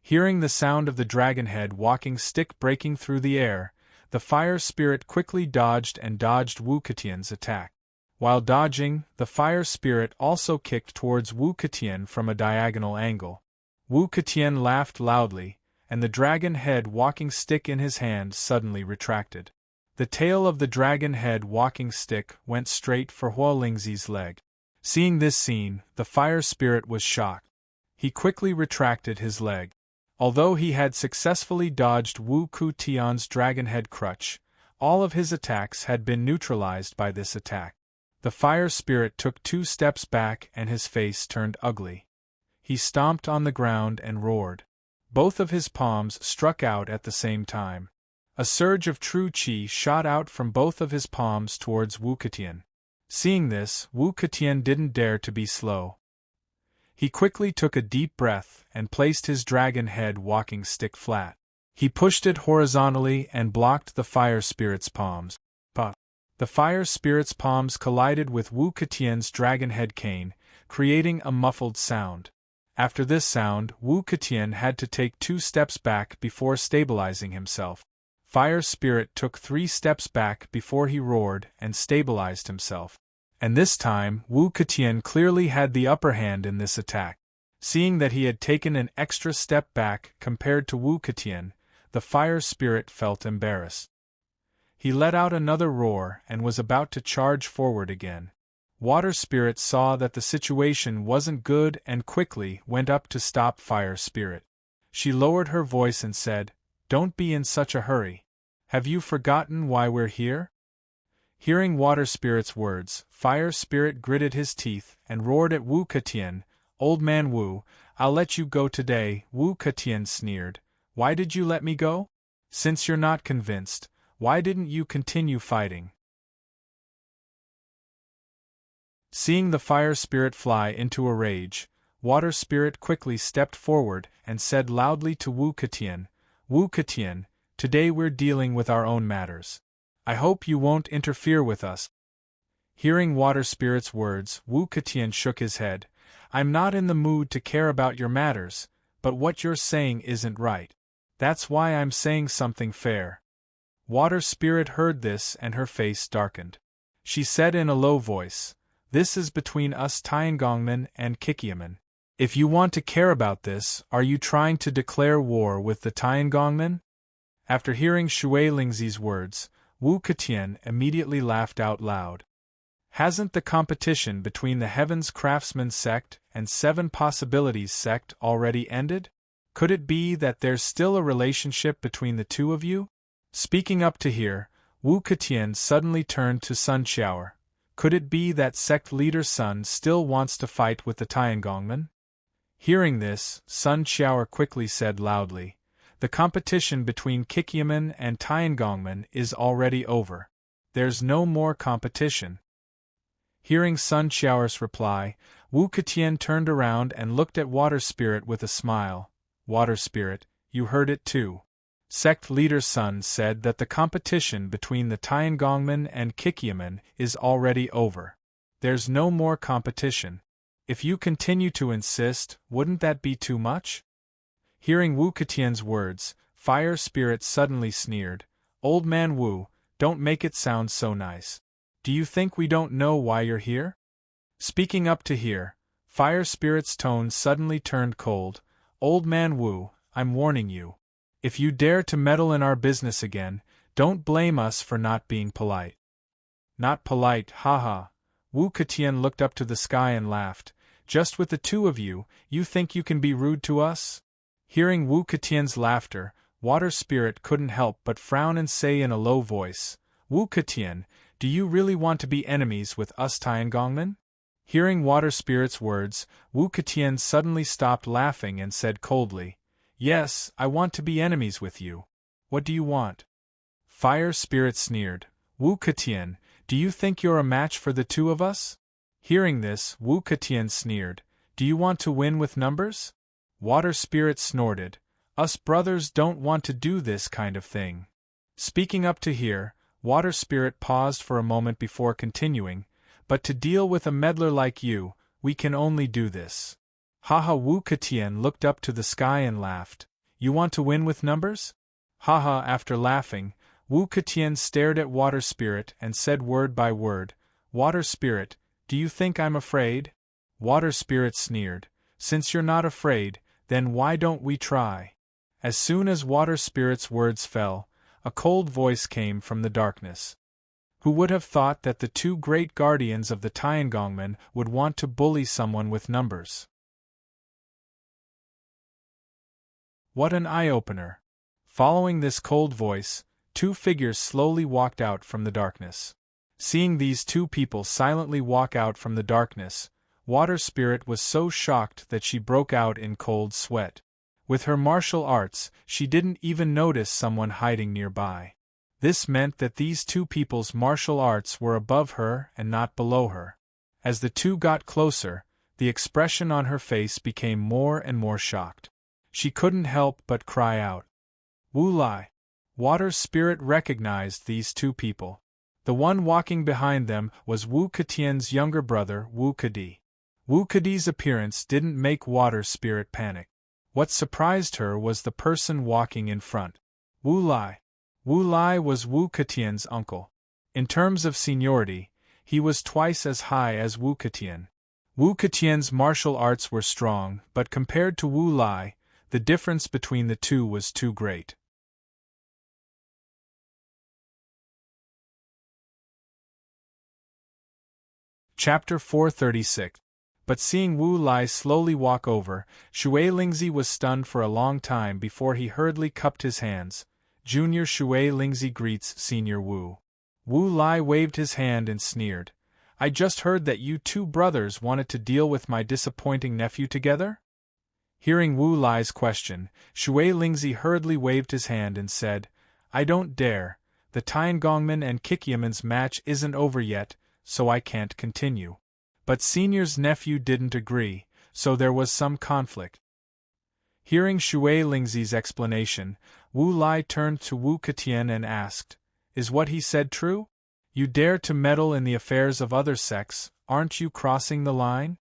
Hearing the sound of the dragon head walking stick breaking through the air, the Fire Spirit quickly dodged Wu Ketian's attack. While dodging, the Fire Spirit also kicked towards Wu Ketian from a diagonal angle. Wu Ketian laughed loudly, and the dragon head walking stick in his hand suddenly retracted. The tail of the dragon head walking stick went straight for Huo Lingzi's leg. Seeing this scene, the Fire Spirit was shocked. He quickly retracted his leg. Although he had successfully dodged Wu Ketian's dragon head crutch, all of his attacks had been neutralized by this attack. The Fire Spirit took 2 steps back and his face turned ugly. He stomped on the ground and roared. Both of his palms struck out at the same time. A surge of true qi shot out from both of his palms towards Wu Ketian. Seeing this, Wu Ketian didn't dare to be slow. He quickly took a deep breath and placed his dragon head walking stick flat. He pushed it horizontally and blocked the Fire Spirit's palms. But the Fire Spirit's palms collided with Wu Ketian's dragon head cane, creating a muffled sound. After this sound, Wu Ketian had to take 2 steps back before stabilizing himself. Fire Spirit took 3 steps back before he roared and stabilized himself. And this time, Wu Ketian clearly had the upper hand in this attack. Seeing that he had taken an extra step back compared to Wu Ketian, the Fire Spirit felt embarrassed. He let out another roar and was about to charge forward again. Water Spirit saw that the situation wasn't good and quickly went up to stop Fire Spirit. She lowered her voice and said, "Don't be in such a hurry. Have you forgotten why we're here?" Hearing Water Spirit's words, Fire Spirit gritted his teeth and roared at Wu Ketian, "Old man Wu, I'll let you go today." Wu Ketian sneered, "Why did you let me go? Since you're not convinced, why didn't you continue fighting?" Seeing the Fire Spirit fly into a rage, Water Spirit quickly stepped forward and said loudly to Wu Ketian, "Wu Ketian, today we're dealing with our own matters. I hope you won't interfere with us." Hearing Water Spirit's words, Wu Ketian shook his head. "I'm not in the mood to care about your matters, but what you're saying isn't right. That's why I'm saying something fair." Water Spirit heard this and her face darkened. She said in a low voice, "This is between us Tiangongmen and Kikiamen. If you want to care about this, are you trying to declare war with the Tiangongmen?" After hearing Shui Lingzi's words, Wu Ketian immediately laughed out loud. Hasn't the competition between the Heavens Craftsman sect and 7 Possibilities sect already ended? Could it be that there's still a relationship between the two of you? Speaking up to hear, Wu Ketian suddenly turned to Sun Qiaoer. Could it be that sect leader Sun still wants to fight with the Tiangongmen? Hearing this, Sun Xiaoer quickly said loudly, "The competition between Kikyaman and Tiangongman is already over. There's no more competition." Hearing Sun Xiaoer's reply, Wu Ketian turned around and looked at Water Spirit with a smile. "Water Spirit, you heard it too. Sect leader Sun said that the competition between the Tiangongman and Kikyaman is already over. There's no more competition. If you continue to insist, wouldn't that be too much?" Hearing Wu Ketian's words, Fire Spirit suddenly sneered, "Old man Wu, don't make it sound so nice. Do you think we don't know why you're here?" Speaking up to here, Fire Spirit's tone suddenly turned cold. "Old man Wu, I'm warning you. If you dare to meddle in our business again, don't blame us for not being polite." "Not polite, haha." Wu Ketian looked up to the sky and laughed. "Just with the two of you, you think you can be rude to us?" Hearing Wu Ketian's laughter, Water Spirit couldn't help but frown and say in a low voice, "Wu Ketian, do you really want to be enemies with us Tiangongmen?" Hearing Water Spirit's words, Wu Ketian suddenly stopped laughing and said coldly, "Yes, I want to be enemies with you. What do you want?" Fire Spirit sneered, "Wu Ketian, do you think you're a match for the two of us?" Hearing this, Wu Ketian sneered, "Do you want to win with numbers?" Water Spirit snorted, "Us brothers don't want to do this kind of thing." Speaking up to here, Water Spirit paused for a moment before continuing, "But to deal with a meddler like you, we can only do this." Haha. Wu Ketian looked up to the sky and laughed, "You want to win with numbers?" Haha. After laughing, Wu Ketian stared at Water Spirit and said word by word, "Water Spirit, do you think I'm afraid?" Water Spirit sneered, "Since you're not afraid, then why don't we try?" As soon as Water Spirit's words fell, a cold voice came from the darkness. Who would have thought that the two great guardians of the Tiangongmen would want to bully someone with numbers? What an eye-opener! Following this cold voice, two figures slowly walked out from the darkness. Seeing these two people silently walk out from the darkness, Water Spirit was so shocked that she broke out in cold sweat. With her martial arts, she didn't even notice someone hiding nearby. This meant that these two people's martial arts were above her and not below her. As the two got closer, the expression on her face became more and more shocked. She couldn't help but cry out, "Wu Lai!" Water Spirit recognized these two people. The one walking behind them was Wu Ketian's younger brother, Wu Kedi. Wu Kedi's appearance didn't make Water Spirit panic. What surprised her was the person walking in front. Wu Lai. Wu Lai was Wu Ketian's uncle. In terms of seniority, he was twice as high as Wu Ketian. Wu Ketian's martial arts were strong, but compared to Wu Lai, the difference between the two was too great. Chapter 436. But seeing Wu Lai slowly walk over, Shui Lingzi was stunned for a long time before he hurriedly cupped his hands. Junior Shui Lingzi greets Senior Wu. Wu Lai waved his hand and sneered, "I just heard that you two brothers wanted to deal with my disappointing nephew together?" Hearing Wu Lai's question, Shui Lingzi hurriedly waved his hand and said, "I don't dare. The Tiangongman and Kikyaman's match isn't over yet, so I can't continue." But Senior's nephew didn't agree, so there was some conflict. Hearing Shui Lingzi's explanation, Wu Lai turned to Wu Ketian and asked, "Is what he said true? You dare to meddle in the affairs of other sects, aren't you crossing the line?"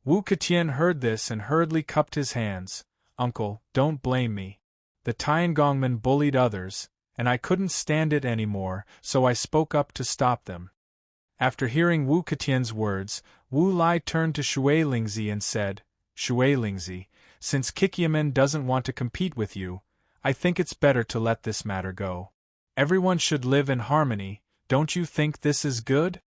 Wu Ketian heard this and hurriedly cupped his hands. "Uncle, don't blame me. The Tiangongmen bullied others, and I couldn't stand it anymore, so I spoke up to stop them." After hearing Wu Ketian's words, Wu Lai turned to Shui Lingzi and said, "Shui Lingzi, since Kikyaman doesn't want to compete with you, I think it's better to let this matter go. Everyone should live in harmony, don't you think this is good?"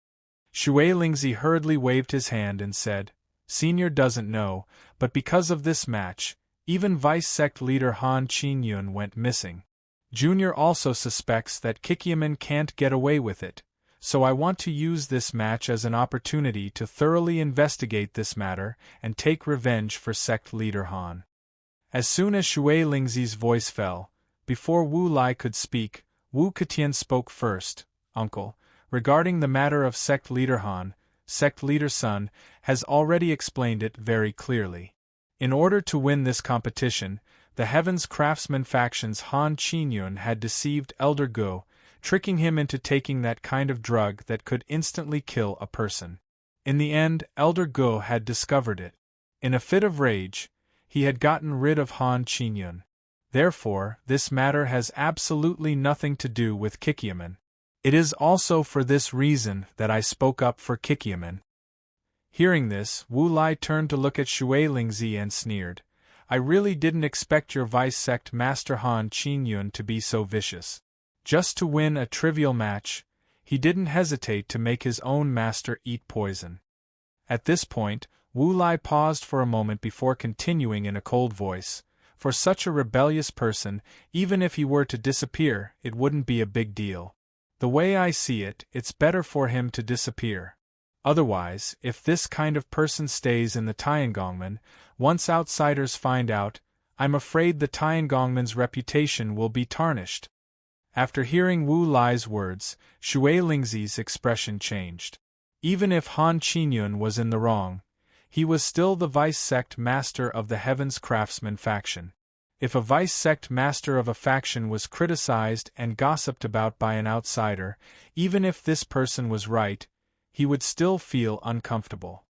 Shui Lingzi hurriedly waved his hand and said, "Senior doesn't know, but because of this match, even Vice Sect Leader Han Qingyun went missing. Junior also suspects that Kikyaman can't get away with it, so I want to use this match as an opportunity to thoroughly investigate this matter and take revenge for sect leader Han. As soon as Shui Lingzi's voice fell, before Wu Lai could speak, Wu Ketian spoke first. Uncle, regarding the matter of sect leader Han, sect leader Sun has already explained it very clearly. In order to win this competition, the Heaven's Craftsman faction's Han Qinyun had deceived Elder Go, tricking him into taking that kind of drug that could instantly kill a person. In the end, Elder Go had discovered it. In a fit of rage, he had gotten rid of Han Qinyun. Therefore, this matter has absolutely nothing to do with Kikyaman. It is also for this reason that I spoke up for Kikyaman. Hearing this, Wu Lai turned to look at Shui Lingzi and sneered. I really didn't expect your vice sect master Han Qinyun to be so vicious. Just to win a trivial match, he didn't hesitate to make his own master eat poison. At this point, Wu Lai paused for a moment before continuing in a cold voice. For such a rebellious person, even if he were to disappear, it wouldn't be a big deal. The way I see it, it's better for him to disappear. Otherwise, if this kind of person stays in the Tiangongmen, once outsiders find out, I'm afraid the Tiangongmen's reputation will be tarnished. After hearing Wu Lai's words, Shui Lingzi's expression changed. Even if Han Qinyun was in the wrong, he was still the vice sect master of the Heaven's Craftsman faction. If a vice sect master of a faction was criticized and gossiped about by an outsider, even if this person was right, he would still feel uncomfortable.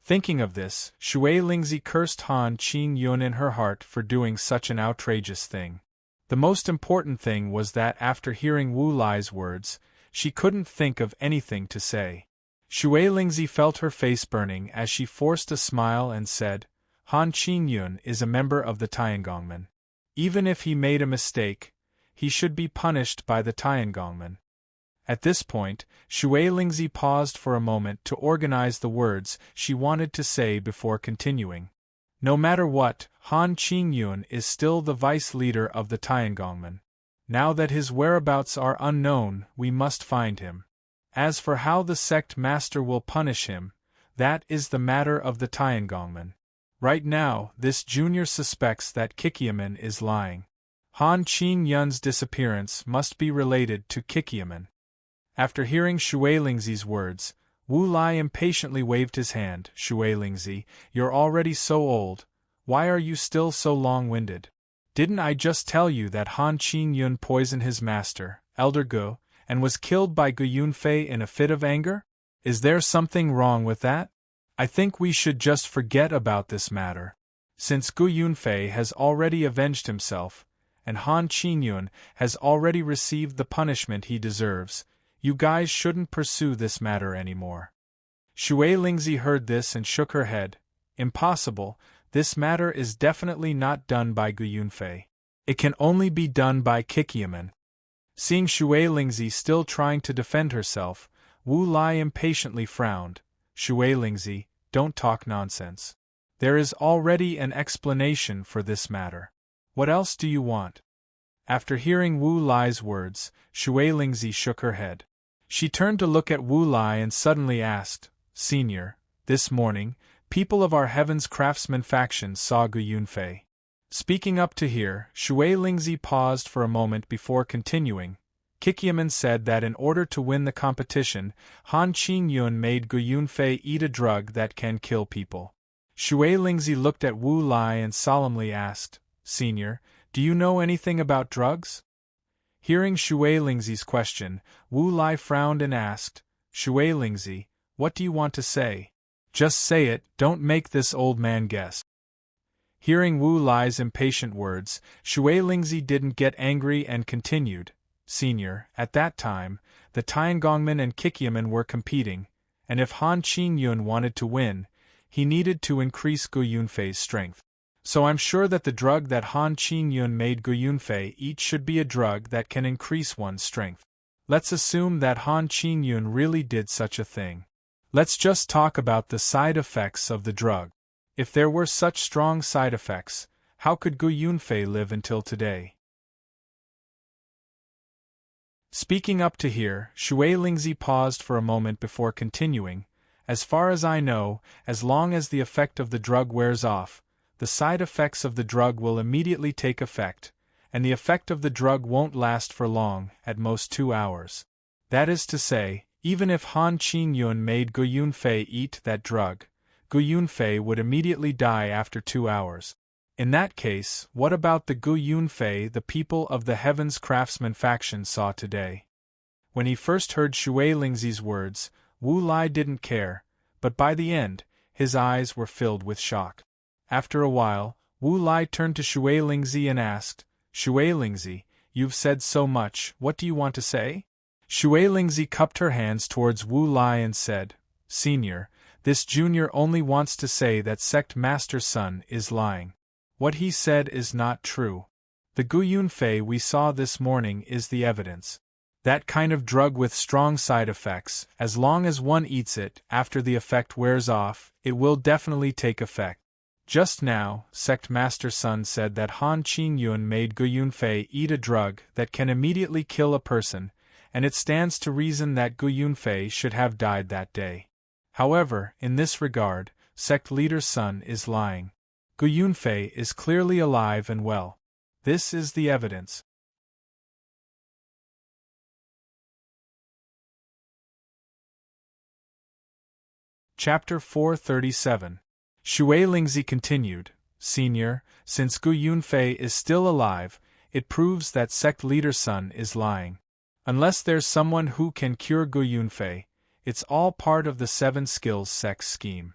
Thinking of this, Shui Lingzi cursed Han Qinyun in her heart for doing such an outrageous thing. The most important thing was that after hearing Wu Lai's words, she couldn't think of anything to say. Shui Lingzi felt her face burning as she forced a smile and said, Han Qinyun is a member of the Tiangongmen. Even if he made a mistake, he should be punished by the Tiangongmen. At this point, Shui Lingzi paused for a moment to organize the words she wanted to say before continuing. No matter what, Han Qinyun is still the vice leader of the Tiangongmen. Now that his whereabouts are unknown, we must find him. As for how the sect master will punish him, that is the matter of the Tiangongmen. Right now, this junior suspects that Kikyaman is lying. Han Qinyun's disappearance must be related to Kikyaman. After hearing Shui Lingzi's words, Wu Lai impatiently waved his hand. Shui Lingzi, you're already so old. Why are you still so long-winded? Didn't I just tell you that Han Qinyun poisoned his master, Elder Go, and was killed by Gu Yunfei in a fit of anger? Is there something wrong with that? I think we should just forget about this matter. Since Gu Yunfei has already avenged himself, and Han Qinyun has already received the punishment he deserves, you guys shouldn't pursue this matter anymore. Shui Lingzi heard this and shook her head. Impossible, this matter is definitely not done by Gu Yunfei. It can only be done by Kikyaman. Seeing Shui Lingzi still trying to defend herself, Wu Lai impatiently frowned. Shui Lingzi, don't talk nonsense. There is already an explanation for this matter. What else do you want? After hearing Wu Lai's words, Shui Lingzi shook her head. She turned to look at Wu Lai and suddenly asked, Senior, this morning, people of our Heaven's Craftsman faction saw Gu Yunfei. Speaking up to hear, Shui Lingzi paused for a moment before continuing. Kikyaman said that in order to win the competition, Han Qinyun made Gu Yunfei eat a drug that can kill people. Shui Lingzi looked at Wu Lai and solemnly asked, Senior, do you know anything about drugs? Hearing Shui Lingzi's question, Wu Lai frowned and asked, Shui Lingzi, what do you want to say? Just say it, don't make this old man guess. Hearing Wu Lai's impatient words, Shui Lingzi didn't get angry and continued, Senior, at that time, the Tiangongmen and Kikyaman were competing, and if Han Qinyun wanted to win, he needed to increase Gu Yunfei's strength. So I'm sure that the drug that Han Qinyun made Gu Yunfei eat should be a drug that can increase one's strength. Let's assume that Han Qinyun really did such a thing. Let's just talk about the side effects of the drug. If there were such strong side effects, how could Gu Yunfei live until today? Speaking up to here, Shui Lingzi paused for a moment before continuing. As far as I know, as long as the effect of the drug wears off, the side effects of the drug will immediately take effect, and the effect of the drug won't last for long, at most 2 hours. That is to say, even if Han Qingyun made Gu Yunfei eat that drug, Gu Yunfei would immediately die after 2 hours. In that case, what about the Gu Yunfei the people of the Heaven's Craftsman faction saw today? When he first heard Shui Lingzi's words, Wu Lai didn't care, but by the end, his eyes were filled with shock. After a while, Wu Lai turned to Shui Lingzi and asked, Shui Lingzi, you've said so much, what do you want to say? Shui Lingzi cupped her hands towards Wu Lai and said, Senior, this junior only wants to say that Sect Master's son is lying. What he said is not true. The Gu Yunfei we saw this morning is the evidence. That kind of drug with strong side effects, as long as one eats it, after the effect wears off, it will definitely take effect. Just now, Sect Master's son said that Han Qingyun made Gu Yunfei eat a drug that can immediately kill a person, and it stands to reason that Gu Yunfei should have died that day. However, in this regard, Sect Leader's son is lying. Gu Yunfei is clearly alive and well. This is the evidence. Chapter 437. Shui Lingzi continued, Senior, since Gu Yunfei is still alive, it proves that Sect Leader's son is lying. Unless there's someone who can cure Gu Yunfei, it's all part of the 7 Skills Sect's scheme.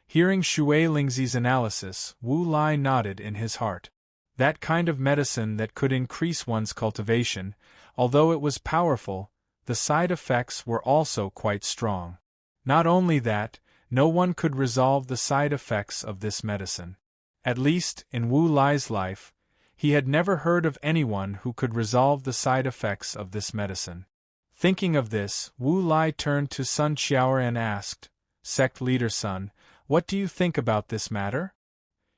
Hearing Shui Lingzi's analysis, Wu Lai nodded in his heart. That kind of medicine that could increase one's cultivation, although it was powerful, the side effects were also quite strong. Not only that, no one could resolve the side effects of this medicine. At least, in Wu Lai's life, he had never heard of anyone who could resolve the side effects of this medicine. Thinking of this, Wu Lai turned to Sun Qiao and asked, Sect Leader's son, what do you think about this matter?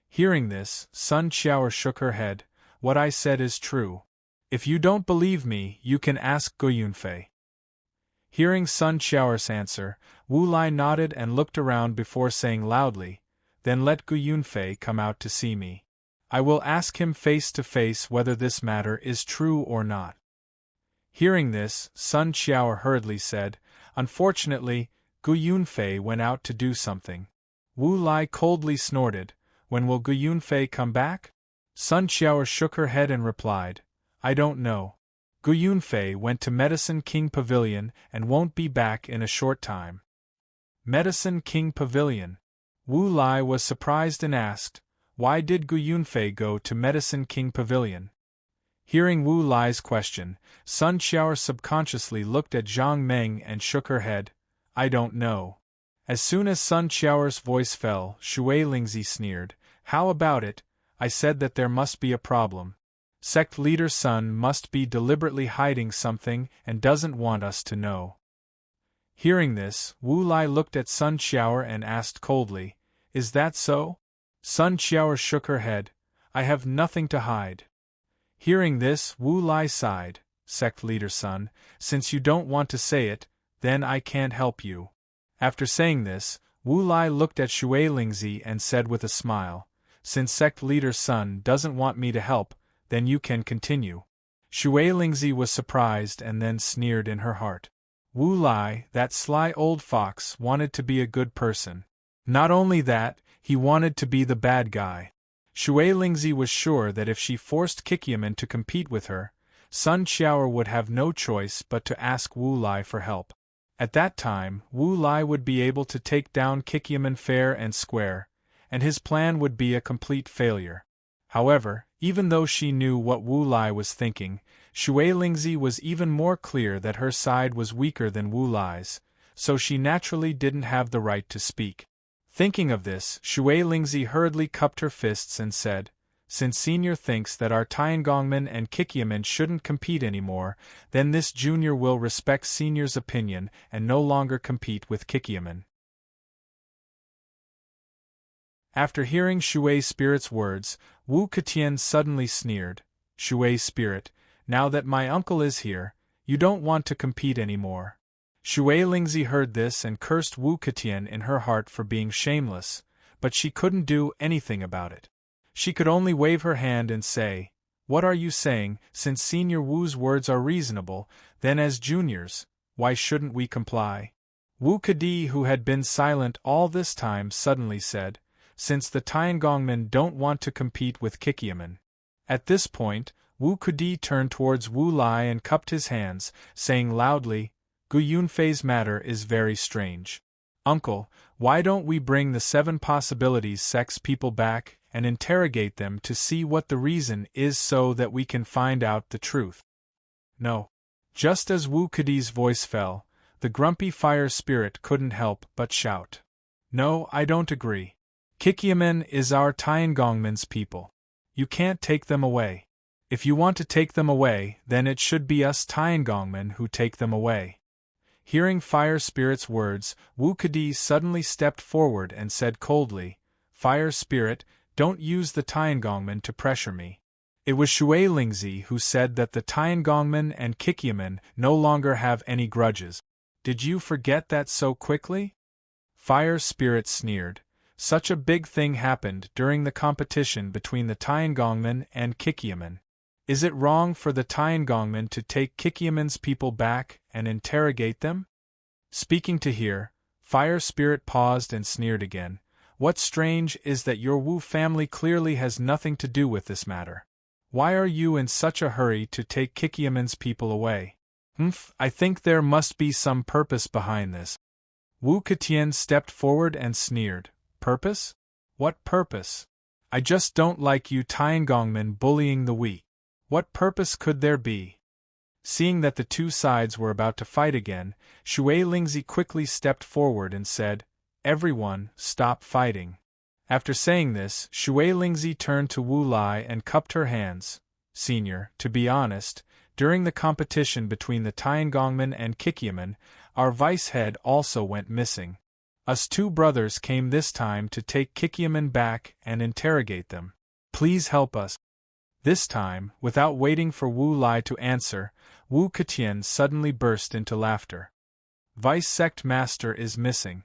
Hearing this, Sun Qiao shook her head. What I said is true. If you don't believe me, you can ask Gu Yunfei. Hearing Sun Qiao's answer, Wu Lai nodded and looked around before saying loudly, Then let Gu Yunfei come out to see me. I will ask him face to face whether this matter is true or not. Hearing this, Sun Qiao hurriedly said, Unfortunately, Gu Yunfei went out to do something. Wu Lai coldly snorted, When will Gu Yunfei come back? Sun Qiao shook her head and replied, I don't know. Gu Yunfei went to Medicine King Pavilion and won't be back in a short time. Medicine King Pavilion. Wu Lai was surprised and asked, Why did Gu Yunfei go to Medicine King Pavilion? Hearing Wu Lai's question, Sun Qiao subconsciously looked at Zhang Meng and shook her head, I don't know. As soon as Sun Qiao's voice fell, Shui Lingzi sneered, How about it? I said that there must be a problem. Sect Leader's son must be deliberately hiding something and doesn't want us to know. Hearing this, Wu Lai looked at Sun Qiao and asked coldly, Is that so? Sun Qiao shook her head, I have nothing to hide. Hearing this, Wu Lai sighed, Sect Leader's son, since you don't want to say it, then I can't help you. After saying this, Wu Lai looked at Shui Lingzi and said with a smile, Since Sect Leader's son doesn't want me to help, then you can continue. Shui Lingzi was surprised and then sneered in her heart. Wu Lai, that sly old fox, wanted to be a good person. Not only that, he wanted to be the bad guy. Shui Lingzi was sure that if she forced Kikyaman to compete with her, Sun Qiao would have no choice but to ask Wu Lai for help. At that time, Wu Lai would be able to take down Kikyaman fair and square, and his plan would be a complete failure. However, even though she knew what Wu Lai was thinking, Shui Lingzi was even more clear that her side was weaker than Wu Lai's, so she naturally didn't have the right to speak. Thinking of this, Shui Lingzi hurriedly cupped her fists and said, Since Senior thinks that our Tiangongman and Kikyaman shouldn't compete anymore, then this junior will respect Senior's opinion and no longer compete with Kikyaman. After hearing Shui Spirit's words, Wu Ketian suddenly sneered, Shui Spirit, now that my uncle is here, You don't want to compete anymore. Shui Lingzi heard this and cursed Wu Ketian in her heart for being shameless, but she couldn't do anything about it. She could only wave her hand and say, "What are you saying? Since Senior Wu's words are reasonable, then as juniors, why shouldn't we comply?" Wu Kedi, who had been silent all this time, suddenly said, "Since the Tiangongmen don't want to compete with Kikiamen." At this point, Wu Kedi turned towards Wu Lai and cupped his hands, saying loudly, "Gu Yunfei's matter is very strange. Uncle, why don't we bring the 7 possibilities sex people back and interrogate them to see what the reason is so that we can find out the truth?" "No." Just as Wu Kedi's voice fell, the grumpy fire spirit couldn't help but shout. "No, I don't agree. Kikiamen is our Tiangongmen's people. You can't take them away. If you want to take them away, then it should be us Tiangongmen who take them away." Hearing Fire Spirit's words, Wu Kedi suddenly stepped forward and said coldly, "Fire Spirit, don't use the Tiangongmen to pressure me." It was Shui Lingzi who said that the Tiangongmen and Kikiamen no longer have any grudges. "Did you forget that so quickly?" Fire Spirit sneered. "Such a big thing happened during the competition between the Tiangongmen and Kikiamen. Is it wrong for the Tiangongmen to take Kikiamen's people back and interrogate them?" Speaking to hear, Fire Spirit paused and sneered again. "What's strange is that your Wu family clearly has nothing to do with this matter. Why are you in such a hurry to take Kikiamen's people away?" I think there must be some purpose behind this." Wu Ketian stepped forward and sneered. "Purpose? What purpose? I just don't like you Tiangongmen bullying the weak. What purpose could there be?" Seeing that the two sides were about to fight again, Shui Lingzi quickly stepped forward and said, "Everyone, stop fighting." After saying this, Shui Lingzi turned to Wu Lai and cupped her hands. "Senior, to be honest, during the competition between the Tiangongmen and Kikiamen, our vice head also went missing. Us 2 brothers came this time to take Kikiamen back and interrogate them. Please help us." This time, without waiting for Wu Lai to answer, Wu Ketian suddenly burst into laughter. "Vice Sect Master is missing.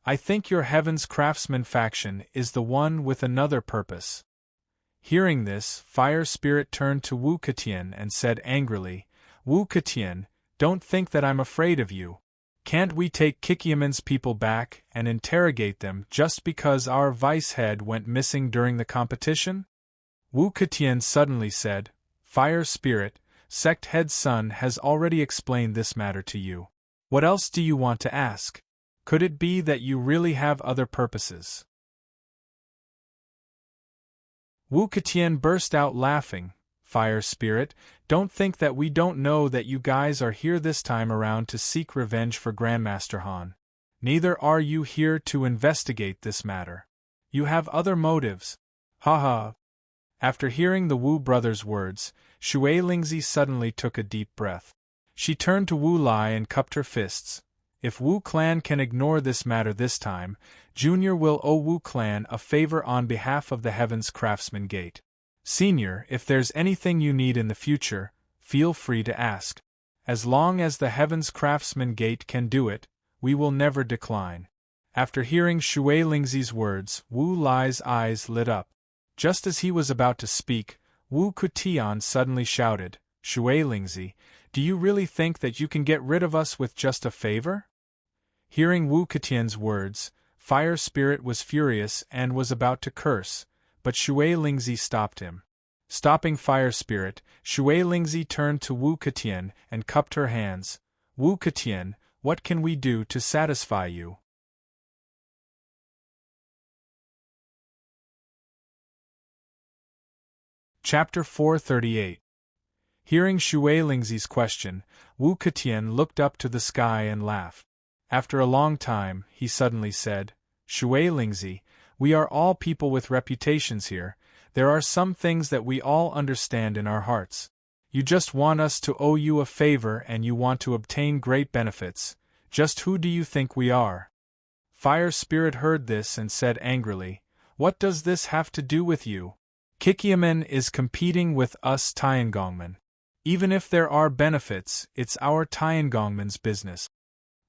I think your Heaven's Craftsman faction is the one with another purpose." Hearing this, Fire Spirit turned to Wu Ketian and said angrily, "Wu Ketian, don't think that I'm afraid of you. Can't we take Kikiamen's people back and interrogate them just because our vice head went missing during the competition?" Wu Ketian suddenly said, "Fire Spirit, Sect Head's son has already explained this matter to you. What else do you want to ask? Could it be that you really have other purposes?" Wu Ketian burst out laughing. "Fire Spirit, don't think that we don't know that you guys are here this time around to seek revenge for Grandmaster Han. Neither are you here to investigate this matter. You have other motives. Ha ha." After hearing the Wu brothers' words, Shui Lingzi suddenly took a deep breath. She turned to Wu Lai and cupped her fists. "If Wu Clan can ignore this matter this time, Junior will owe Wu Clan a favor on behalf of the Heaven's Craftsman Gate. Senior, if there's anything you need in the future, feel free to ask. As long as the Heaven's Craftsman Gate can do it, we will never decline." After hearing Shui Lingzi's words, Wu Lai's eyes lit up. Just as he was about to speak, Wu Ketian suddenly shouted, "Shui Lingzi, do you really think that you can get rid of us with just a favor?" Hearing Wu Ketian's words, Fire Spirit was furious and was about to curse, but Shui Lingzi stopped him. Stopping Fire Spirit, Shui Lingzi turned to Wu Ketian and cupped her hands. "Wu Ketian, what can we do to satisfy you?" Chapter 438. Hearing Shui Lingzi's question, Wu Ketian looked up to the sky and laughed. After a long time, he suddenly said, "Shui Lingzi, we are all people with reputations here. There are some things that we all understand in our hearts. You just want us to owe you a favor and you want to obtain great benefits. Just who do you think we are?" Fire Spirit heard this and said angrily, "What does this have to do with you? Kikiamen is competing with us Tiangongmen. Even if there are benefits, it's our Tiangongman's business.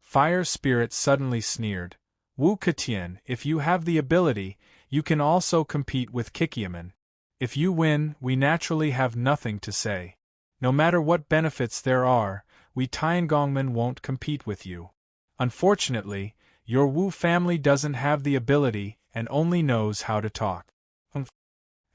Fire Spirit suddenly sneered. Wu Ketian, if you have the ability, you can also compete with Kikiaman. If you win, we naturally have nothing to say. No matter what benefits there are, we Tiangongman won't compete with you. Unfortunately, your Wu family doesn't have the ability and only knows how to talk.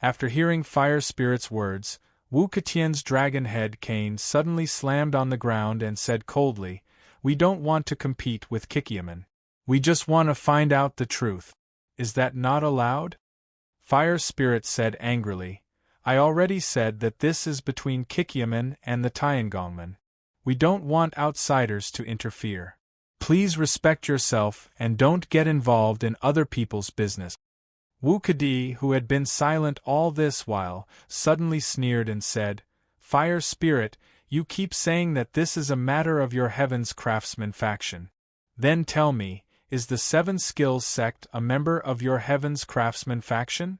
After hearing Fire Spirit's words, Wu Ketian's dragon head cane suddenly slammed on the ground and said coldly, "We don't want to compete with Kikiaman. We just want to find out the truth. Is that not allowed?" Fire Spirit said angrily, "I already said that this is between Kikiaman and the Tiangongman. We don't want outsiders to interfere. Please respect yourself and don't get involved in other people's business." Wu Kedi, who had been silent all this while, suddenly sneered and said, "Fire Spirit, you keep saying that this is a matter of your Heaven's Craftsman faction. Then tell me, is the Seven Skills sect a member of your Heaven's Craftsman faction?"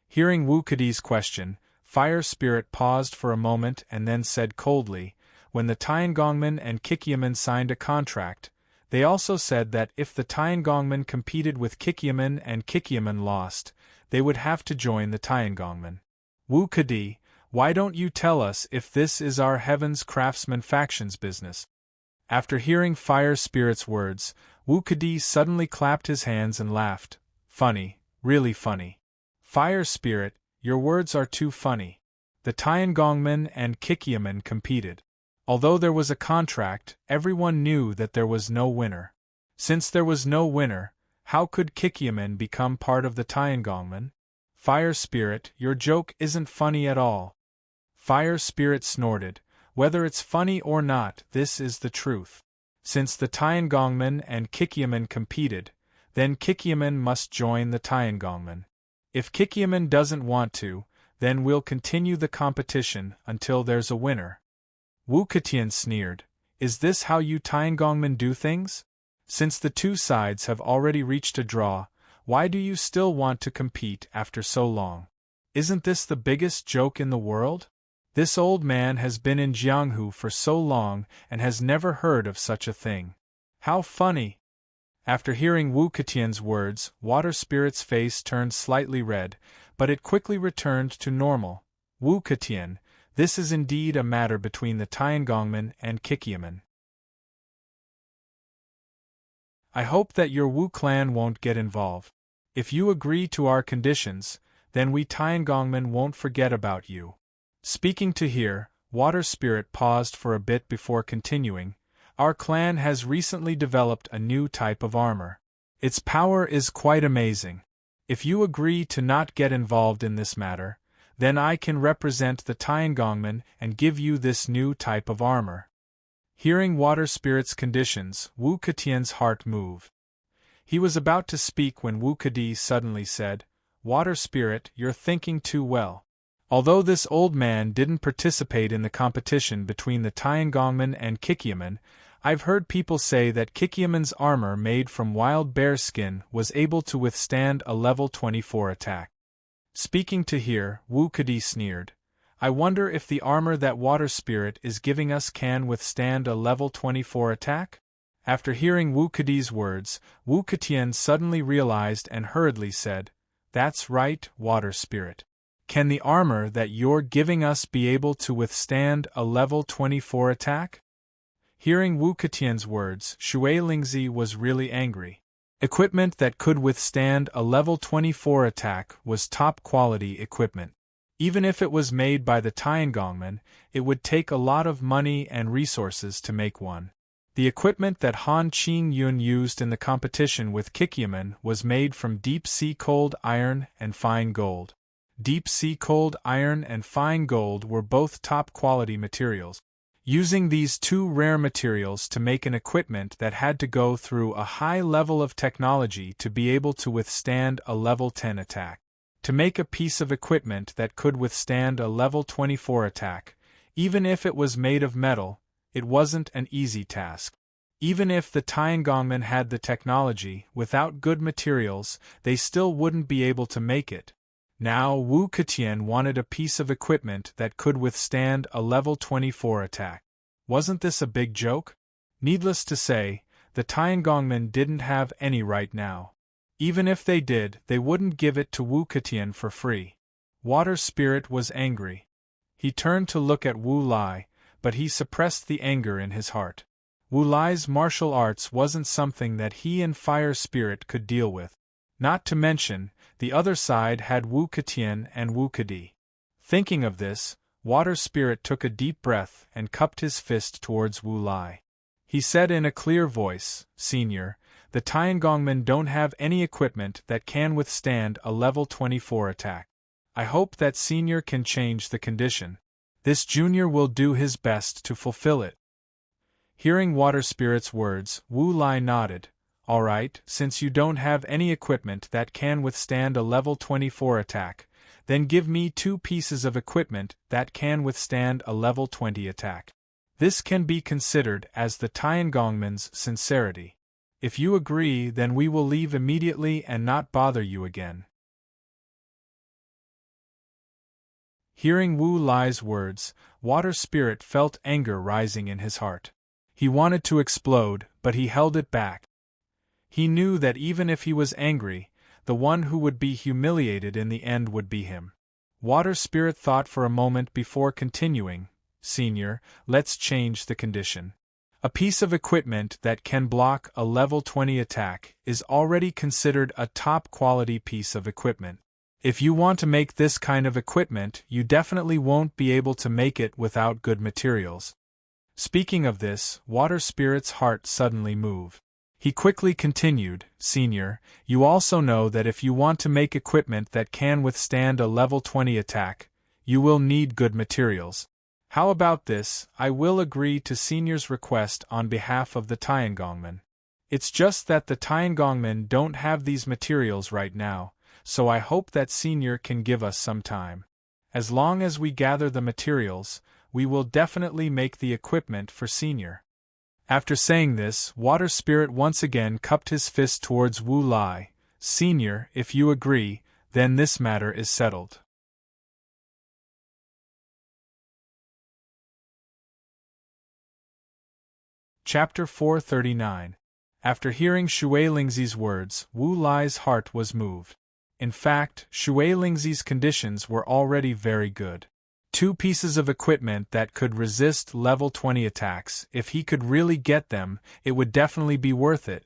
Hearing Wu Kedi's question, Fire Spirit paused for a moment and then said coldly, "When the Tiangongman and Kikiaman signed a contract, they also said that if the Tiangongman competed with Kikiaman and Kikiaman lost, they would have to join the Tiangongman. Wu Kedi, why don't you tell us if this is our Heaven's Craftsman faction's business?" After hearing Fire Spirit's words, Wu Kedi suddenly clapped his hands and laughed. "Funny, really funny. Fire Spirit, your words are too funny. The Tiangongman and Kikiaman competed. Although there was a contract, everyone knew that there was no winner. Since there was no winner, how could Kikiaman become part of the Tiangongman? Fire Spirit, your joke isn't funny at all." Fire Spirit snorted, "Whether it's funny or not, this is the truth. Since the Tiangongman and Kikiaman competed, then Kikiaman must join the Tiangongman. If Kikiaman doesn't want to, then we'll continue the competition until there's a winner." Wu Ketian sneered, "Is this how you Tiangongmen do things? Since the two sides have already reached a draw, why do you still want to compete after so long? Isn't this the biggest joke in the world? This old man has been in Jianghu for so long and has never heard of such a thing. How funny!" After hearing Wu Ketian's words, Water Spirit's face turned slightly red, but it quickly returned to normal. "Wu Ketian, this is indeed a matter between the Tiangongman and Kikiaman. I hope that your Wu clan won't get involved. If you agree to our conditions, then we Tiangongmen won't forget about you." Speaking to here, Water Spirit paused for a bit before continuing, "Our clan has recently developed a new type of armor. Its power is quite amazing. If you agree to not get involved in this matter, then I can represent the Tiangongmen and give you this new type of armor." Hearing Water Spirit's conditions, Wu Ketian's heart moved. He was about to speak when Wu Kedi suddenly said, "Water Spirit, you're thinking too well. Although this old man didn't participate in the competition between the Tiangongmen and Kikiaman, I've heard people say that Kikiaman's armor made from wild bear skin was able to withstand a level 24 attack." Speaking to here, Wu Kedi sneered, "I wonder if the armor that Water Spirit is giving us can withstand a level 24 attack?" After hearing Wu Kedi's words, Wu Ketian suddenly realized and hurriedly said, "That's right, Water Spirit. Can the armor that you're giving us be able to withstand a level 24 attack?" Hearing Wu Ketian's words, Shui Lingzi was really angry. Equipment that could withstand a level 24 attack was top-quality equipment. Even if it was made by the Tiangongmen, it would take a lot of money and resources to make one. The equipment that Han Qing Yun used in the competition with Kikiaman was made from deep-sea cold iron and fine gold. Deep-sea cold iron and fine gold were both top-quality materials. Using these two rare materials to make an equipment that had to go through a high level of technology to be able to withstand a level 10 attack. To make a piece of equipment that could withstand a level 24 attack, even if it was made of metal, it wasn't an easy task. Even if the Tiangongmen had the technology, without good materials, they still wouldn't be able to make it. Now Wu Ketian wanted a piece of equipment that could withstand a level 24 attack. Wasn't this a big joke? Needless to say, the Tiangongmen didn't have any right now. Even if they did, they wouldn't give it to Wu Ketian for free. Water Spirit was angry. He turned to look at Wu Lai, but he suppressed the anger in his heart. Wu Lai's martial arts wasn't something that he and Fire Spirit could deal with. Not to mention, the other side had Wu Ketian and Wu Kedi. Thinking of this, Water Spirit took a deep breath and cupped his fist towards Wu Lai. He said in a clear voice, "Senior, the Tiangongmen don't have any equipment that can withstand a level 24 attack. I hope that Senior can change the condition. This junior will do his best to fulfill it." Hearing Water Spirit's words, Wu Lai nodded. "All right, since you don't have any equipment that can withstand a level 24 attack, then give me 2 pieces of equipment that can withstand a level 20 attack. This can be considered as the Tiangongmen's sincerity. If you agree, then we will leave immediately and not bother you again." Hearing Wu Lai's words, Water Spirit felt anger rising in his heart. He wanted to explode, but he held it back. He knew that even if he was angry, the one who would be humiliated in the end would be him. Water Spirit thought for a moment before continuing, "Senior, let's change the condition. A piece of equipment that can block a level 20 attack is already considered a top-quality piece of equipment. If you want to make this kind of equipment, you definitely won't be able to make it without good materials." Speaking of this, Water Spirit's heart suddenly moved. He quickly continued, "Senior, you also know that if you want to make equipment that can withstand a level 20 attack, you will need good materials. How about this? I will agree to Senior's request on behalf of the Tiangongmen. It's just that the Tiangongmen don't have these materials right now, so I hope that Senior can give us some time. As long as we gather the materials, we will definitely make the equipment for Senior." After saying this, Water Spirit once again cupped his fist towards Wu Lai. "Senior, if you agree, then this matter is settled." Chapter 439. After hearing Shui Lingzi's words, Wu Lai's heart was moved. In fact, Shui Lingzi's conditions were already very good. 2 pieces of equipment that could resist level 20 attacks. If he could really get them, it would definitely be worth it.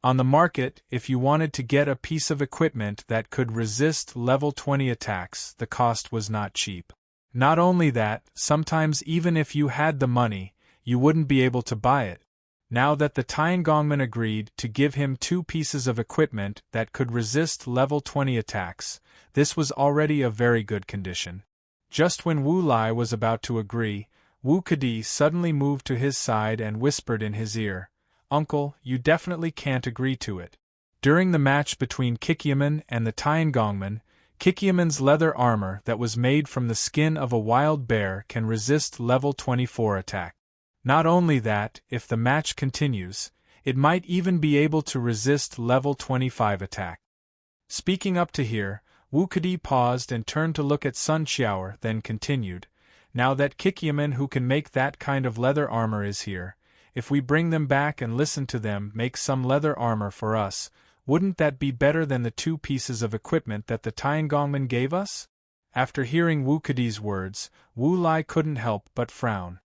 On the market, if you wanted to get a piece of equipment that could resist level 20 attacks, the cost was not cheap. Not only that, sometimes even if you had the money, you wouldn't be able to buy it. Now that the Tiangongmen agreed to give him 2 pieces of equipment that could resist level 20 attacks, this was already a very good condition. Just when Wu Lai was about to agree, Wu Kedi suddenly moved to his side and whispered in his ear, "Uncle, you definitely can't agree to it. During the match between Kikyaman and the Tiangongmen, Kikyaman's leather armor that was made from the skin of a wild bear can resist level 24 attack. Not only that, if the match continues, it might even be able to resist level 25 attack." Speaking up to here, Wu Kedi paused and turned to look at Sun Qiao, then continued, "Now that Kikyaman who can make that kind of leather armor is here, if we bring them back and listen to them make some leather armor for us, wouldn't that be better than the 2 pieces of equipment that the Tiangongmen gave us?" After hearing Wu Kedi's words, Wu Lai couldn't help but frown.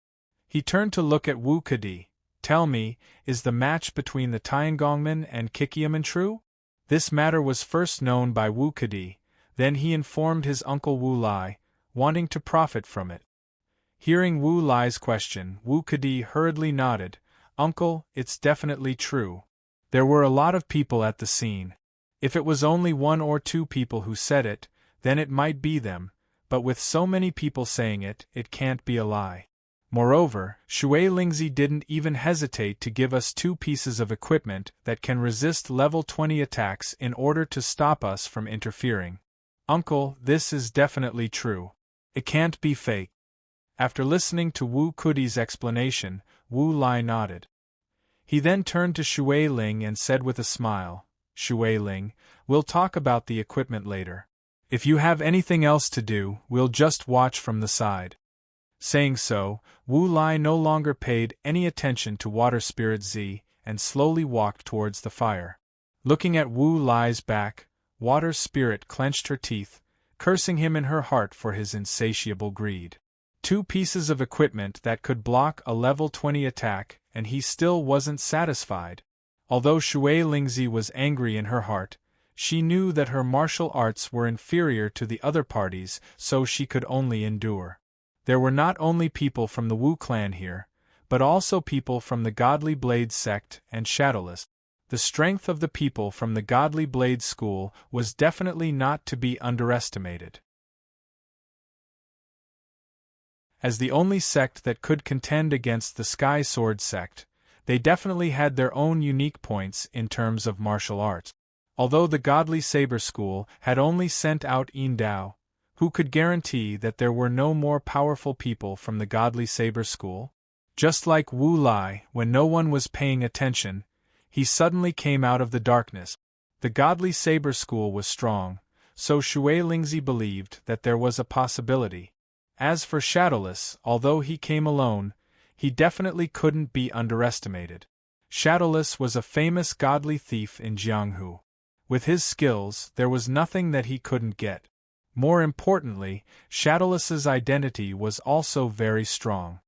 He turned to look at Wu Kedi. "Tell me, is the match between the Tiangongmen and Kikyaman true?" This matter was first known by Wu Kedi. Then he informed his uncle Wu Lai, wanting to profit from it. Hearing Wu Lai's question, Wu Kedi hurriedly nodded, "Uncle, it's definitely true. There were a lot of people at the scene. If it was only 1 or 2 people who said it, then it might be them, but with so many people saying it, it can't be a lie. Moreover, Shui Lingzi didn't even hesitate to give us 2 pieces of equipment that can resist level 20 attacks in order to stop us from interfering. Uncle, this is definitely true. It can't be fake." After listening to Wu Kedi's explanation, Wu Lai nodded. He then turned to Shui Ling and said with a smile, "Shui Ling, we'll talk about the equipment later. If you have anything else to do, we'll just watch from the side. Saying so, Wu Lai no longer paid any attention to Water Spirit Z and slowly walked towards the fire. Looking at Wu Lai's back, Water Spirit clenched her teeth, cursing him in her heart for his insatiable greed. 2 pieces of equipment that could block a level 20 attack, and he still wasn't satisfied. Although Shui Lingzi was angry in her heart, she knew that her martial arts were inferior to the other parties, so she could only endure. There were not only people from the Wu clan here, but also people from the Godly Blade sect and Shadowless. The strength of the people from the Godly Blade school was definitely not to be underestimated. As the only sect that could contend against the Sky Sword sect, they definitely had their own unique points in terms of martial arts. Although the Godly Saber School had only sent out Yin Dao, who could guarantee that there were no more powerful people from the Godly Saber School? Just like Wu Lai, when no one was paying attention, he suddenly came out of the darkness. The Godly Saber School was strong, so Shui Lingzi believed that there was a possibility. As for Shadowless, although he came alone, he definitely couldn't be underestimated. Shadowless was a famous godly thief in Jianghu. With his skills, there was nothing that he couldn't get. More importantly, Shadowless's identity was also very strong.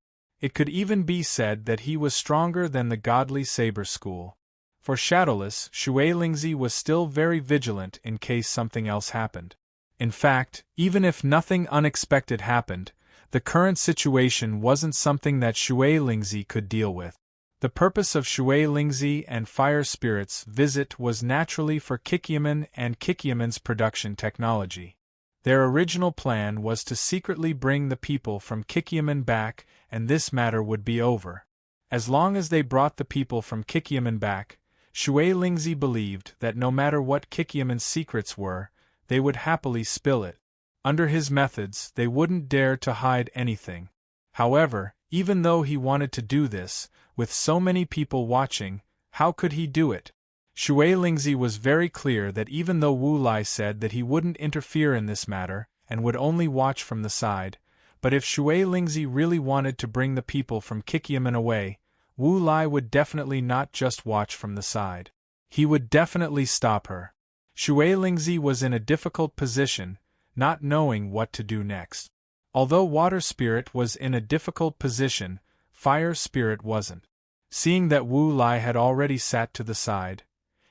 It could even be said that he was stronger than the Godly Saber School. For Shadowless, Shui Lingzi was still very vigilant in case something else happened. In fact, even if nothing unexpected happened, the current situation wasn't something that Shui Lingzi could deal with. The purpose of Shui Lingzi and Fire Spirit's visit was naturally for Kikyaman and Kikyaman's production technology. Their original plan was to secretly bring the people from Kikyaman back, and this matter would be over. As long as they brought the people from Kikyaman back, Shui Lingzi believed that no matter what Kikyaman's secrets were, they would happily spill it. Under his methods, they wouldn't dare to hide anything. However, even though he wanted to do this, with so many people watching, how could he do it? Shui Lingzi was very clear that even though Wu Lai said that he wouldn't interfere in this matter, and would only watch from the side, but if Shui Lingzi really wanted to bring the people from Kikyaman away, Wu Lai would definitely not just watch from the side. He would definitely stop her. Shui Lingzi was in a difficult position, not knowing what to do next. Although Water Spirit was in a difficult position, Fire Spirit wasn't. Seeing that Wu Lai had already sat to the side,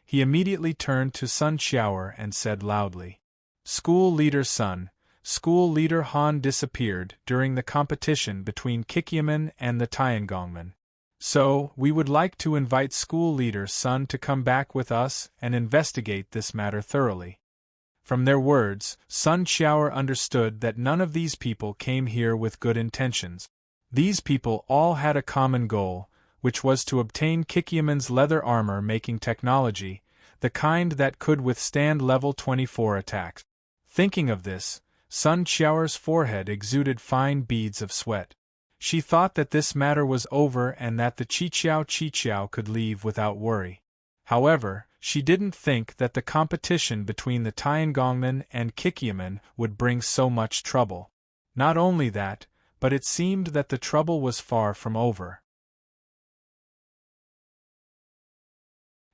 he immediately turned to Sun Xiaoer and said loudly, "School Leader Sun, School Leader Han disappeared during the competition between Kikyaman and the Tiangongmen. So, we would like to invite School Leader Sun to come back with us and investigate this matter thoroughly." From their words, Sun Xiaoer understood that none of these people came here with good intentions. These people all had a common goal, which was to obtain Kikyaman's leather armor-making technology, the kind that could withstand level 24 attacks. Thinking of this, Sun Xiaoer's forehead exuded fine beads of sweat. She thought that this matter was over and that the Qiqiao could leave without worry. However, she didn't think that the competition between the Tiangongmen and Kikyaman would bring so much trouble. Not only that, but it seemed that the trouble was far from over.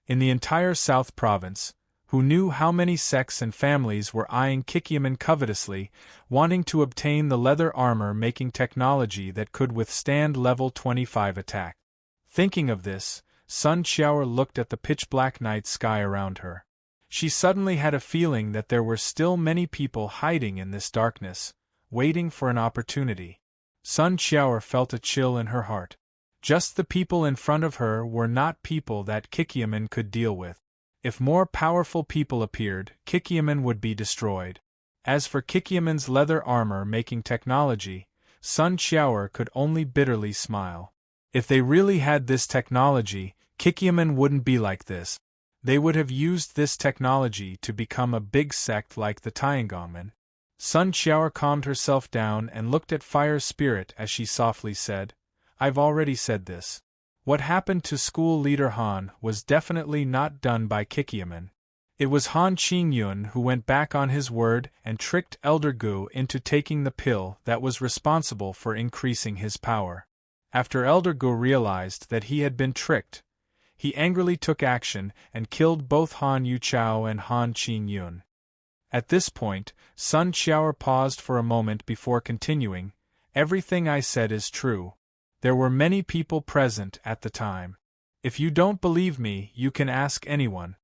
In the entire South Province, who knew how many sects and families were eyeing Kikyaman covetously, wanting to obtain the leather armor-making technology that could withstand level 25 attack. Thinking of this, Sun Xiaoer looked at the pitch-black night sky around her. She suddenly had a feeling that there were still many people hiding in this darkness, waiting for an opportunity. Sun Xiaoer felt a chill in her heart. Just the people in front of her were not people that Kikyaman could deal with. If more powerful people appeared, Kikyaman would be destroyed. As for Kikyaman's leather armor-making technology, Sun Xiaoer could only bitterly smile. If they really had this technology, Kikyaman wouldn't be like this. They would have used this technology to become a big sect like the Tiangongmen. Sun Xiaoer calmed herself down and looked at Fire Spirit as she softly said, "I've already said this. What happened to School Leader Han was definitely not done by Kikyaman. It was Han Qingyun who went back on his word and tricked Elder Gu into taking the pill that was responsible for increasing his power. After Elder Gu realized that he had been tricked, he angrily took action and killed both Han Yuchao and Han Qingyun. At this point, Sun Qiao paused for a moment before continuing, "Everything I said is true. There were many people present at the time. If you don't believe me, you can ask anyone."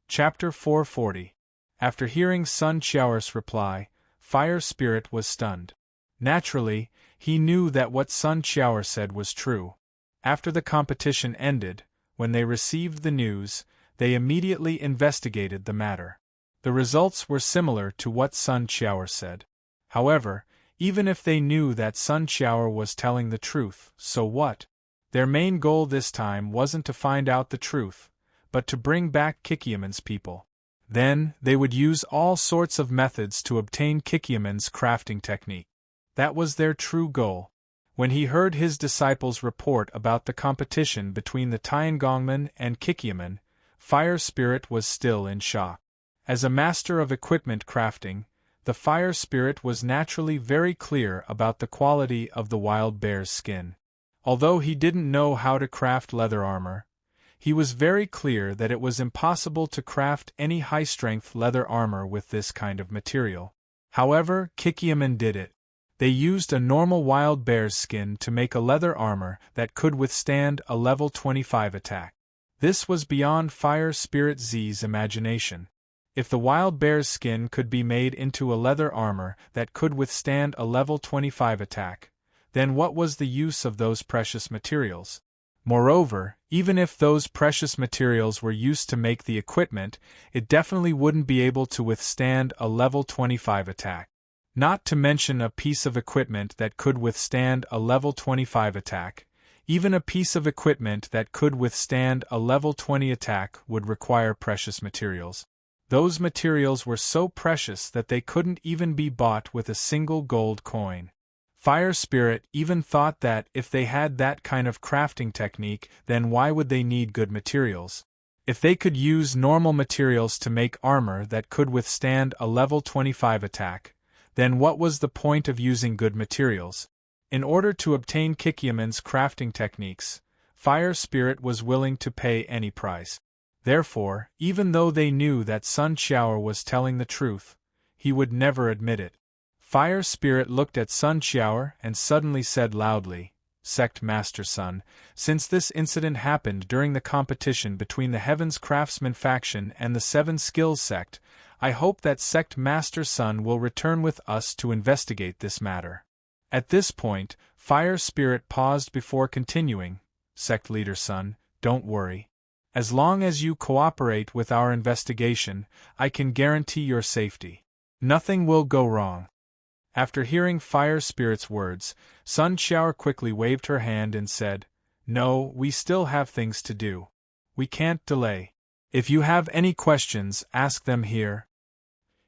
Chapter 440. After hearing Sun Qiao's reply, Fire Spirit was stunned. Naturally, he knew that what Sun Qiao said was true. After the competition ended, when they received the news, they immediately investigated the matter. The results were similar to what Sun Qiao said. However, even if they knew that Sun Qiao was telling the truth, so what? Their main goal this time wasn't to find out the truth, but to bring back Kikyaman's people. Then, they would use all sorts of methods to obtain Kikyaman's crafting technique. That was their true goal. When he heard his disciples report about the competition between the Tiangongmen and Kikyaman, Fire Spirit was still in shock. As a master of equipment crafting, the Fire Spirit was naturally very clear about the quality of the wild bear's skin. Although he didn't know how to craft leather armor, he was very clear that it was impossible to craft any high-strength leather armor with this kind of material. However, Kikyaman did it. They used a normal wild bear's skin to make a leather armor that could withstand a level 25 attack. This was beyond Fire Spirit Z's imagination. If the wild bear's skin could be made into a leather armor that could withstand a level 25 attack, then what was the use of those precious materials? Moreover, even if those precious materials were used to make the equipment, it definitely wouldn't be able to withstand a level 25 attack. Not to mention a piece of equipment that could withstand a level 25 attack, even a piece of equipment that could withstand a level 20 attack would require precious materials. Those materials were so precious that they couldn't even be bought with a single gold coin. Fire Spirit even thought that if they had that kind of crafting technique, then why would they need good materials? If they could use normal materials to make armor that could withstand a level 25 attack, then what was the point of using good materials? In order to obtain Kikyaman's crafting techniques, Fire Spirit was willing to pay any price. Therefore, even though they knew that Sun Qiao was telling the truth, he would never admit it. Fire Spirit looked at Sun Qiao and suddenly said loudly, "Sect Master Sun, since this incident happened during the competition between the Heaven's Craftsman faction and the Seven Skills sect, I hope that Sect Master Sun will return with us to investigate this matter." At this point, Fire Spirit paused before continuing, "Sect Leader Sun, don't worry. As long as you cooperate with our investigation, I can guarantee your safety. Nothing will go wrong." After hearing Fire Spirit's words, Sun Qiao quickly waved her hand and said, "No, we still have things to do. We can't delay. If you have any questions, ask them here."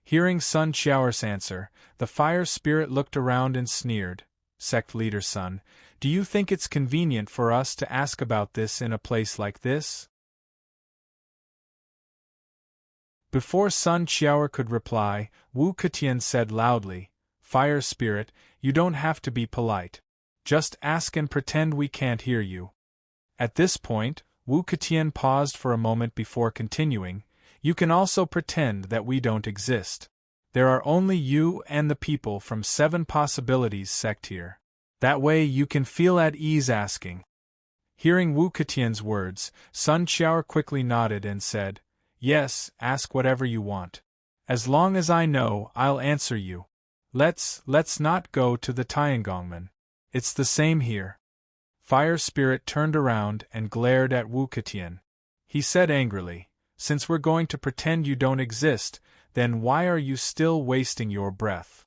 Hearing Sun Qiao's answer, the Fire Spirit looked around and sneered, "Sect Leader Sun, do you think it's convenient for us to ask about this in a place like this?" Before Sun Qiao could reply, Wu Ketian said loudly, "Fire Spirit, you don't have to be polite. Just ask and pretend we can't hear you." At this point, Wu Ketian paused for a moment before continuing, "You can also pretend that we don't exist. There are only you and the people from 7 Possibilities sect here. That way you can feel at ease asking." Hearing Wu Ketian's words, Sun Qiao quickly nodded and said, "Yes, ask whatever you want. As long as I know, I'll answer you. Let's not go to the Tiangongmen. It's the same here." Fire Spirit turned around and glared at Wu Ketian. He said angrily, "Since we're going to pretend you don't exist, then why are you still wasting your breath?"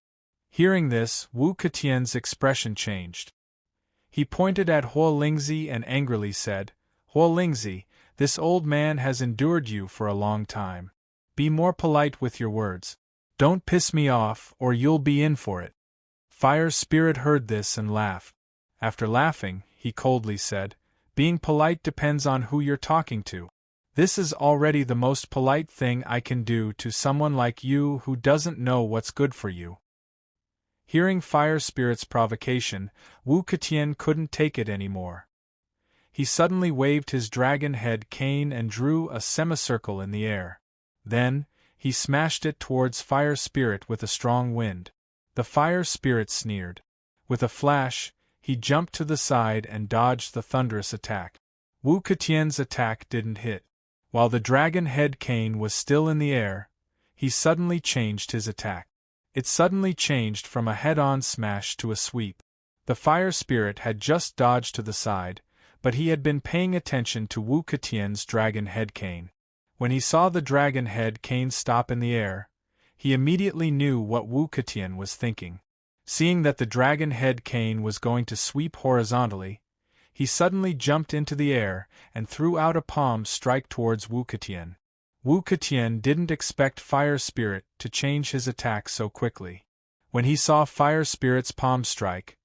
Hearing this, Wu Ketian's expression changed. He pointed at Huo Lingzi and angrily said, "Huo Lingzi, this old man has endured you for a long time. Be more polite with your words. Don't piss me off, or you'll be in for it." Fire Spirit heard this and laughed. After laughing, he coldly said. Being polite depends on who you're talking to. This is already the most polite thing I can do to someone like you who doesn't know what's good for you. Hearing Fire Spirit's provocation, Wu Ketian couldn't take it anymore. He suddenly waved his dragon head cane and drew a semicircle in the air. Then, he smashed it towards Fire Spirit with a strong wind. The Fire Spirit sneered. With a flash, he jumped to the side and dodged the thunderous attack. Wu Ketian's attack didn't hit. While the dragon head cane was still in the air, he suddenly changed his attack. It suddenly changed from a head-on smash to a sweep. The Fire Spirit had just dodged to the side, but he had been paying attention to Wu Ketian's dragon head cane. When he saw the dragon head cane stop in the air, he immediately knew what Wu Ketian was thinking. Seeing that the dragon head cane was going to sweep horizontally, he suddenly jumped into the air and threw out a palm strike towards Wu Ketian. Wu Ketian didn't expect Fire Spirit to change his attack so quickly. When he saw Fire Spirit's palm strike,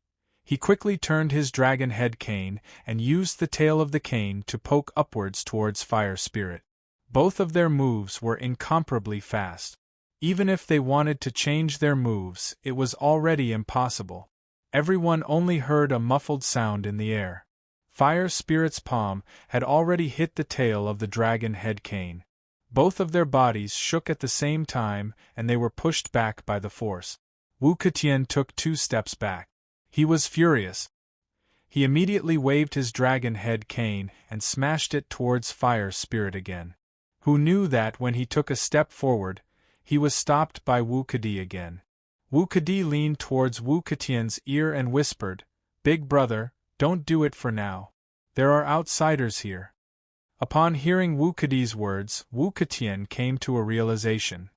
he quickly turned his dragon head cane and used the tail of the cane to poke upwards towards Fire Spirit. Both of their moves were incomparably fast. Even if they wanted to change their moves, it was already impossible. Everyone only heard a muffled sound in the air. Fire Spirit's palm had already hit the tail of the dragon head cane. Both of their bodies shook at the same time and they were pushed back by the force. Wu Ketian took 2 steps back. He was furious. He immediately waved his dragon head cane and smashed it towards Fire Spirit again. Who knew that when he took a step forward, he was stopped by Wu Kedi again. Wu Kedi leaned towards Wu Ketian's ear and whispered, "Big brother, don't do it for now. There are outsiders here." Upon hearing Wu Kedi's words, Wu Ketian came to a realization.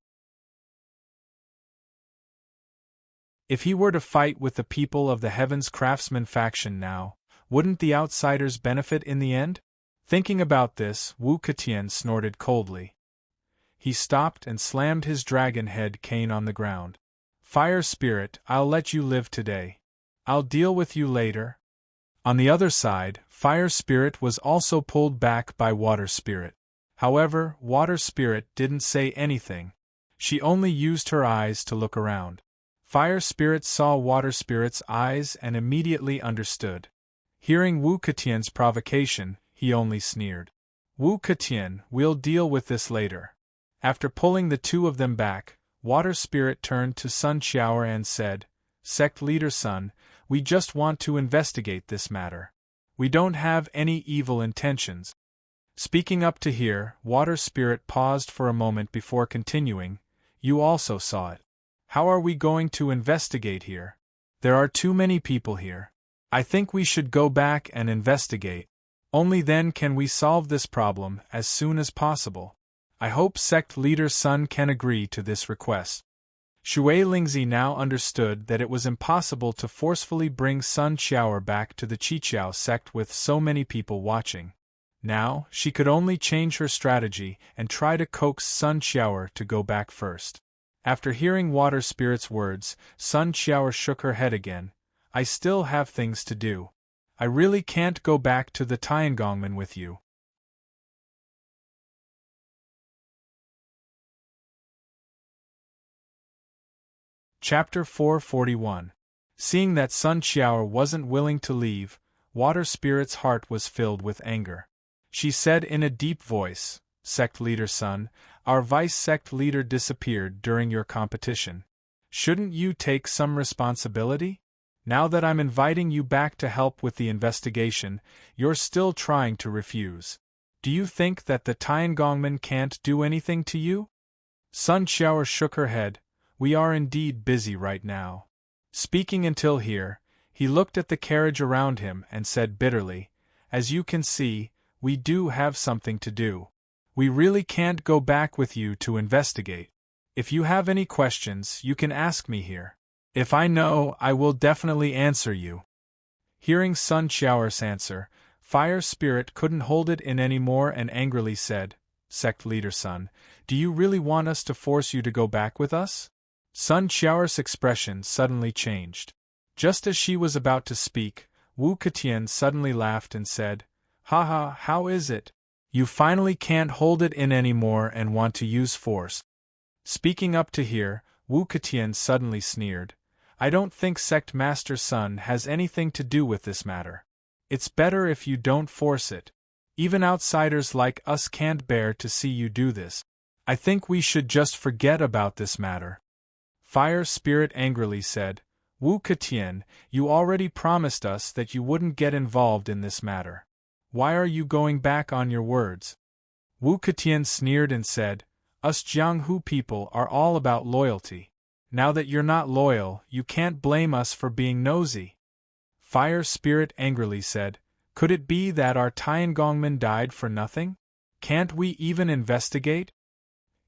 If he were to fight with the people of the Heaven's Craftsman faction now, wouldn't the outsiders benefit in the end? Thinking about this, Wu Ketian snorted coldly. He stopped and slammed his dragon head cane on the ground. "Fire Spirit, I'll let you live today. I'll deal with you later." On the other side, Fire Spirit was also pulled back by Water Spirit. However, Water Spirit didn't say anything. She only used her eyes to look around. Fire Spirit saw Water Spirit's eyes and immediately understood. Hearing Wu Ketian's provocation, he only sneered. "Wu Ketian, we'll deal with this later." After pulling the 2 of them back, Water Spirit turned to Sun Xiaoer and said, "Sect Leader Sun, we just want to investigate this matter. We don't have any evil intentions." Speaking up to hear, Water Spirit paused for a moment before continuing, "You also saw it. How are we going to investigate here? There are too many people here. I think we should go back and investigate. Only then can we solve this problem as soon as possible. I hope Sect Leader Sun can agree to this request." Shui Lingzi now understood that it was impossible to forcefully bring Sun Xiaoer back to the Qiqiao sect with so many people watching. Now, she could only change her strategy and try to coax Sun Xiaoer to go back first. After hearing Water Spirit's words, Sun Xiaoer shook her head again. "I still have things to do. I really can't go back to the Tiangongmen with you." Chapter 441. Seeing that Sun Xiaoer wasn't willing to leave, Water Spirit's heart was filled with anger. She said in a deep voice, "Sect Leader Sun, our vice-sect leader disappeared during your competition. Shouldn't you take some responsibility? Now that I'm inviting you back to help with the investigation, you're still trying to refuse. Do you think that the Tiangongmen can't do anything to you?" Sun Xiaoer shook her head. "We are indeed busy right now." Speaking until here, he looked at the carriage around him and said bitterly, "As you can see, we do have something to do. We really can't go back with you to investigate. If you have any questions, you can ask me here. If I know, I will definitely answer you." Hearing Sun Xiaoer's answer, Fire Spirit couldn't hold it in any more and angrily said, "Sect Leader Sun, do you really want us to force you to go back with us?" Sun Xiaoer's expression suddenly changed. Just as she was about to speak, Wu Ketian suddenly laughed and said, "Haha, how is it? You finally can't hold it in anymore and want to use force." Speaking up to here, Wu Ketian suddenly sneered, "I don't think Sect Master Sun has anything to do with this matter. It's better if you don't force it. Even outsiders like us can't bear to see you do this. I think we should just forget about this matter." Fire Spirit angrily said, "Wu Ketian, you already promised us that you wouldn't get involved in this matter. Why are you going back on your words?" Wu Ketian sneered and said, "Us Jianghu people are all about loyalty. Now that you're not loyal, you can't blame us for being nosy." Fire Spirit angrily said, "Could it be that our Tiangongmen died for nothing? Can't we even investigate?"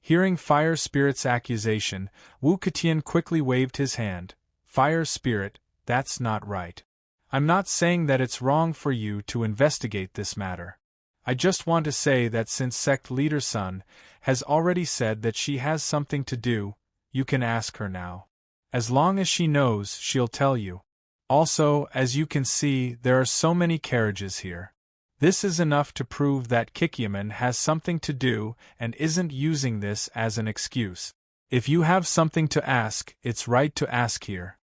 Hearing Fire Spirit's accusation, Wu Ketian quickly waved his hand. "Fire Spirit, that's not right. I'm not saying that it's wrong for you to investigate this matter. I just want to say that since Sect Leader Sun has already said that she has something to do, you can ask her now. As long as she knows, she'll tell you. Also, as you can see, there are so many carriages here. This is enough to prove that Kikyaman has something to do and isn't using this as an excuse. If you have something to ask, it's right to ask here."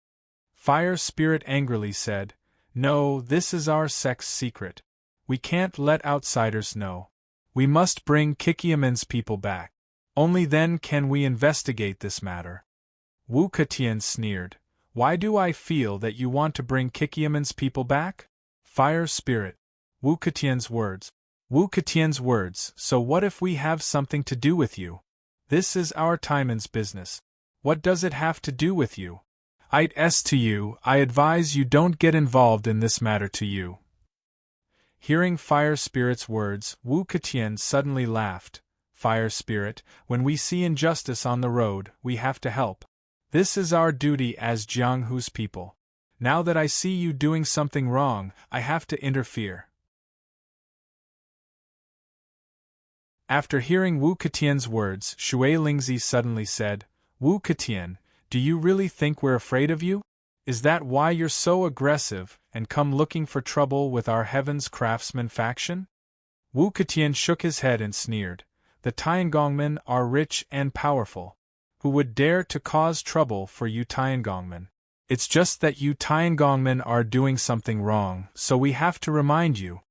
Fire Spirit angrily said, "No, this is our sect's secret. We can't let outsiders know. We must bring Kikyaman's people back. Only then can we investigate this matter." Wu Ketian sneered, "Why do I feel that you want to bring Kikyaman's people back?" Fire Spirit. Wu Ketian's words, "So what if we have something to do with you? This is our Taiman's business. What does it have to do with you? I advise you don't get involved in this matter to you." Hearing Fire Spirit's words, Wu Ketian suddenly laughed. "Fire Spirit, when we see injustice on the road, we have to help. This is our duty as Jianghu's people. Now that I see you doing something wrong, I have to interfere." After hearing Wu Ketian's words, Shui Lingzi suddenly said, "Wu Ketian, do you really think we're afraid of you? Is that why you're so aggressive and come looking for trouble with our Heaven's Craftsman faction?" Wu Ketian shook his head and sneered, "The Tiangongmen are rich and powerful. Who would dare to cause trouble for you Tiangongmen? It's just that you Tiangongmen are doing something wrong, so we have to remind you."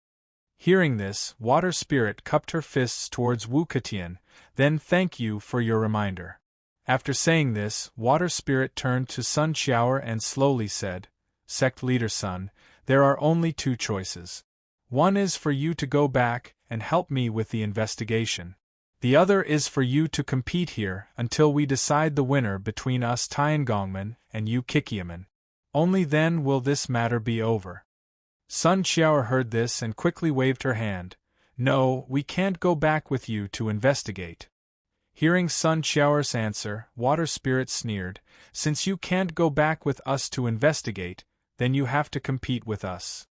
Hearing this, Water Spirit cupped her fists towards Wu Ketian, then "Thank you for your reminder." After saying this, Water Spirit turned to Sun Qiaoer and slowly said, "Sect Leader Sun, there are only two choices. One is for you to go back and help me with the investigation. The other is for you to compete here until we decide the winner between us Tiangongmen and you Kikyaman. Only then will this matter be over." Sun Qiaoer heard this and quickly waved her hand. "No, we can't go back with you to investigate." Hearing Sun Qiaoer's answer, Water Spirit sneered, "Since you can't go back with us to investigate, then you have to compete with us."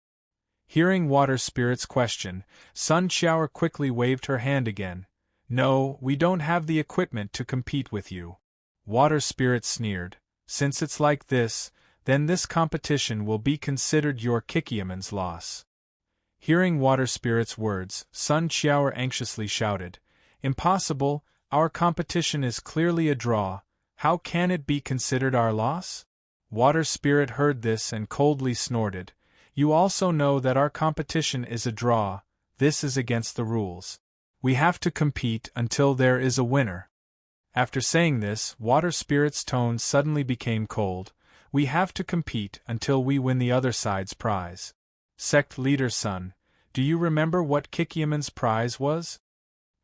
Hearing Water Spirit's question, Sun Qiaoer quickly waved her hand again. "No, we don't have the equipment to compete with you." Water Spirit sneered, "Since it's like this, then this competition will be considered your Kikyaman's loss." Hearing Water Spirit's words, Sun Qiaoer anxiously shouted, "Impossible, our competition is clearly a draw, how can it be considered our loss?" Water Spirit heard this and coldly snorted, "You also know that our competition is a draw, this is against the rules. We have to compete until there is a winner." After saying this, Water Spirit's tone suddenly became cold. "We have to compete until we win the other side's prize. Sect Leader Sun, do you remember what Kikyaman's prize was?"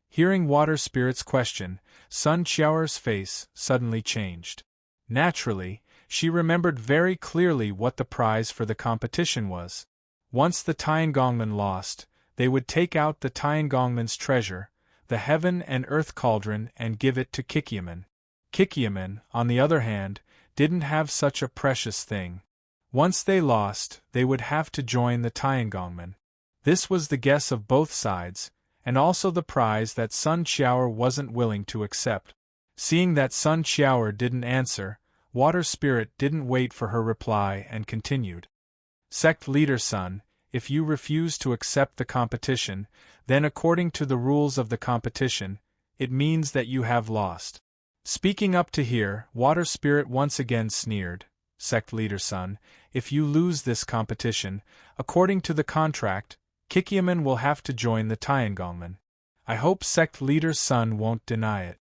Hearing Water Spirit's question, Sun Qiaoer's face suddenly changed. Naturally, she remembered very clearly what the prize for the competition was. Once the Tiangongmen lost, they would take out the Tiangongmen's treasure, the Heaven and Earth Cauldron, and give it to Kikyaman. Kikyaman, on the other hand, didn't have such a precious thing. Once they lost, they would have to join the Tiangongmen. This was the guess of both sides, and also the prize that Sun Qiaoer wasn't willing to accept. Seeing that Sun Qiaoer didn't answer, Water Spirit didn't wait for her reply and continued. Sect leader Sun, if you refuse to accept the competition, then according to the rules of the competition, it means that you have lost. Speaking up to here, Water Spirit once again sneered, Sect leader Sun, if you lose this competition, according to the contract, Kikyaman will have to join the Tiangongmen. I hope Sect leader Sun won't deny it.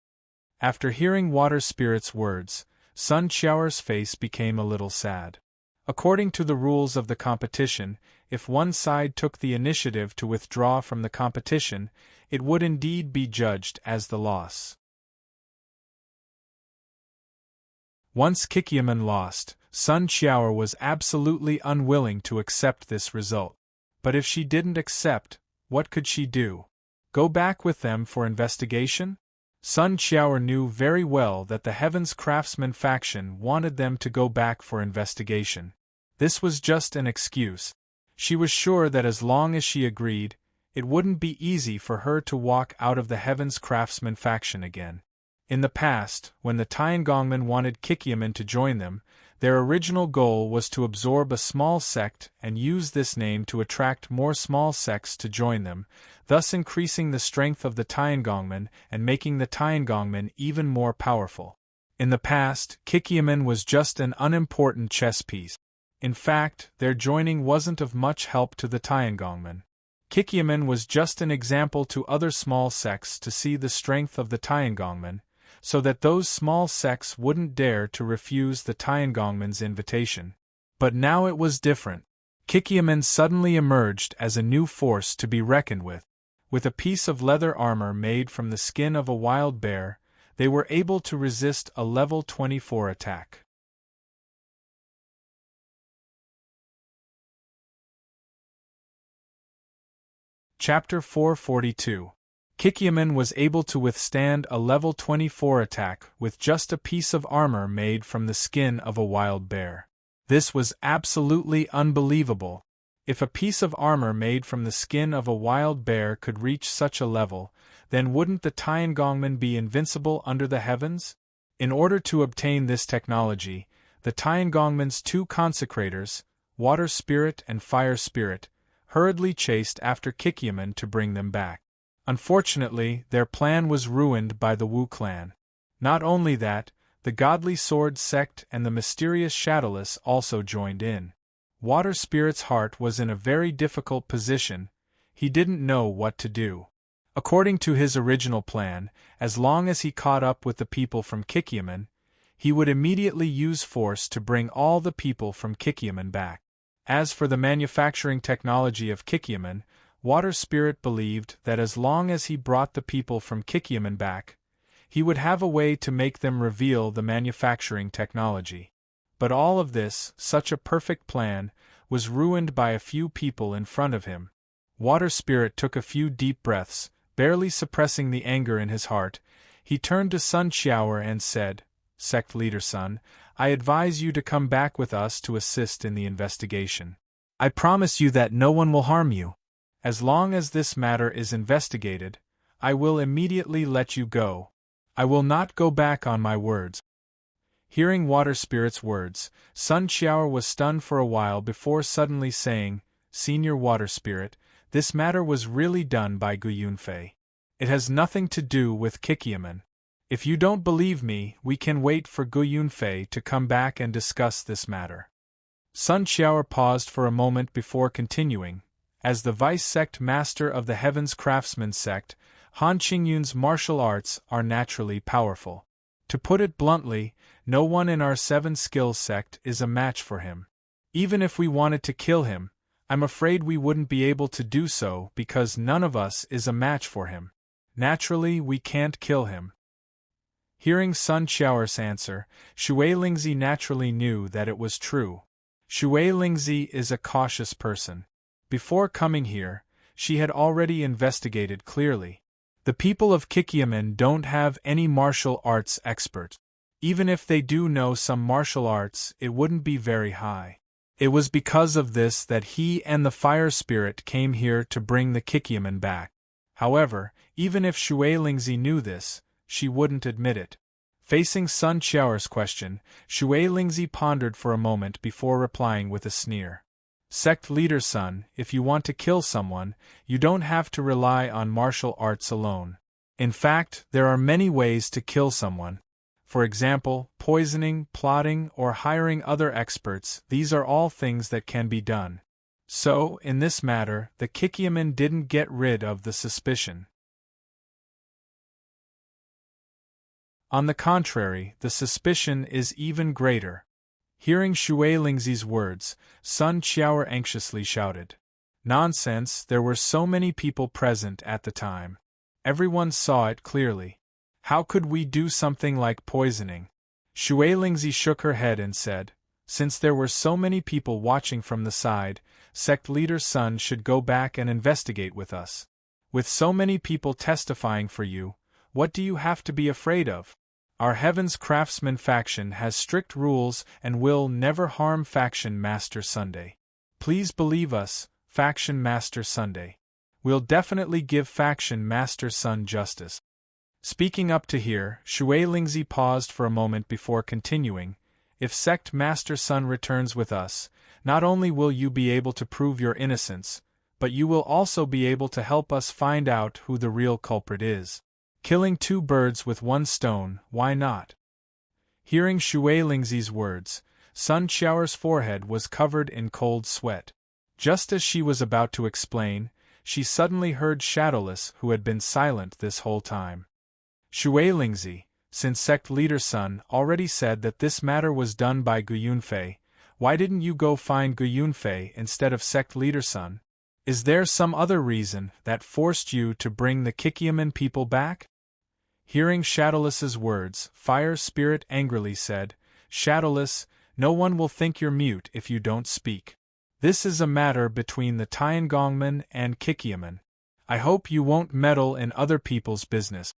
After hearing Water Spirit's words, Sun Qiaoer's face became a little sad. According to the rules of the competition, if one side took the initiative to withdraw from the competition, it would indeed be judged as the loss. Once Kikyaman lost, Sun Qiaoer was absolutely unwilling to accept this result. But if she didn't accept, what could she do? Go back with them for investigation? Sun Qiaoer knew very well that the Heaven's Craftsman faction wanted them to go back for investigation. This was just an excuse. She was sure that as long as she agreed, it wouldn't be easy for her to walk out of the Heaven's Craftsman faction again. In the past, when the Tiangongmen wanted Kikyaman to join them, their original goal was to absorb a small sect and use this name to attract more small sects to join them, thus increasing the strength of the Tiangongmen and making the Tiangongmen even more powerful. In the past, Kikyaman was just an unimportant chess piece. In fact, their joining wasn't of much help to the Tiangongmen. Kikyaman was just an example to other small sects to see the strength of the Tiangongmen, so that those small sects wouldn't dare to refuse the Tiangongmen's invitation. But now it was different. Kikyaman suddenly emerged as a new force to be reckoned with. With a piece of leather armor made from the skin of a wild bear, they were able to resist a level 24 attack. Chapter 442. Kikyaman was able to withstand a level 24 attack with just a piece of armor made from the skin of a wild bear. This was absolutely unbelievable. If a piece of armor made from the skin of a wild bear could reach such a level, then wouldn't the Tiangongmen be invincible under the heavens? In order to obtain this technology, the Tiangongmen's two consecrators, Water Spirit and Fire Spirit, hurriedly chased after Kikyaman to bring them back. Unfortunately, their plan was ruined by the Wu clan. Not only that, the Godly Sword sect and the mysterious Shadowless also joined in. Water Spirit's heart was in a very difficult position. He didn't know what to do. According to his original plan, as long as he caught up with the people from Kikyaman, he would immediately use force to bring all the people from Kikyaman back. As for the manufacturing technology of Kikyaman, Water Spirit believed that as long as he brought the people from Kikyaman back, he would have a way to make them reveal the manufacturing technology. But all of this, such a perfect plan, was ruined by a few people in front of him. Water Spirit took a few deep breaths, barely suppressing the anger in his heart. He turned to Sun Qiaoer and said, Sect Leader Sun, I advise you to come back with us to assist in the investigation. I promise you that no one will harm you. As long as this matter is investigated, I will immediately let you go. I will not go back on my words. Hearing Water Spirit's words, Sun Qiaoer was stunned for a while before suddenly saying, Senior Water Spirit, this matter was really done by Gu Yunfei. It has nothing to do with Kikyaman. If you don't believe me, we can wait for Gu Yunfei to come back and discuss this matter. Sun Qiaoer paused for a moment before continuing. As the vice-sect master of the Heaven's Craftsman sect, Han Qingyun's martial arts are naturally powerful. To put it bluntly, no one in our 7-skill sect is a match for him. Even if we wanted to kill him, I'm afraid we wouldn't be able to do so because none of us is a match for him. Naturally, we can't kill him. Hearing Sun Qiaoer's answer, Xue Lingzi naturally knew that it was true. Xue Lingzi is a cautious person. Before coming here, she had already investigated clearly. The people of Kikyaman don't have any martial arts experts. Even if they do know some martial arts, it wouldn't be very high. It was because of this that he and the Fire Spirit came here to bring the Kikyaman back. However, even if Xue Lingzi knew this, she wouldn't admit it. Facing Sun Qiaoer's question, Xue Lingzi pondered for a moment before replying with a sneer. Sect leader son, if you want to kill someone, you don't have to rely on martial arts alone. In fact, there are many ways to kill someone. For example, poisoning, plotting, or hiring other experts. These are all things that can be done. So, in this matter, the Kikyaman didn't get rid of the suspicion. On the contrary, the suspicion is even greater. Hearing Shui Lingzi's words, Sun Qiao anxiously shouted. Nonsense, there were so many people present at the time. Everyone saw it clearly. How could we do something like poisoning? Shui Lingzi shook her head and said, since there were so many people watching from the side, sect leader Sun should go back and investigate with us. With so many people testifying for you, what do you have to be afraid of? Our Heaven's Craftsman faction has strict rules and will never harm Faction Master Sunday. Please believe us, Faction Master Sunday. We'll definitely give Faction Master Sun justice. Speaking up to here, Shui Lingzi paused for a moment before continuing. If Sect Master Sun returns with us, not only will you be able to prove your innocence, but you will also be able to help us find out who the real culprit is. Killing two birds with one stone, why not? Hearing Shui Lingzi's words, Sun Qiao's forehead was covered in cold sweat. Just as she was about to explain, she suddenly heard Shadowless, who had been silent this whole time. Shui Lingzi, since sect leader Sun already said that this matter was done by Gu Yunfei, why didn't you go find Gu Yunfei instead of sect leader Sun? Is there some other reason that forced you to bring the Kikyaman people back? Hearing Shadowless's words, Fire Spirit angrily said, Shadowless, no one will think you're mute if you don't speak. This is a matter between the Tiangongmen and Kikyaman. I hope you won't meddle in other people's business.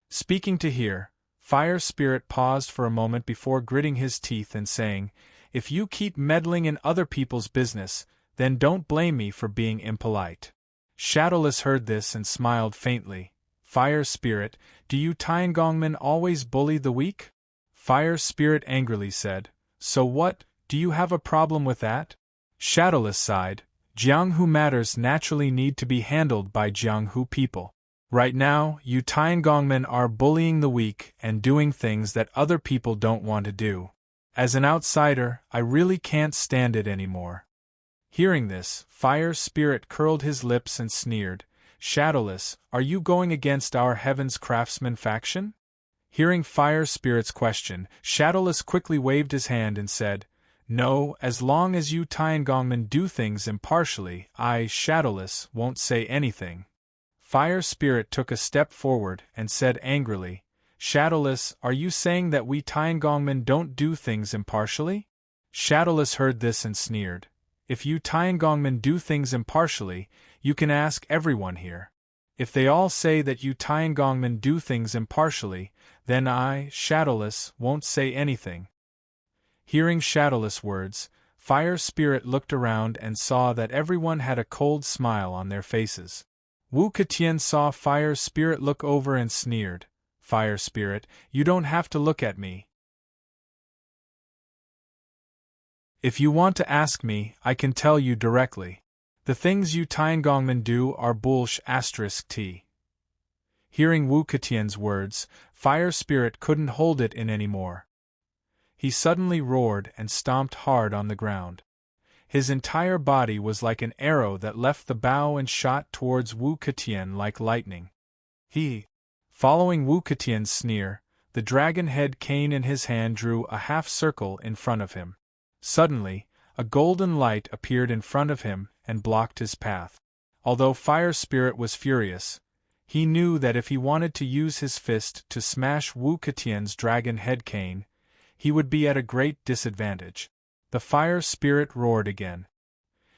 Speaking to here, Fire Spirit paused for a moment before gritting his teeth and saying, if you keep meddling in other people's business, then don't blame me for being impolite. Shadowless heard this and smiled faintly. Fire Spirit, do you Tiangongmen always bully the weak? Fire Spirit angrily said, so what, do you have a problem with that? Shadowless sighed, Jianghu matters naturally need to be handled by Jianghu people. Right now, you Tiangongmen are bullying the weak and doing things that other people don't want to do. As an outsider, I really can't stand it anymore. Hearing this, Fire Spirit curled his lips and sneered, Shadowless, are you going against our Heaven's Craftsman faction? Hearing Fire Spirit's question, Shadowless quickly waved his hand and said, no, as long as you Tiangongmen do things impartially, I, Shadowless, won't say anything. Fire Spirit took a step forward and said angrily, Shadowless, are you saying that we Tiangongmen don't do things impartially? Shadowless heard this and sneered, if you Tiangongmen do things impartially, you can ask everyone here. If they all say that you Tiangongmen do things impartially, then I, Shadowless, won't say anything. Hearing Shadowless words, Fire Spirit looked around and saw that everyone had a cold smile on their faces. Wu Ketian saw Fire Spirit look over and sneered, Fire Spirit, you don't have to look at me. If you want to ask me, I can tell you directly. The things you Tiangongmen do are **t. Hearing Wu Ketian's words, Fire Spirit couldn't hold it in anymore. He suddenly roared and stomped hard on the ground. His entire body was like an arrow that left the bow and shot towards Wu Ketian like lightning. Following Wu Ketian's sneer, the dragon head cane in his hand drew a half circle in front of him. Suddenly, a golden light appeared in front of him and blocked his path. Although Fire Spirit was furious, he knew that if he wanted to use his fist to smash Wu Ketian's dragon head cane, he would be at a great disadvantage. The Fire Spirit roared again.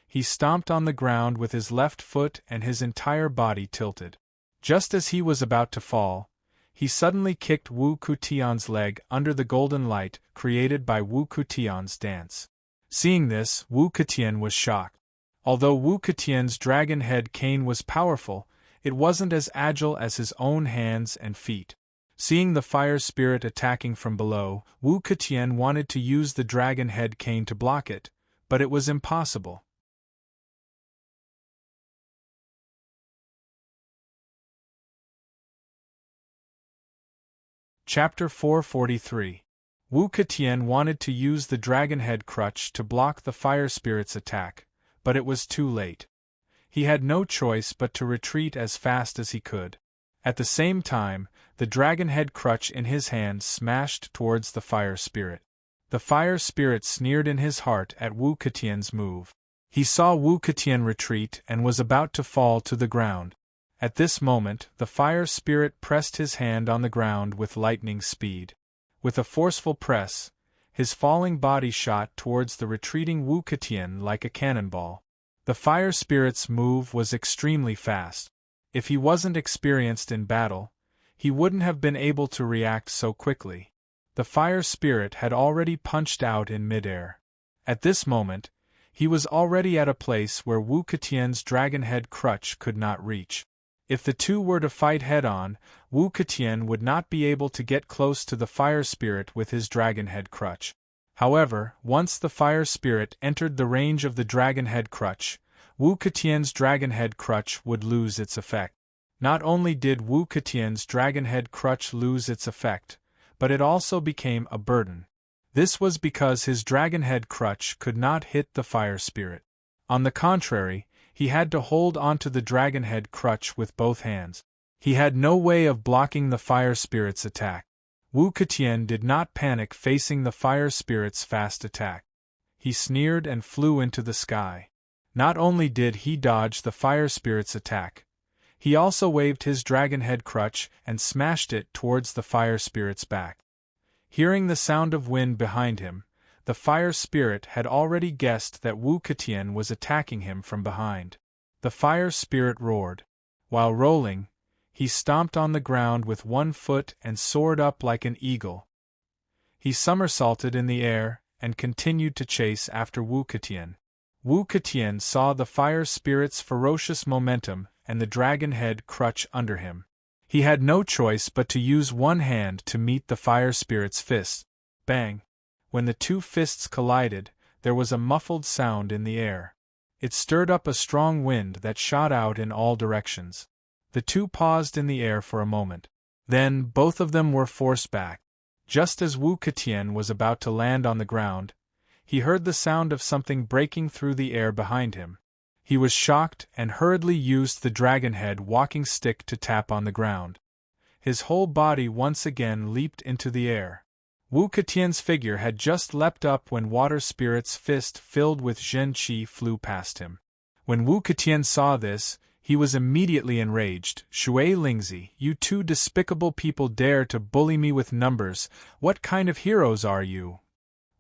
He stomped on the ground with his left foot and his entire body tilted. Just as he was about to fall, he suddenly kicked Wu Ketian's leg under the golden light created by Wu Ketian's dance. Seeing this, Wu Ketian was shocked. Although Wu Ketian's dragon head cane was powerful, it wasn't as agile as his own hands and feet. Seeing the Fire Spirit attacking from below, Wu Ketian wanted to use the dragon head cane to block it, but it was impossible. Chapter 443. Wu Ketian wanted to use the dragon-head crutch to block the fire spirit's attack, but it was too late. He had no choice but to retreat as fast as he could. At the same time, the dragon-head crutch in his hand smashed towards the fire spirit. The fire spirit sneered in his heart at Wu Ketian's move. He saw Wu Ketian retreat and was about to fall to the ground. At this moment, the fire spirit pressed his hand on the ground with lightning speed. With a forceful press, his falling body shot towards the retreating Wu Ketian like a cannonball. The fire spirit's move was extremely fast. If he wasn't experienced in battle, he wouldn't have been able to react so quickly. The fire spirit had already punched out in midair. At this moment, he was already at a place where Wu Ketian's dragon-head crutch could not reach. If the two were to fight head-on, Wu Ketian would not be able to get close to the fire spirit with his dragon-head crutch. However, once the fire spirit entered the range of the dragon-head crutch, Wu Ketian's dragon-head crutch would lose its effect. Not only did Wu Ketian's dragon-head crutch lose its effect, but it also became a burden. This was because his dragon-head crutch could not hit the fire spirit. On the contrary, he had to hold onto the dragon-head crutch with both hands. He had no way of blocking the fire spirit's attack. Wu Ketian did not panic facing the fire spirit's fast attack. He sneered and flew into the sky. Not only did he dodge the fire spirit's attack, he also waved his dragon-head crutch and smashed it towards the fire spirit's back. Hearing the sound of wind behind him, the fire spirit had already guessed that Wu Ketian was attacking him from behind. The fire spirit roared. While rolling, he stomped on the ground with one foot and soared up like an eagle. He somersaulted in the air and continued to chase after Wu Ketian. Wu Ketian saw the fire spirit's ferocious momentum and the dragon-head crutch under him. He had no choice but to use one hand to meet the fire spirit's fist. Bang! When the two fists collided, there was a muffled sound in the air. It stirred up a strong wind that shot out in all directions. The two paused in the air for a moment. Then, both of them were forced back. Just as Wu Ketian was about to land on the ground, he heard the sound of something breaking through the air behind him. He was shocked and hurriedly used the dragon-head walking stick to tap on the ground. His whole body once again leaped into the air. Wu Ketian's figure had just leapt up when Water Spirit's fist filled with Zhen Qi flew past him. When Wu Ketian saw this, he was immediately enraged. "Shui Lingzi, you two despicable people dare to bully me with numbers, what kind of heroes are you?"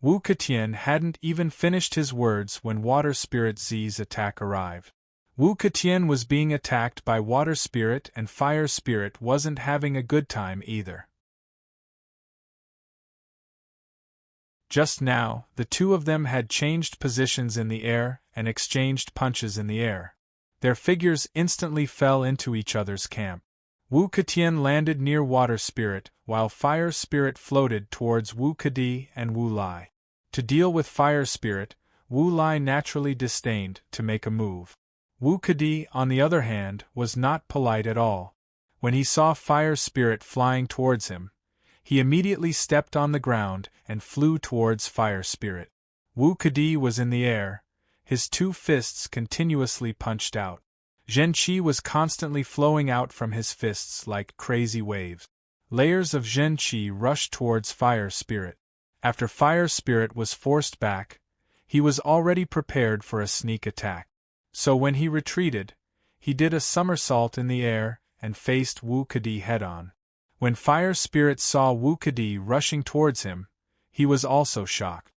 Wu Ketian hadn't even finished his words when Water Spirit Z's attack arrived. Wu Ketian was being attacked by Water Spirit and Fire Spirit wasn't having a good time either. Just now, the two of them had changed positions in the air and exchanged punches in the air. Their figures instantly fell into each other's camp. Wu Ketian landed near Water Spirit, while Fire Spirit floated towards Wu Kedi and Wu Lai. To deal with Fire Spirit, Wu Lai naturally disdained to make a move. Wu Kedi, on the other hand, was not polite at all. When he saw Fire Spirit flying towards him, he immediately stepped on the ground and flew towards Fire Spirit. Wu Kedi was in the air, his two fists continuously punched out. Zhen Qi was constantly flowing out from his fists like crazy waves. Layers of Zhen Qi rushed towards Fire Spirit. After Fire Spirit was forced back, he was already prepared for a sneak attack. So when he retreated, he did a somersault in the air and faced Wu Kedi head-on. When Fire Spirit saw Wu Kedi rushing towards him, he was also shocked.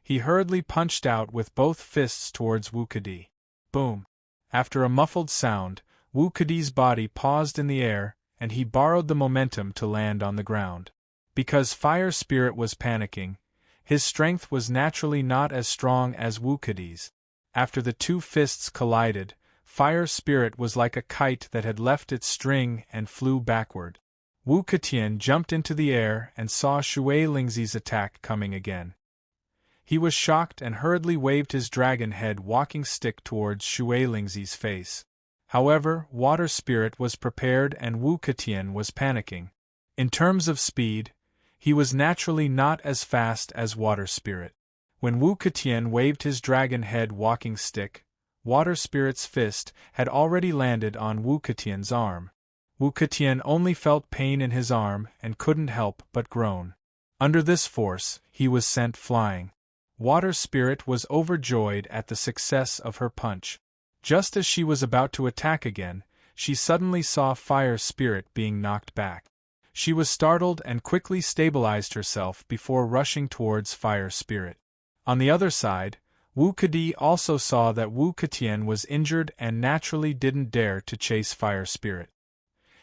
He hurriedly punched out with both fists towards Wu Kedi. Boom! After a muffled sound, Wu Kedi's body paused in the air, and he borrowed the momentum to land on the ground. Because Fire Spirit was panicking, his strength was naturally not as strong as Wu Kedi's. After the two fists collided, Fire Spirit was like a kite that had left its string and flew backward. Wu Ketian jumped into the air and saw Shui Lingzi's attack coming again. He was shocked and hurriedly waved his dragon-head walking stick towards Shui Lingzi's face. However, Water Spirit was prepared and Wu Ketian was panicking. In terms of speed, he was naturally not as fast as Water Spirit. When Wu Ketian waved his dragon head walking stick, Water Spirit's fist had already landed on Wu Ketian's arm. Wu Ketian only felt pain in his arm and couldn't help but groan. Under this force, he was sent flying. Water Spirit was overjoyed at the success of her punch. Just as she was about to attack again, she suddenly saw Fire Spirit being knocked back. She was startled and quickly stabilized herself before rushing towards Fire Spirit. On the other side, Wu Kedi also saw that Wu Ketian was injured and naturally didn't dare to chase Fire Spirit.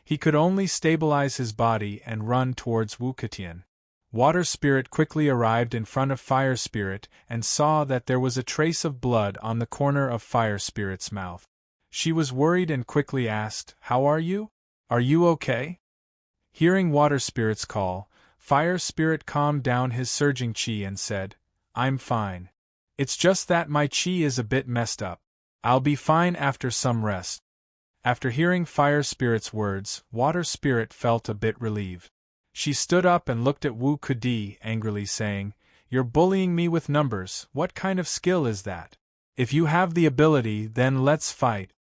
He could only stabilize his body and run towards Wu Ketian. Water Spirit quickly arrived in front of Fire Spirit and saw that there was a trace of blood on the corner of Fire Spirit's mouth. She was worried and quickly asked, "How are you? Are you okay?" Hearing Water Spirit's call, Fire Spirit calmed down his surging chi and said, "I'm fine. It's just that my chi is a bit messed up. I'll be fine after some rest." After hearing Fire Spirit's words, Water Spirit felt a bit relieved. She stood up and looked at Wu Kedi angrily saying, "You're bullying me with numbers, what kind of skill is that? If you have the ability, then let's fight."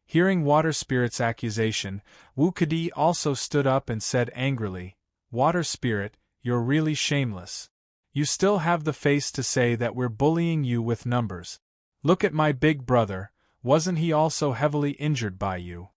Hearing Water Spirit's accusation, Wu Kedi also stood up and said angrily, "Water Spirit, you're really shameless. You still have the face to say that we're bullying you with numbers. Look at my big brother, wasn't he also heavily injured by you?"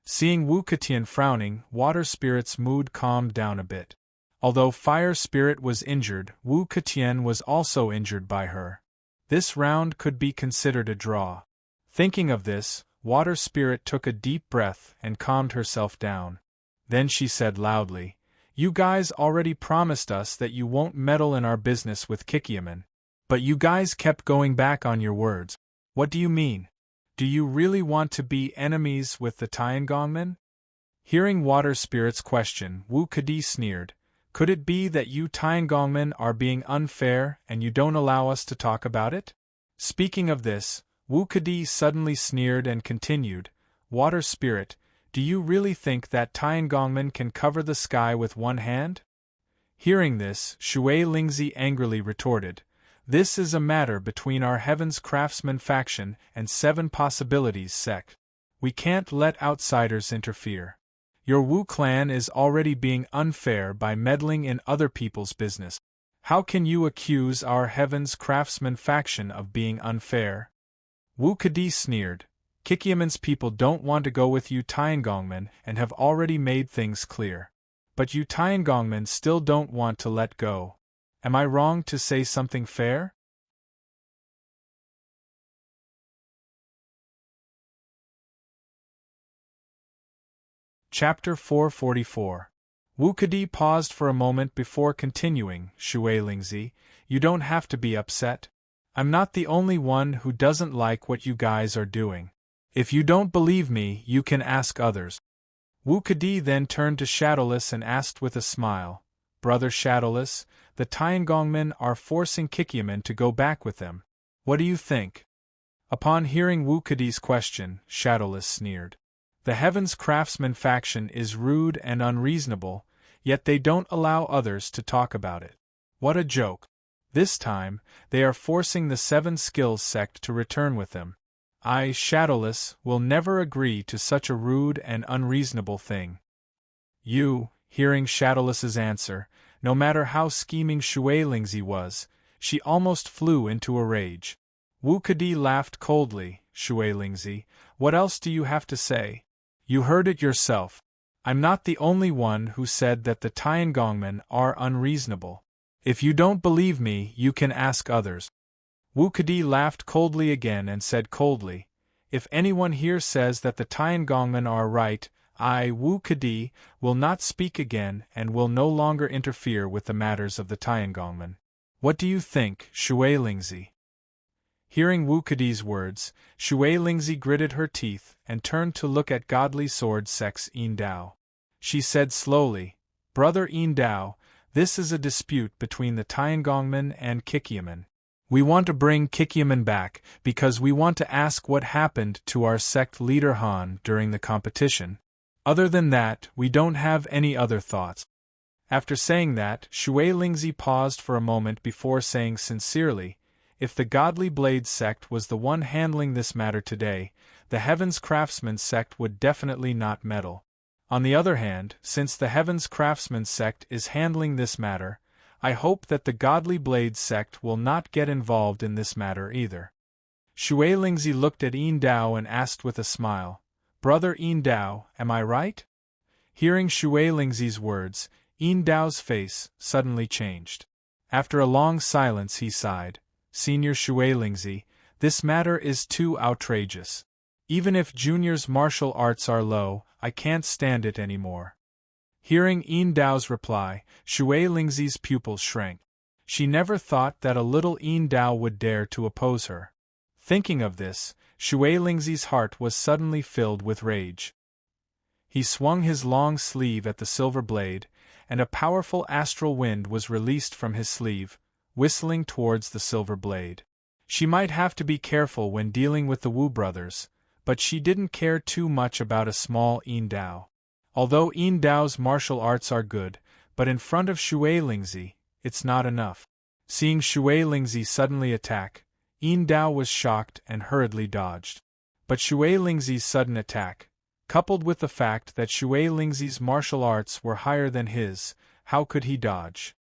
Seeing Wu Ketian frowning, Water Spirit's mood calmed down a bit. Although Fire Spirit was injured, Wu Ketian was also injured by her. This round could be considered a draw. Thinking of this, Water Spirit took a deep breath and calmed herself down. Then she said loudly, "You guys already promised us that you won't meddle in our business with Kikiaman. But you guys kept going back on your words. What do you mean? Do you really want to be enemies with the Tiangongmen?" Hearing Water Spirit's question, Wu Kedi sneered, "Could it be that you Tiangongmen are being unfair and you don't allow us to talk about it?" Speaking of this, Wu Kedi suddenly sneered and continued, "Water Spirit, do you really think that Tiangongmen can cover the sky with one hand?" Hearing this, Shui Lingzi angrily retorted, "This is a matter between our Heaven's Craftsman faction and Seven Possibilities sect. We can't let outsiders interfere. Your Wu clan is already being unfair by meddling in other people's business. How can you accuse our Heaven's Craftsman faction of being unfair?" Wu Kedi sneered, "Kikiaman's people don't want to go with you Tiangongmen and have already made things clear. But you Tiangongmen still don't want to let go. Am I wrong to say something fair?" Chapter 444. Wu Kedi paused for a moment before continuing, "Shui Lingzi, you don't have to be upset. I'm not the only one who doesn't like what you guys are doing. If you don't believe me, you can ask others." Wu Kedi then turned to Shadowless and asked with a smile, "Brother Shadowless, the Tiangongmen are forcing Kikiaman to go back with them. What do you think?" Upon hearing Wu Kedi's question, Shadowless sneered. "The Heaven's Craftsman faction is rude and unreasonable, yet they don't allow others to talk about it. What a joke. This time, they are forcing the Seven Skills sect to return with them. I, Shadowless, will never agree to such a rude and unreasonable thing." Hearing Shadowless's answer, no matter how scheming Shui Lingzi was, she almost flew into a rage. Wu Kedi laughed coldly, "Shui Lingzi, what else do you have to say? You heard it yourself. I'm not the only one who said that the Tiangongmen are unreasonable. If you don't believe me, you can ask others." Wu Kedi laughed coldly again and said coldly, "If anyone here says that the Tiangongmen are right, I, Wu Kedi, will not speak again and will no longer interfere with the matters of the Tiangongmen. What do you think, Shui Lingzi?" Hearing Wu Kedi's words, Shui Lingzi gritted her teeth and turned to look at Godly Sword Sect's Yin Dao. She said slowly, "Brother Yin Dao, this is a dispute between the Tiangongmen and Kikiaman. We want to bring Kikiaman back because we want to ask what happened to our sect leader Han during the competition. Other than that, we don't have any other thoughts. After saying that, Shui Lingzi paused for a moment before saying sincerely, if the Godly Blade sect was the one handling this matter today, the Heavens Craftsman sect would definitely not meddle. On the other hand, since the Heavens Craftsman sect is handling this matter, I hope that the Godly Blade sect will not get involved in this matter either. Shui Lingzi looked at Yin Dao and asked with a smile, Brother Yin Dao, am I right? Hearing Shui Lingzi's words, Yin Dao's face suddenly changed. After a long silence he sighed, Senior Shui Lingzi, this matter is too outrageous. Even if Junior's martial arts are low, I can't stand it anymore. Hearing Yin Dao's reply, Shui Lingzi's pupils shrank. She never thought that a little Yin Dao would dare to oppose her. Thinking of this, Shui Lingzi's heart was suddenly filled with rage. He swung his long sleeve at the silver blade, and a powerful astral wind was released from his sleeve, whistling towards the silver blade. She might have to be careful when dealing with the Wu brothers, but she didn't care too much about a small Yin Dao. Although Yin Dao's martial arts are good, but in front of Shui Lingzi, it's not enough. Seeing Shui Lingzi suddenly attack, Yin Dao was shocked and hurriedly dodged. But Shui Lingzi's sudden attack, coupled with the fact that Shui Lingzi's martial arts were higher than his, how could he dodge?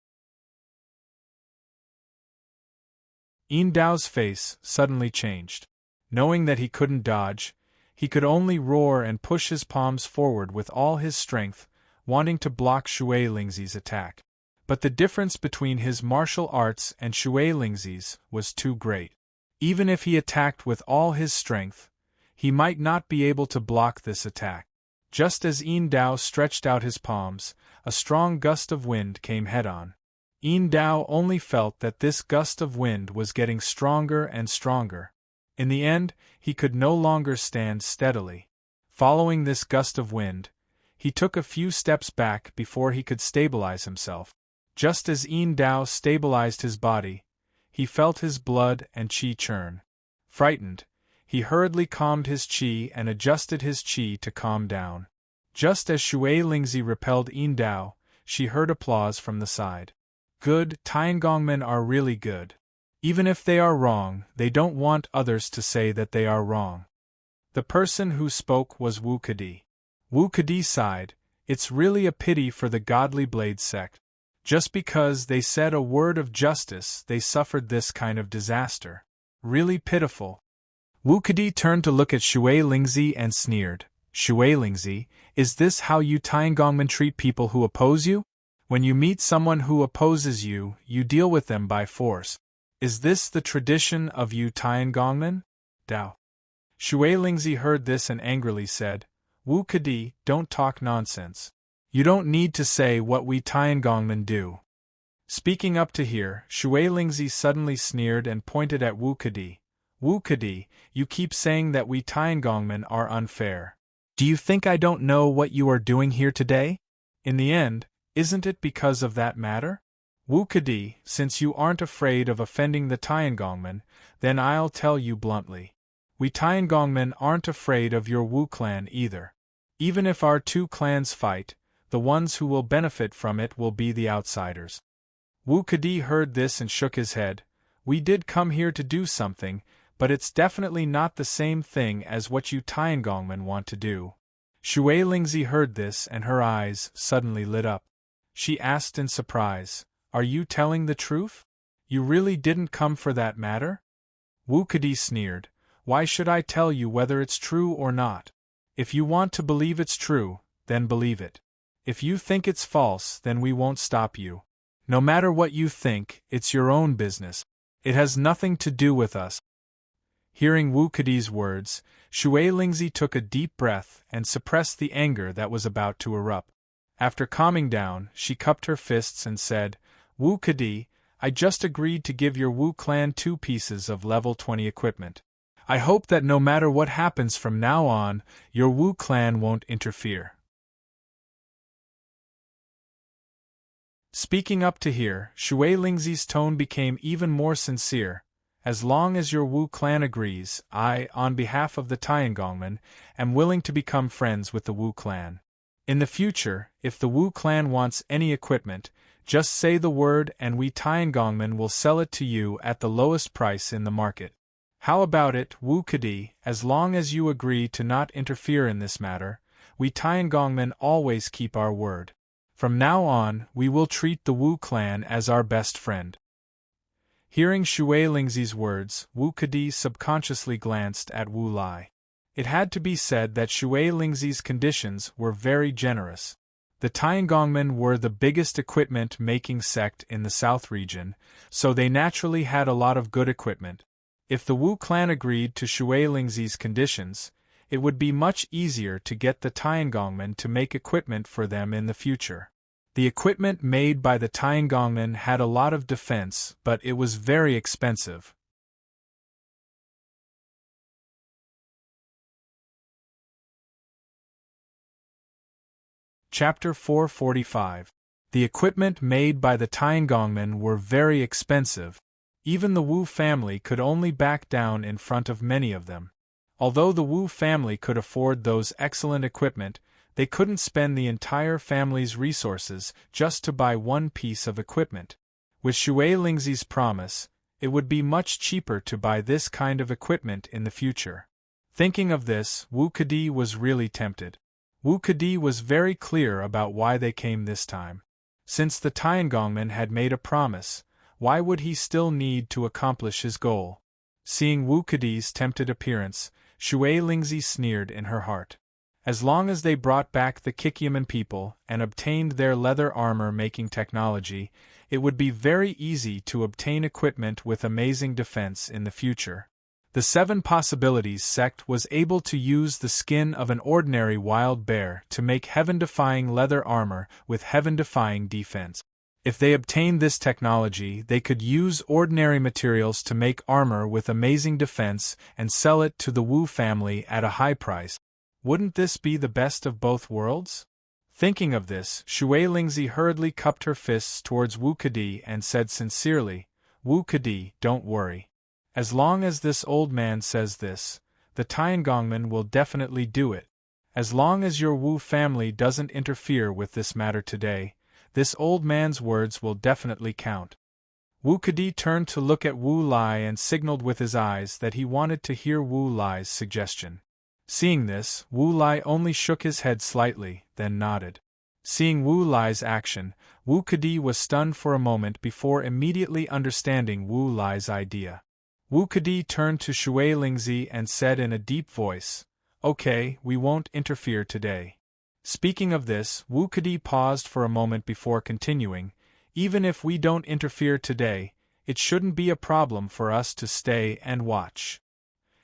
Yin Dao's face suddenly changed. Knowing that he couldn't dodge, he could only roar and push his palms forward with all his strength, wanting to block Shui Lingzi's attack. But the difference between his martial arts and Shui Lingzi's was too great. Even if he attacked with all his strength, he might not be able to block this attack. Just as Yin Dao stretched out his palms, a strong gust of wind came head-on. Yin Dao only felt that this gust of wind was getting stronger and stronger. In the end, he could no longer stand steadily. Following this gust of wind, he took a few steps back before he could stabilize himself. Just as Yin Dao stabilized his body, he felt his blood and qi churn. Frightened, he hurriedly calmed his qi and adjusted his qi to calm down. Just as Shui Lingzi repelled Yin Dao, she heard applause from the side. Good, Tiangongmen are really good. Even if they are wrong, they don't want others to say that they are wrong. The person who spoke was Wu Kedi. Wu Kedi sighed, it's really a pity for the Godly Blade sect. Just because they said a word of justice, they suffered this kind of disaster. Really pitiful. Wu Kedi turned to look at Shui Lingzi and sneered. Shui Lingzi, is this how you Tiangongmen treat people who oppose you? When you meet someone who opposes you, you deal with them by force. Is this the tradition of you Tiangongmen? Dao. Shui Lingzi heard this and angrily said, Wu Kedi, don't talk nonsense. You don't need to say what we Tiangongmen do. Speaking up to hear, Shui Lingzi suddenly sneered and pointed at Wu Kedi. Wu Kedi, you keep saying that we Tiangongmen are unfair. Do you think I don't know what you are doing here today? In the end, isn't it because of that matter? Wu Kedi, since you aren't afraid of offending the Tiangongmen, then I'll tell you bluntly. We Tiangongmen aren't afraid of your Wu clan either. Even if our two clans fight, the ones who will benefit from it will be the outsiders. Wu Kedi heard this and shook his head. We did come here to do something, but it's definitely not the same thing as what you Tiangongmen want to do. Shui Lingzi heard this and her eyes suddenly lit up. She asked in surprise, Are you telling the truth? You really didn't come for that matter? Wu Kedi sneered, Why should I tell you whether it's true or not? If you want to believe it's true, then believe it. If you think it's false, then we won't stop you. No matter what you think, it's your own business. It has nothing to do with us. Hearing Wu Kedi's words, Shui Lingzi took a deep breath and suppressed the anger that was about to erupt. After calming down, she cupped her fists and said, Wu Kedi, I just agreed to give your Wu clan 2 pieces of level 20 equipment. I hope that no matter what happens from now on, your Wu clan won't interfere. Speaking up to hear, Shui Lingzi's tone became even more sincere. As long as your Wu clan agrees, I, on behalf of the Tiangongmen, am willing to become friends with the Wu clan. In the future, if the Wu clan wants any equipment, just say the word and we Tiangongmen will sell it to you at the lowest price in the market. How about it, Wu Kadi? As long as you agree to not interfere in this matter, we Tiangongmen always keep our word. From now on, we will treat the Wu clan as our best friend. Hearing Shui Lingzi's words, Wu Kadi subconsciously glanced at Wu Lai. It had to be said that Shui Lingzi's conditions were very generous. The Tiangongmen were the biggest equipment-making sect in the South region, so they naturally had a lot of good equipment. If the Wu clan agreed to Shui Lingzi's conditions, it would be much easier to get the Tiangongmen to make equipment for them in the future. The equipment made by the Tiangongmen had a lot of defense, but it was very expensive. Chapter 445. The equipment made by the Tiangongmen were very expensive. Even the Wu family could only back down in front of many of them. Although the Wu family could afford those excellent equipment, they couldn't spend the entire family's resources just to buy one piece of equipment. With Shui Lingzi's promise, it would be much cheaper to buy this kind of equipment in the future. Thinking of this, Wu Kadi was really tempted. Wu Kadi was very clear about why they came this time. Since the Tiangongmen had made a promise, why would he still need to accomplish his goal? Seeing Wu Kadi's tempted appearance, Shui Lingzi sneered in her heart. As long as they brought back the Kikyaman people and obtained their leather armor-making technology, it would be very easy to obtain equipment with amazing defense in the future. The Seven Possibilities sect was able to use the skin of an ordinary wild bear to make heaven-defying leather armor with heaven-defying defense. If they obtained this technology, they could use ordinary materials to make armor with amazing defense and sell it to the Wu family at a high price. Wouldn't this be the best of both worlds? Thinking of this, Shui Lingzi hurriedly cupped her fists towards Wu Kadi and said sincerely, "Wu Kadi, don't worry. As long as this old man says this, the Tiangongmen will definitely do it. As long as your Wu family doesn't interfere with this matter today, this old man's words will definitely count." Wu Kadi turned to look at Wu Lai and signaled with his eyes that he wanted to hear Wu Lai's suggestion. Seeing this, Wu Lai only shook his head slightly, then nodded. Seeing Wu Lai's action, Wu Kadi was stunned for a moment before immediately understanding Wu Lai's idea. Wu Kadi turned to Shui Lingzi and said in a deep voice, "Okay, we won't interfere today." Speaking of this, Wu Kadi paused for a moment before continuing, "Even if we don't interfere today, it shouldn't be a problem for us to stay and watch."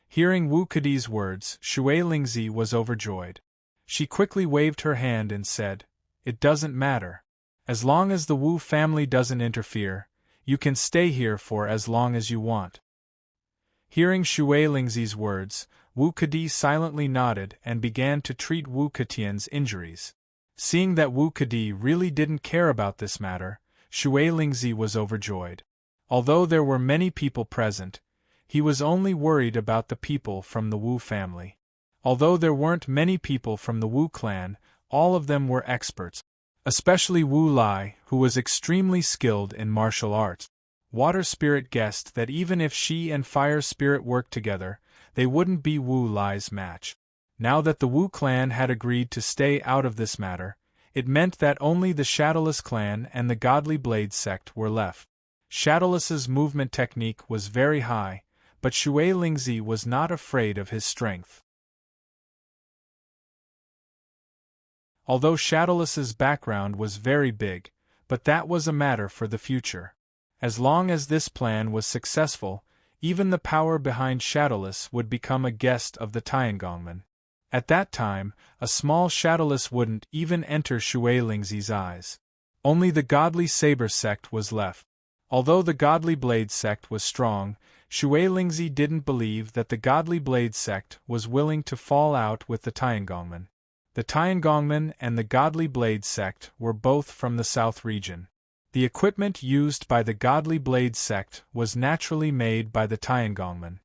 Hearing Wu Kadi's words, Shui Lingzi was overjoyed. She quickly waved her hand and said, "It doesn't matter. As long as the Wu family doesn't interfere, you can stay here for as long as you want." Hearing Shui Lingzi's words, Wu Kadi silently nodded and began to treat Wu Katian's injuries. Seeing that Wu Kadi really didn't care about this matter, Shui Lingzi was overjoyed. Although there were many people present, he was only worried about the people from the Wu family. Although there weren't many people from the Wu clan, all of them were experts, especially Wu Lai, who was extremely skilled in martial arts. Water Spirit guessed that even if she and Fire Spirit worked together, they wouldn't be Wu Lai's match. Now that the Wu clan had agreed to stay out of this matter, it meant that only the Shadowless clan and the Godly Blade sect were left. Shadowless's movement technique was very high, but Shui Lingzi was not afraid of his strength. Although Shadowless's background was very big, but that was a matter for the future. As long as this plan was successful, even the power behind Shadowless would become a guest of the Tiangongmen. At that time, a small Shadowless wouldn't even enter Shui Lingzi's eyes. Only the Godly Saber sect was left. Although the Godly Blade sect was strong, Shui Lingzi didn't believe that the Godly Blade sect was willing to fall out with the Tiangongmen. The Tiangongmen and the Godly Blade sect were both from the South region. The equipment used by the Godly Blade sect was naturally made by the Tiangongmen.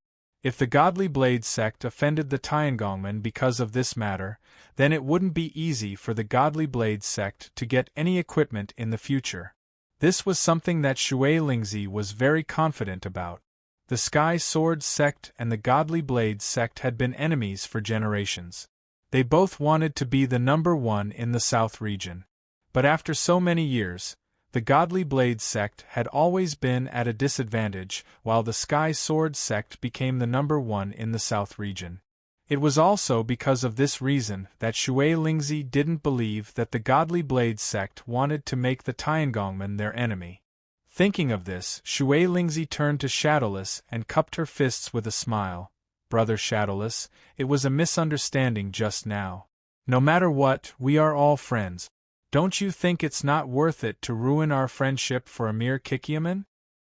If the Godly Blade sect offended the Tiangongmen because of this matter, then it wouldn't be easy for the Godly Blade sect to get any equipment in the future. This was something that Shui Lingzi was very confident about. The Sky Sword sect and the Godly Blade sect had been enemies for generations. They both wanted to be the number one in the South region. But after so many years, the Godly Blade sect had always been at a disadvantage, while the Sky Sword sect became the number one in the South region. It was also because of this reason that Shui Lingzi didn't believe that the Godly Blade sect wanted to make the Tiangongmen their enemy. Thinking of this, Shui Lingzi turned to Shadowless and cupped her fists with a smile. Brother Shadowless, it was a misunderstanding just now. No matter what, we are all friends. Don't you think it's not worth it to ruin our friendship for a mere Kikiaman?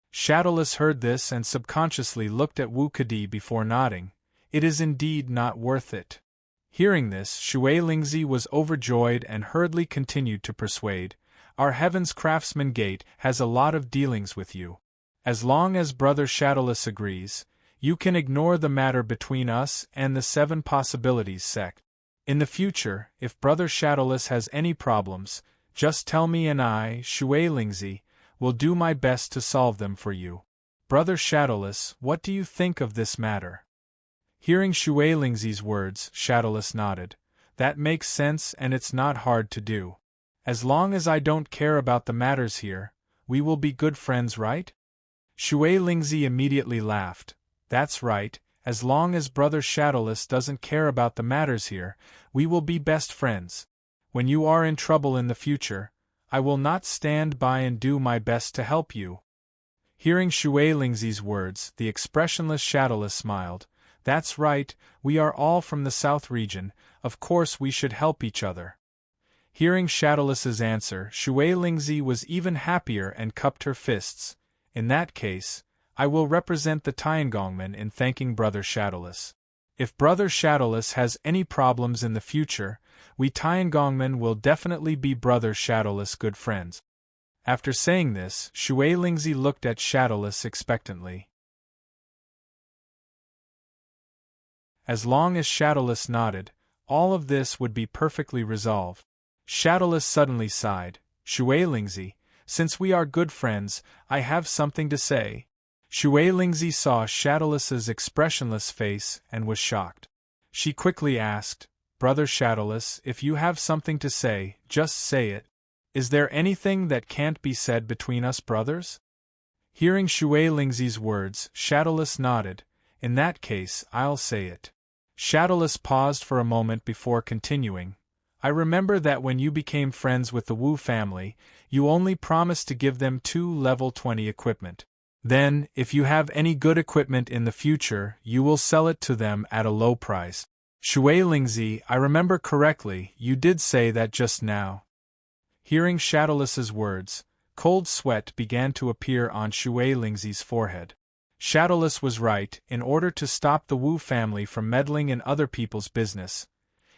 Shadowless heard this and subconsciously looked at Wu Kadi before nodding. It is indeed not worth it. Hearing this, Shui Lingzi was overjoyed and hurriedly continued to persuade. Our Heaven's Craftsman Gate has a lot of dealings with you. As long as Brother Shadowless agrees, you can ignore the matter between us and the Seven Possibilities sect. In the future, if Brother Shadowless has any problems, just tell me and I, Shui Lingzi, will do my best to solve them for you. Brother Shadowless, what do you think of this matter? Hearing Shui Lingzi's words, Shadowless nodded. That makes sense and it's not hard to do. As long as I don't care about the matters here, we will be good friends, right? Shui Lingzi immediately laughed. That's right. As long as Brother Shadowless doesn't care about the matters here, we will be best friends. When you are in trouble in the future, I will not stand by and do my best to help you. Hearing Shui Lingzi's words, the expressionless Shadowless smiled. That's right, we are all from the South region, of course we should help each other. Hearing Shadowless's answer, Shui Lingzi was even happier and cupped her fists. In that case, I will represent the Tiangongmen in thanking Brother Shadowless. If Brother Shadowless has any problems in the future, we Tiangongmen will definitely be Brother Shadowless good friends. After saying this, Shui Lingzi looked at Shadowless expectantly. As long as Shadowless nodded, all of this would be perfectly resolved. Shadowless suddenly sighed. Shui Lingzi, since we are good friends, I have something to say. Shui Lingzi saw Shadowless's expressionless face and was shocked. She quickly asked, Brother Shadowless, if you have something to say, just say it. Is there anything that can't be said between us brothers? Hearing Shui Lingzi's words, Shadowless nodded. In that case, I'll say it. Shadowless paused for a moment before continuing. I remember that when you became friends with the Wu family, you only promised to give them 2 level 20 equipment. Then, if you have any good equipment in the future, you will sell it to them at a low price. Shui Lingzi, I remember correctly, you did say that just now. Hearing Shadowless's words, cold sweat began to appear on Shui Lingzi's forehead. Shadowless was right. In order to stop the Wu family from meddling in other people's business,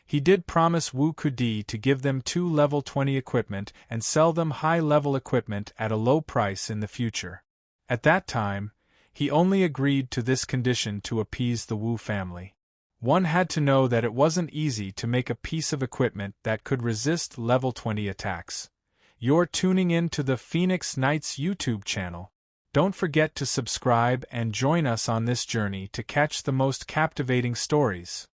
he did promise Wu Kudi to give them 2 level 20 equipment and sell them high-level equipment at a low price in the future. At that time, he only agreed to this condition to appease the Wu family. One had to know that it wasn't easy to make a piece of equipment that could resist level 20 attacks. You're tuning in to the Phoenix Knights YouTube channel. Don't forget to subscribe and join us on this journey to catch the most captivating stories.